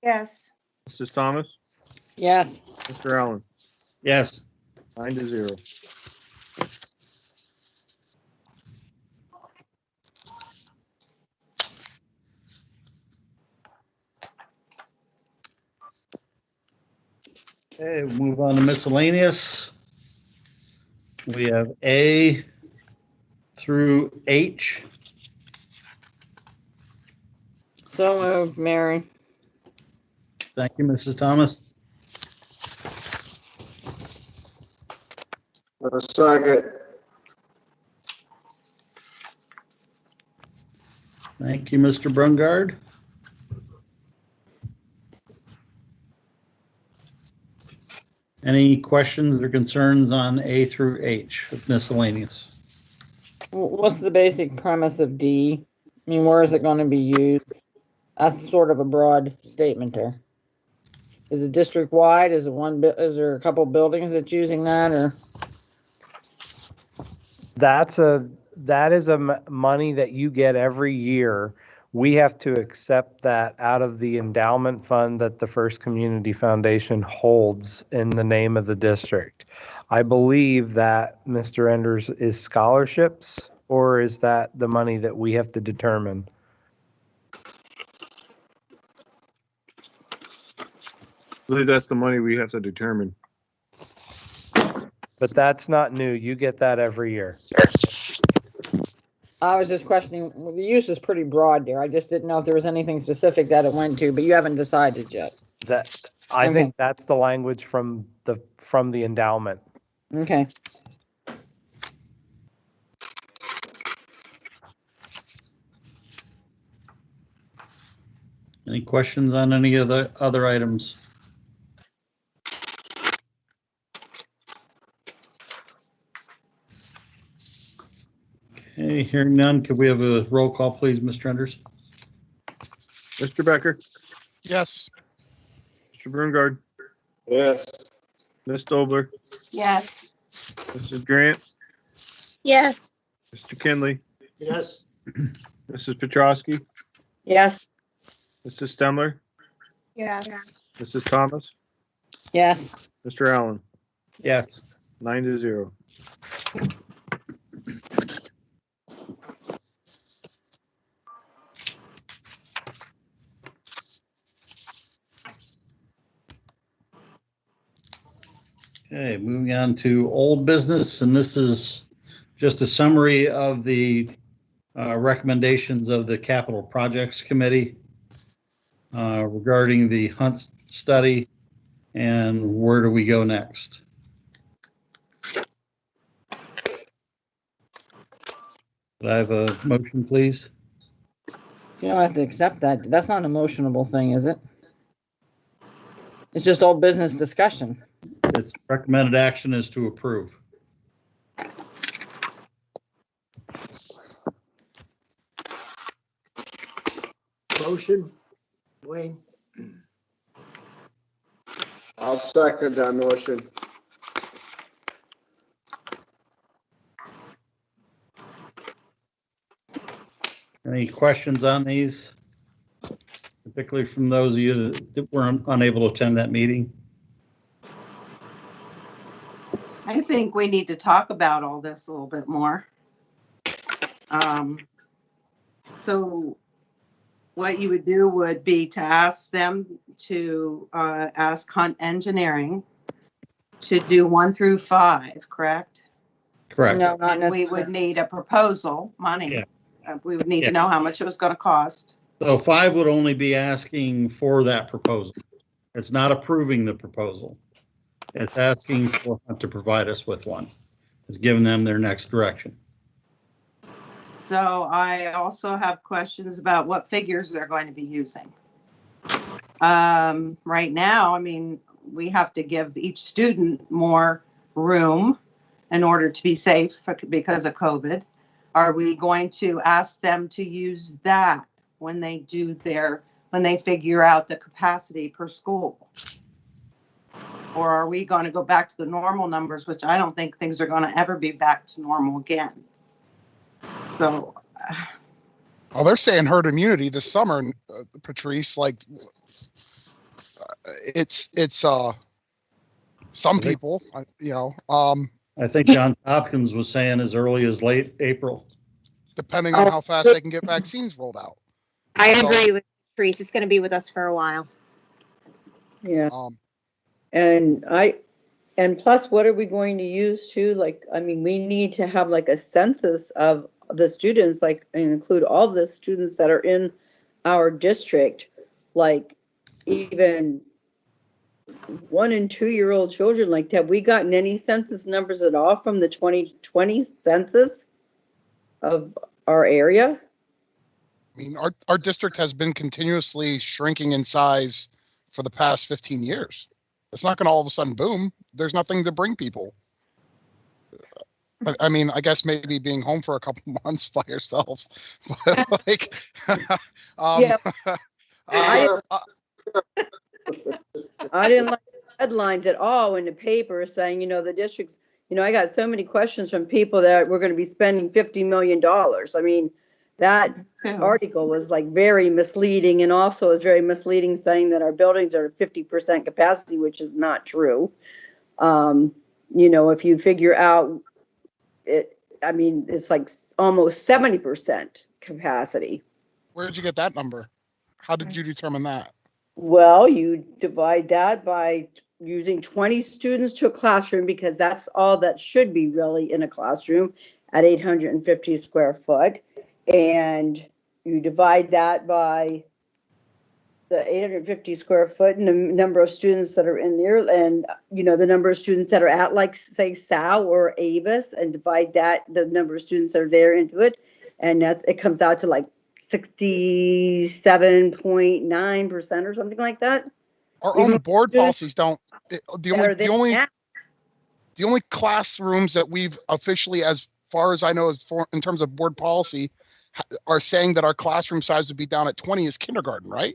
Yes. Mrs. Thomas? Yes. Mr. Allen? Yes. 9-0. Okay, we'll move on to miscellaneous. We have A through H. So moved, Mary. Thank you, Mrs. Thomas. A second. Thank you, Mr. Brungard. Any questions or concerns on A through H of miscellaneous? What's the basic premise of D? I mean, where is it going to be used? That's sort of a broad statement there. Is it district wide? Is there a couple buildings that's using that, or? That is money that you get every year. We have to accept that out of the endowment fund that the First Community Foundation holds in the name of the district. I believe that, Mr. Enders, is scholarships, or is that the money that we have to determine? I believe that's the money we have to determine. But that's not new. You get that every year. I was just questioning, the use is pretty broad there. I just didn't know if there was anything specific that it went to, but you haven't decided yet. I think that's the language from the endowment. Okay. Any questions on any of the other items? Okay, hearing none, could we have a roll call, please, Mr. Enders? Mr. Becker? Yes. Mr. Brungard? Yes. Ms. Dobler? Yes. Mrs. Grant? Yes. Mr. Kinley, Yes. Mrs. Petrowski, Yes. Mrs. Stemler, Yes. Mrs. Thomas, Yes. Mr. Allen, Yes. 9-0. Okay, moving on to old business, and this is just a summary of the recommendations of the Capital Projects Committee regarding the Hunt study and where do we go next. Could I have a motion, please? You don't have to accept that. That's not an emotionable thing, is it? It's just all business discussion. Its recommended action is to approve. Motion, Wayne. I'll second that motion. Any questions on these? Particularly from those of you that were unable to attend that meeting? I think we need to talk about all this a little bit more. So what you would do would be to ask them to ask Hunt Engineering to do 1 through 5, correct? Correct. No, not And we necessarily. would need a proposal, money. Yeah. We would need Yeah. to know how much it was going to cost. So 5 would only be asking for that proposal. It's not approving the proposal. It's asking for Hunt to provide us with one. It's giving them their next direction. So I also have questions about what figures they're going to be using. Right now, I mean, we have to give each student more room in order to be safe because of COVID. Are we going to ask them to use that when they figure out the capacity per school? Or are we going to go back to the normal numbers, which I don't think things are going to ever be back to normal again? So, Oh, they're saying herd immunity this summer, Patrice. Like, it's some people, you know. I think Johns Hopkins was saying as early as late April. Depending on how fast they can get vaccines rolled out. I agree with Patrice. It's going to be with us for a while. Yeah. And plus, what are we going to use too? Like, I mean, we need to have like a census of the students, like, and include all the students that are in our district, like even 1 and 2 year old children. Like, have we gotten any census numbers at all from the 2020 census of our area? I mean, our district has been continuously shrinking in size for the past 15 years. It's not going to all of a sudden boom. There's nothing to bring people. I mean, I guess maybe being home for a couple months by yourselves, but like, Yeah. I didn't like the headlines at all in the paper saying, you know, the districts, you know, I got so many questions from people that we're going to be spending $50 million. I mean, that article was like very misleading, and also is very misleading saying that our buildings are 50% capacity, which is not true. You know, if you figure out it, I mean, it's like almost 70% capacity. Where did you get that number? How did you determine that? Well, you divide that by using 20 students to a classroom, because that's all that should be really in a classroom at 850 square foot. And you divide that by the 850 square foot and the number of students that are in there, and, you know, the number of students that are at, like, say, Sal or Avis, and divide that, the number of students that are there into it. And it comes out to like 67.9% or something like that. Our own board policies don't. The only classrooms that we've officially, as far as I know, in terms of board policy, are saying that our classroom size would be down at 20 is kindergarten, right?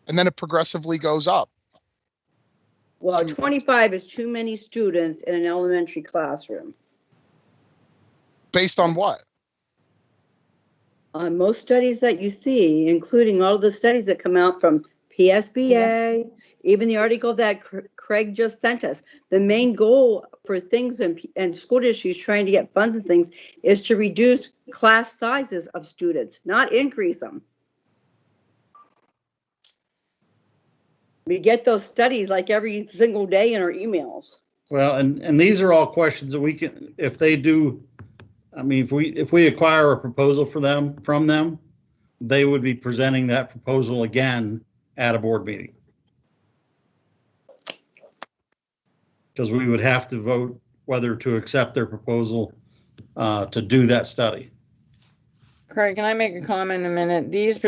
And then it progressively goes up. Well, 25 is too many students in an elementary classroom. Based on what? On most studies that you see, including all the studies that come out from PSBA, even the article that Craig just sent us, the main goal for things and school districts trying to get funds and things is to reduce class sizes of students, not increase them. We get those studies like every single day in our emails. Well, and these are all questions that we can, if they do, I mean, if we acquire a proposal from them, they would be presenting that proposal again at a board meeting. Because we would have to vote whether to accept their proposal to do that study. Craig, can I make a comment in a minute? These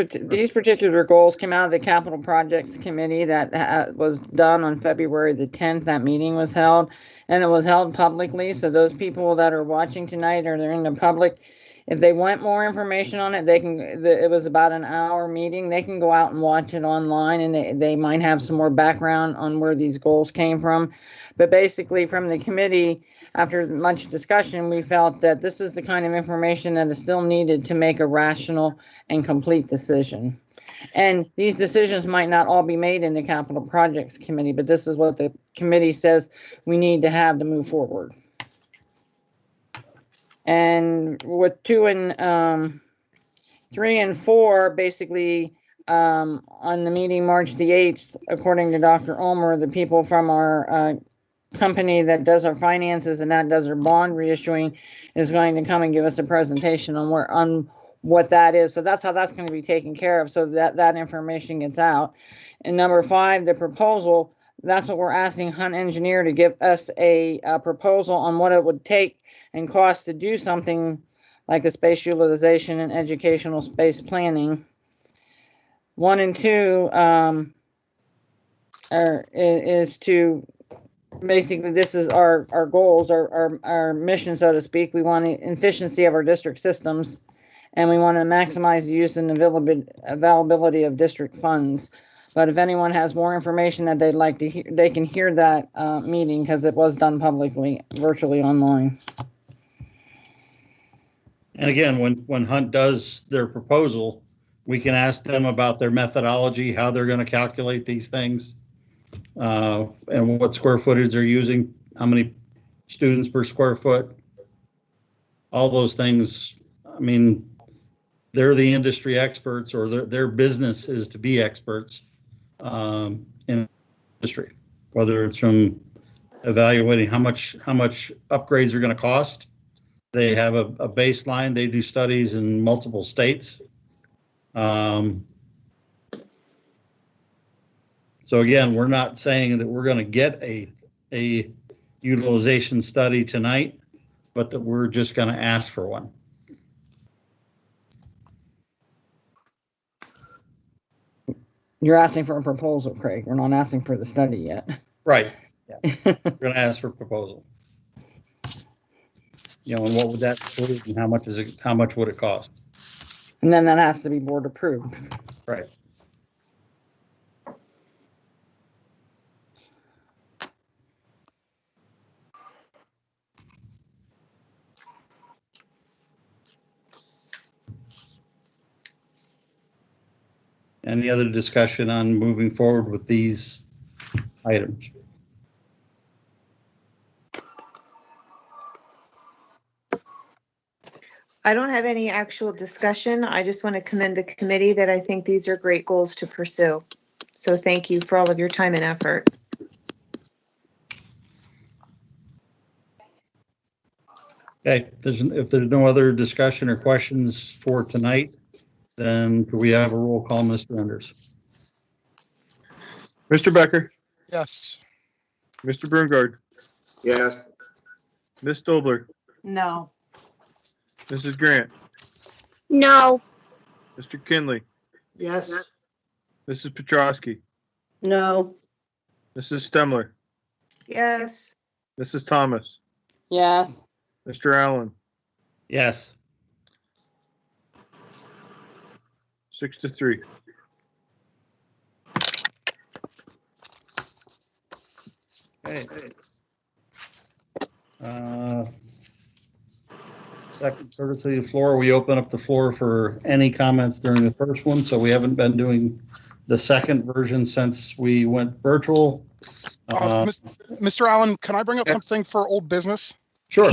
particular goals came out of the Capital Projects Committee that was done on February the 10th. That meeting was held, and it was held publicly. So those people that are watching tonight or they're in the public, if they want more information on it, they can. It was about an hour meeting. They can go out and watch it online, and they might have some more background on where these goals came from. But basically, from the committee, after much discussion, we felt that this is the kind of information that is still needed to make a rational and complete decision. And these decisions might not all be made in the Capital Projects Committee, but this is what the committee says we need to have to move forward. And with 2 and 3 and 4, basically, on the meeting March the 8th, according to Dr. Ulmer, the people from our company that does our finances and that does our bond reissuing is going to come and give us a presentation on what that is. So that's how that's going to be taken care of, so that information gets out. And number 5, the proposal, that's what we're asking Hunt Engineer to give us a proposal on what it would take and cost to do something like the space utilization and educational space planning. 1 and 2 is to basically, this is our goals, our mission, so to speak. We want the efficiency of our district systems, and we want to maximize the use and availability of district funds. But if anyone has more information that they'd like to hear, they can hear that meeting, because it was done publicly, virtually online. And again, when Hunt does their proposal, we can ask them about their methodology, how they're going to calculate these things. And what square footage they're using, how many students per square foot, all those things. I mean, they're the industry experts, or their business is to be experts in industry, whether it's from evaluating how much upgrades are going to cost. They have a baseline. They do studies in multiple states. So again, we're not saying that we're going to get a utilization study tonight, but that we're just going to ask for one. You're asking for a proposal, Craig. We're not asking for the study yet. Right. Yeah. We're going to ask for a proposal. You know, and what would that include, and how much would it cost? And then that has to be board approved. Right. Any other discussion on moving forward with these items? I don't have any actual discussion. I just want to commend the committee that I think these are great goals to pursue. So thank you for all of your time and effort. Okay, if there's no other discussion or questions for tonight, then could we have a roll call, Mr. Enders? Mr. Becker, Yes. Mr. Brungard, Yes. Ms. Dobler, No. Mrs. Grant, No. Mr. Kinley, Yes. Mrs. Petrosky, No. Mrs. Stemler, Yes. Mrs. Thomas, Yes. Mr. Allen, Yes. 6-3. Okay. second courtesy of the floor. We open up the floor for any comments during the first one, so we haven't been doing the second version since we went virtual. Mr. Allen, can I bring up something for old business? Sure.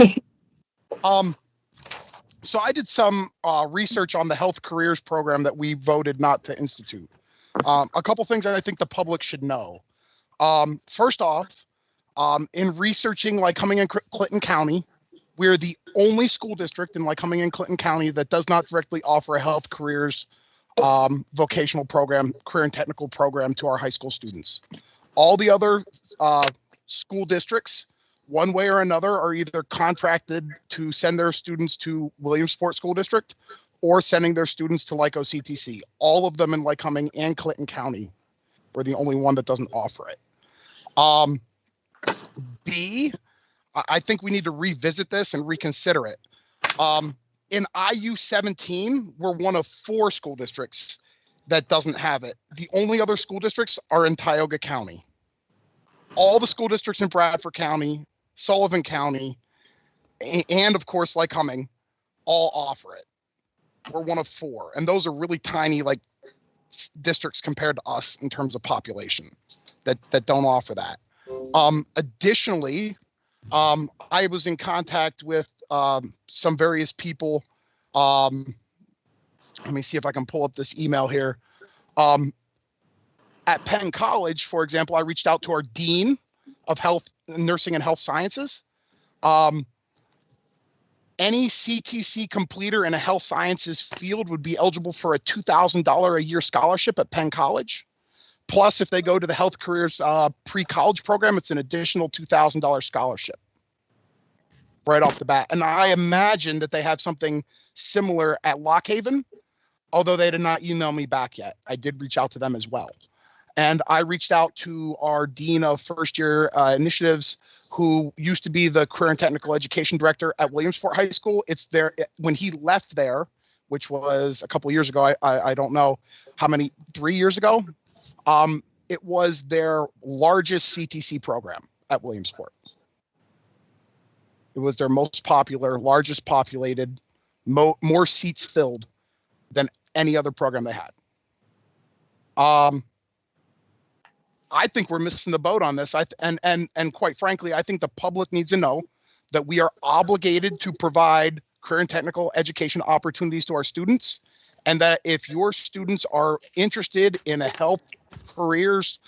So I did some research on the health careers program that we voted not to institute. A couple things that I think the public should know. First off, in researching Lycoming and Clinton County, we're the only school district in Lycoming and Clinton County that does not directly offer a health careers vocational program, career and technical program to our high school students. All the other school districts, one way or another, are either contracted to send their students to Williamsport School District or sending their students to Lyco CTC. All of them in Lycoming and Clinton County. We're the only one that doesn't offer it. B, I think we need to revisit this and reconsider it. In IU 17, we're one of 4 school districts that doesn't have it. The only other school districts are in Tioga County. All the school districts in Bradford County, Sullivan County, and of course Lycoming all offer it. We're one of 4, and those are really tiny districts compared to us in terms of population that don't offer that. Additionally, I was in contact with some various people. Let me see if I can pull up this email here. At Penn College, for example, I reached out to our Dean of Health, Nursing and Health Sciences. Any CTC completer in a health sciences field would be eligible for a $2,000 a year scholarship at Penn College. Plus, if they go to the health careers pre-college program, it's an additional $2,000 scholarship right off the bat. And I imagine that they have something similar at Lock Haven, although they did not email me back yet. I did reach out to them as well. And I reached out to our Dean of First Year Initiatives, who used to be the Career and Technical Education Director at Williamsport High School. It's there when he left there, which was a couple of years ago. I don't know how many, 3 years ago. It was their largest CTC program at Williamsport. It was their most popular, largest populated, more seats filled than any other program they had. I think we're missing the boat on this. And quite frankly, I think the public needs to know that we are obligated to provide career and technical education opportunities to our students, and that if your students are interested in a health careers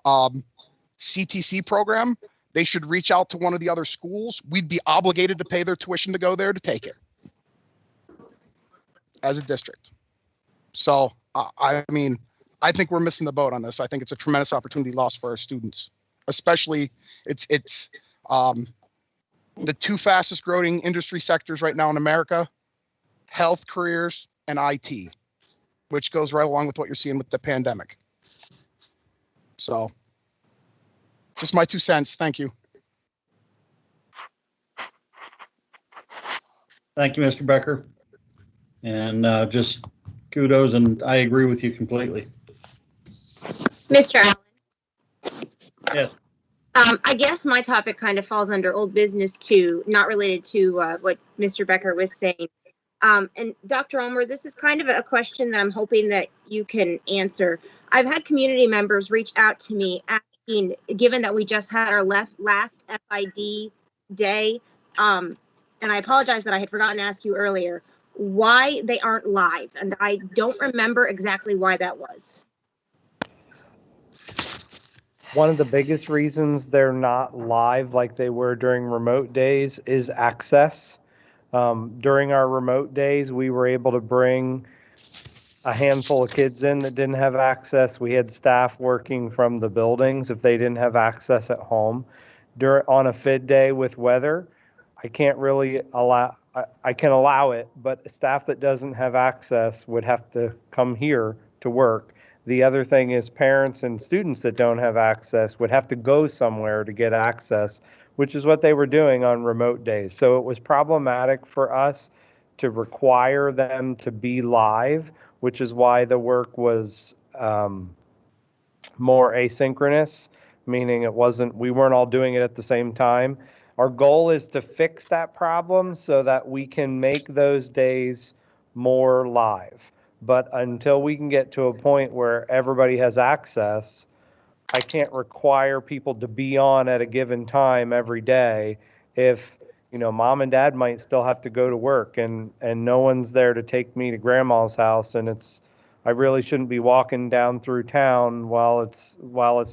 CTC program, they should reach out to one of the other schools. We'd be obligated to pay their tuition to go there to take it as a district. So, I mean, I think we're missing the boat on this. I think it's a tremendous opportunity lost for our students, especially it's the 2 fastest growing industry sectors right now in America, health careers and IT, which goes right along with what you're seeing with the pandemic. So just my 2 cents. Thank you. Thank you, Mr. Becker. And just kudos, and I agree with you completely. Mr. Allen. Yes. I guess my topic kind of falls under old business too, not related to what Mr. Becker was saying. And Dr. Ulmer, this is kind of a question that I'm hoping that you can answer. I've had community members reach out to me asking, given that we just had our last FID day, and I apologize that I had forgotten to ask you earlier, why they aren't live. And I don't remember exactly why that was. One of the biggest reasons they're not live like they were during remote days is access. During our remote days, we were able to bring a handful of kids in that didn't have access. We had staff working from the buildings if they didn't have access at home. On a FID day with weather, I can't really allow, I can allow it, but staff that doesn't have access would have to come here to work. The other thing is parents and students that don't have access would have to go somewhere to get access, which is what they were doing on remote days. So it was problematic for us to require them to be live, which is why the work was more asynchronous, meaning we weren't all doing it at the same time. Our goal is to fix that problem so that we can make those days more live. But until we can get to a point where everybody has access, I can't require people to be on at a given time every day if, mom and dad might still have to go to work and no one's there to take me to grandma's house, and I really shouldn't be walking down through town while it's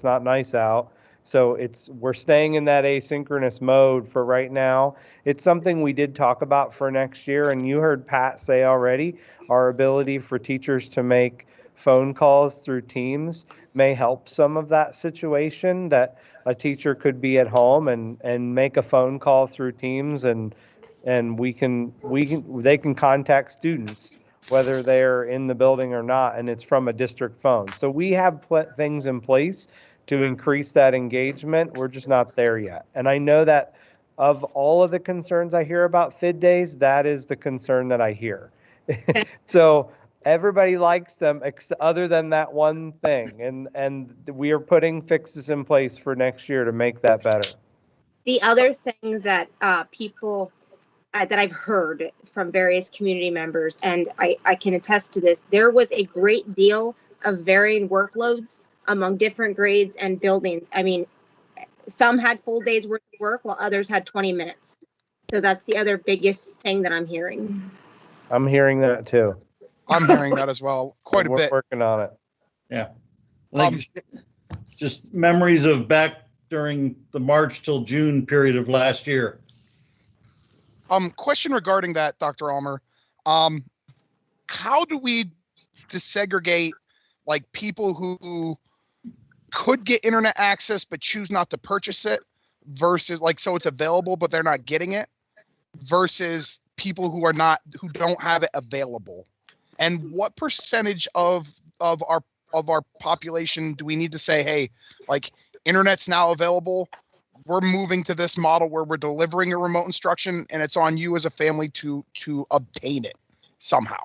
not nice out. So we're staying in that asynchronous mode for right now. It's something we did talk about for next year, and you heard Pat say already, our ability for teachers to make phone calls through Teams may help some of that situation, that a teacher could be at home and make a phone call through Teams, and they can contact students whether they're in the building or not, and it's from a district phone. So we have things in place to increase that engagement. We're just not there yet. And I know that of all of the concerns I hear about FID days, that is the concern that I hear. So everybody likes them other than that one thing. And we are putting fixes in place for next year to make that better. The other thing that people that I've heard from various community members, and I can attest to this, there was a great deal of varying workloads among different grades and buildings. I mean, some had full days worth of work while others had 20 minutes. So that's the other biggest thing that I'm hearing. I'm hearing that too. I'm hearing that as well, quite a bit. We're working on it. Yeah. Just memories of back during the March till June period of last year. Question regarding that, Dr. Almer. How do we desegregate like people who could get internet access but choose not to purchase it versus so it's available but they're not getting it, versus people who don't have it available? And what percentage of our population do we need to say, hey, internet's now available, we're moving to this model where we're delivering a remote instruction and it's on you as a family to obtain it somehow?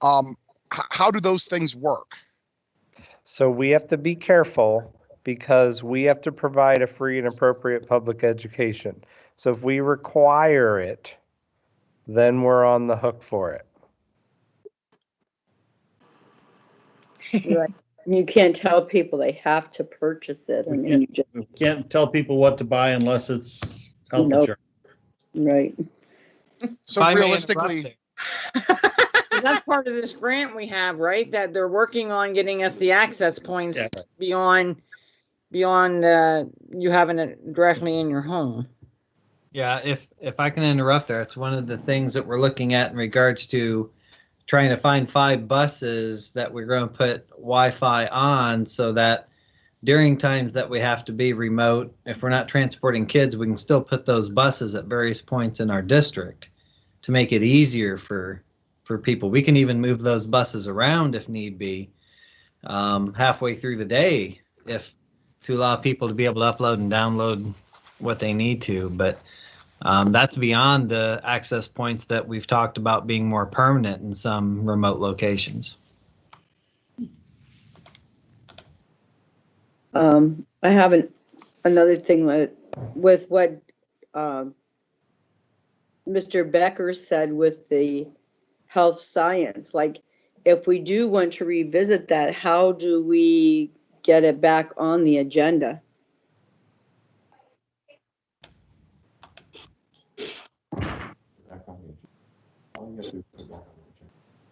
How do those things work? So we have to be careful because we have to provide a free and appropriate public education. So if we require it, then we're on the hook for it. Right. You can't tell people they have to purchase it. We can't tell people what to buy unless it's health insurance. Right. So realistically, that's part of this grant we have, right? That they're working on getting us the access points beyond you having it directly in your home. Yeah, if I can interrupt there, it's one of the things that we're looking at in regards to trying to find 5 buses that we're going to put Wi-Fi on so that during times that we have to be remote, if we're not transporting kids, we can still put those buses at various points in our district to make it easier for people. We can even move those buses around if need be, halfway through the day, to allow people to be able to upload and download what they need to. But that's beyond the access points that we've talked about being more permanent in some remote locations. I have another thing with what Mr. Becker said with the health science. If we do want to revisit that, how do we get it back on the agenda?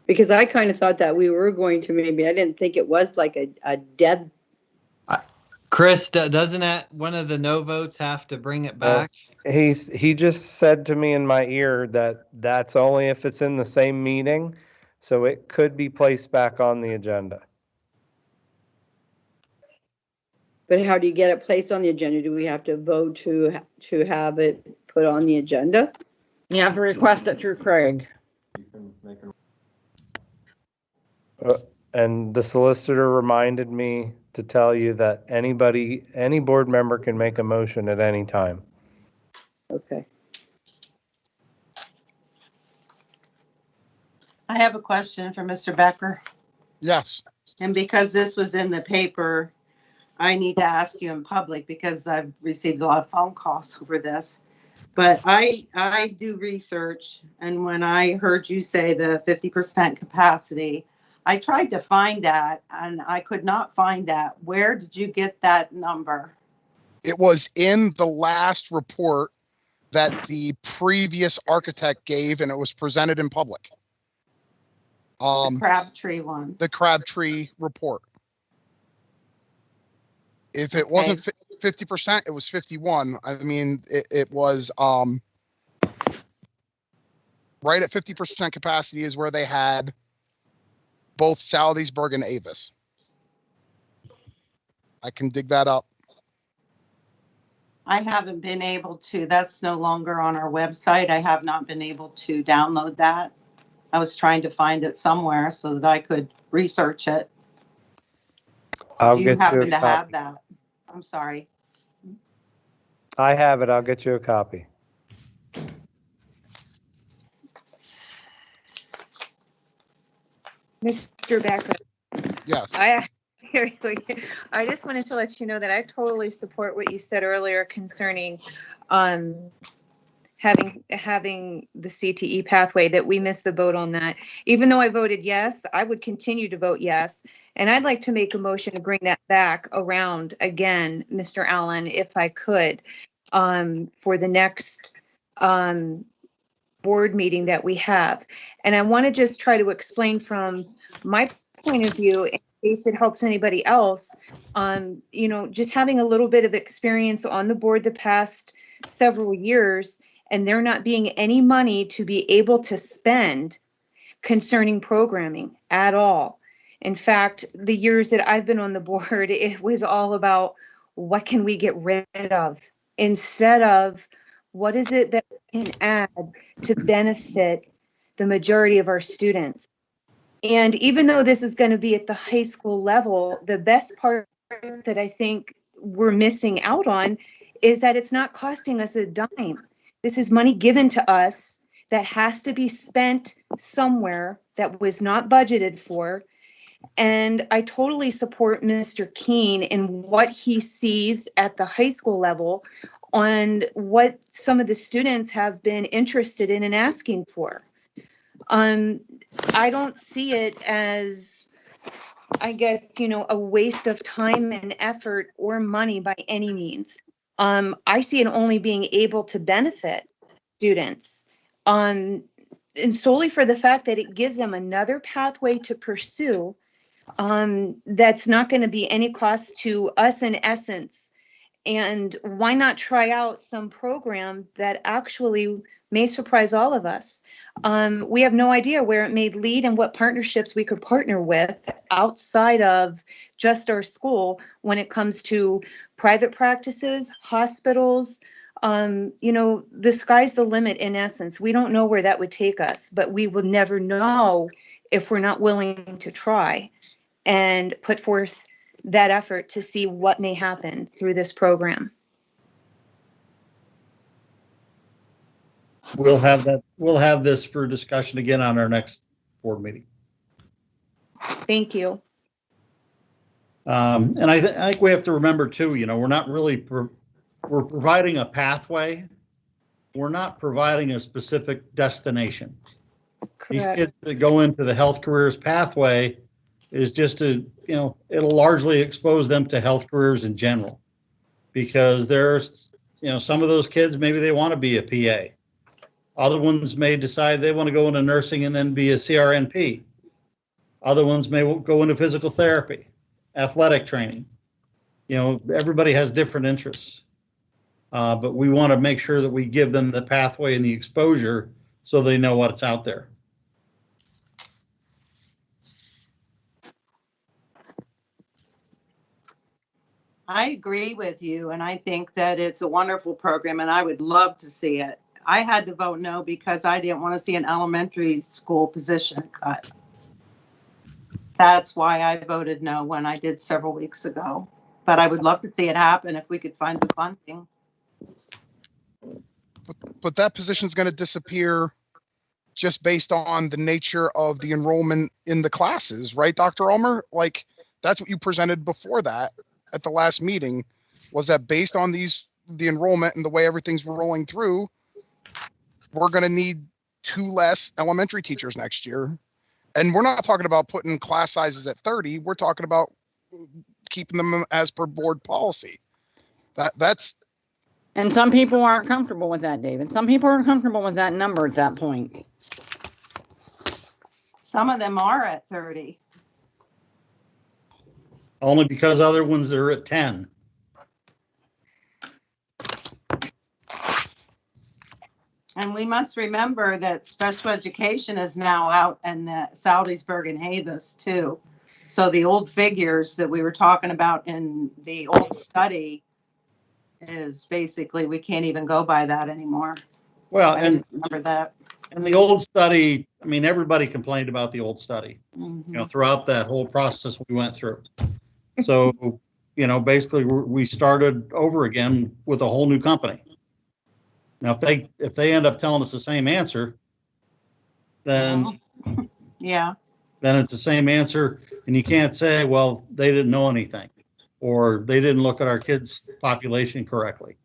Because I kind of thought that we were going to I didn't think it was a dead. Chris, doesn't one of the no votes have to bring it back? He just said to me in my ear that that's only if it's in the same meeting, so it could be placed back on the agenda. But how do you get it placed on the agenda? Do we have to vote to have it put on the agenda? You have to request it through Craig. And the solicitor reminded me to tell you that any board member can make a motion at any time. Okay. I have a question for Mr. Becker. Yes. And because this was in the paper, I need to ask you in public because I've received a lot of phone calls over this. But I do research, and when I heard you say the 50% capacity, I tried to find that and I could not find that. Where did you get that number? It was in the last report that the previous architect gave, and it was presented in public. The Crabtree one. The Crabtree report. If it Okay. wasn't 50%, it was 51. I mean, it was right at 50% capacity is where they had both Saldiesburg and Avis. I can dig that up. I haven't been able to. That's no longer on our website. I have not been able to download that. I was trying to find it somewhere so that I could research it. Do you happen to have that? I'm sorry. I have it. I'll get you a copy. Mr. Becker. Yes. I just wanted to let you know that I totally support what you said earlier concerning having the CTE pathway, that we missed the boat on that. Even though I voted yes, I would continue to vote yes. And I'd like to make a motion to bring that back around again, Mr. Allen, if I could, for the next board meeting that we have. And I want to just try to explain from my point of view, in case it helps anybody else, just having a little bit of experience on the board the past several years, and there not being any money to be able to spend concerning programming at all. In fact, the years that I've been on the board, it was all about what can we get rid of instead of what is it that we can add to benefit the majority of our students. And even though this is going to be at the high school level, the best part that I think we're missing out on is that it's not costing us a dime. This is money given to us that has to be spent somewhere that was not budgeted for. And I totally support Mr. Keene in what he sees at the high school level on what some of the students have been interested in and asking for. I don't see it as, I guess, a waste of time and effort or money by any means. I see it only being able to benefit students, and solely for the fact that it gives them another pathway to pursue that's not going to be any cost to us in essence. And why not try out some program that actually may surprise all of us? We have no idea where it may lead and what partnerships we could partner with outside of just our school when it comes to private practices, hospitals. The sky's the limit in essence. We don't know where that would take us, but we will never know if we're not willing to try and put forth that effort to see what may happen through this program. We'll have this for discussion again on our next board meeting. Thank you. And I think we have to remember too, we're not really, we're providing a pathway. We're not providing a specific destination. Correct. These kids that go into the health careers pathway is just to, it'll largely expose them to health careers in general, because there's, some of those kids, maybe they want to be a PA. Other ones may decide they want to go into nursing and then be a CRNP. Other ones may go into physical therapy, athletic training. Everybody has different interests, but we want to make sure that we give them the pathway and the exposure so they know what's out there. I agree with you, and I think that it's a wonderful program, and I would love to see it. I had to vote no because I didn't want to see an elementary school position cut. That's why I voted no when I did several weeks ago. But I would love to see it happen if we could find the funding. But that position is going to disappear just based on the nature of the enrollment in the classes, right, Dr. Ulmer? Like, that's what you presented before that at the last meeting, was that based on these the enrollment and the way everything's rolling through, we're going to need 2 less elementary teachers next year. And we're not talking about putting class sizes at 30. We're talking about keeping them as per board policy. That's. And some people aren't comfortable with that, David. Some people aren't comfortable with that number at that point. Some of them are at 30. Only because other ones are at 10. And we must remember that special education is now out in Salisbury and Havis too. So the old figures that we were talking about in the old study is basically, we can't even go by that anymore. Well, I and just remember that. And the old study, I mean, everybody complained about the old study, you know, throughout that whole process we went through. So, you know, basically we started over again with a whole new company. Now, if they end up telling us the same answer, then yeah, then it's the same answer, and you can't say, well, they didn't know anything, or they didn't look at our kids' population correctly.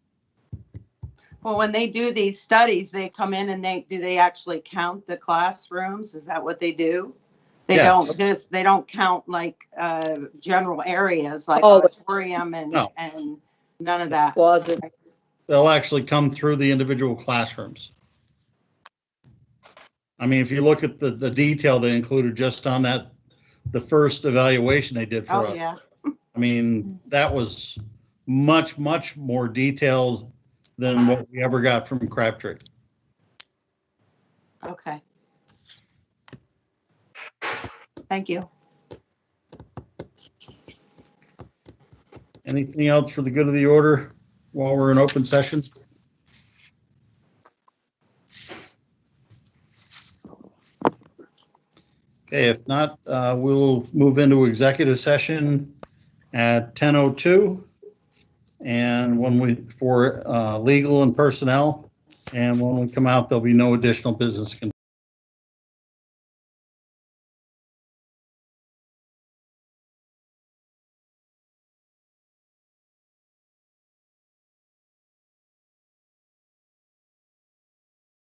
well, when they do these studies, they come in and they actually count the classrooms? Is that what they do? They don't count like general areas like auditorium and none of that. Closet. They'll actually come through the individual classrooms. I mean, if you look at the detail they included just on that, the first evaluation they did for us. Yeah. I mean, that was much, much more detailed than what we ever got from Crabtree. Okay. Thank you. Anything else for the good of the order while we're in open session? Okay, if not, we'll move into executive session at 10:02. And for legal and personnel, and when we come out, there'll be no additional business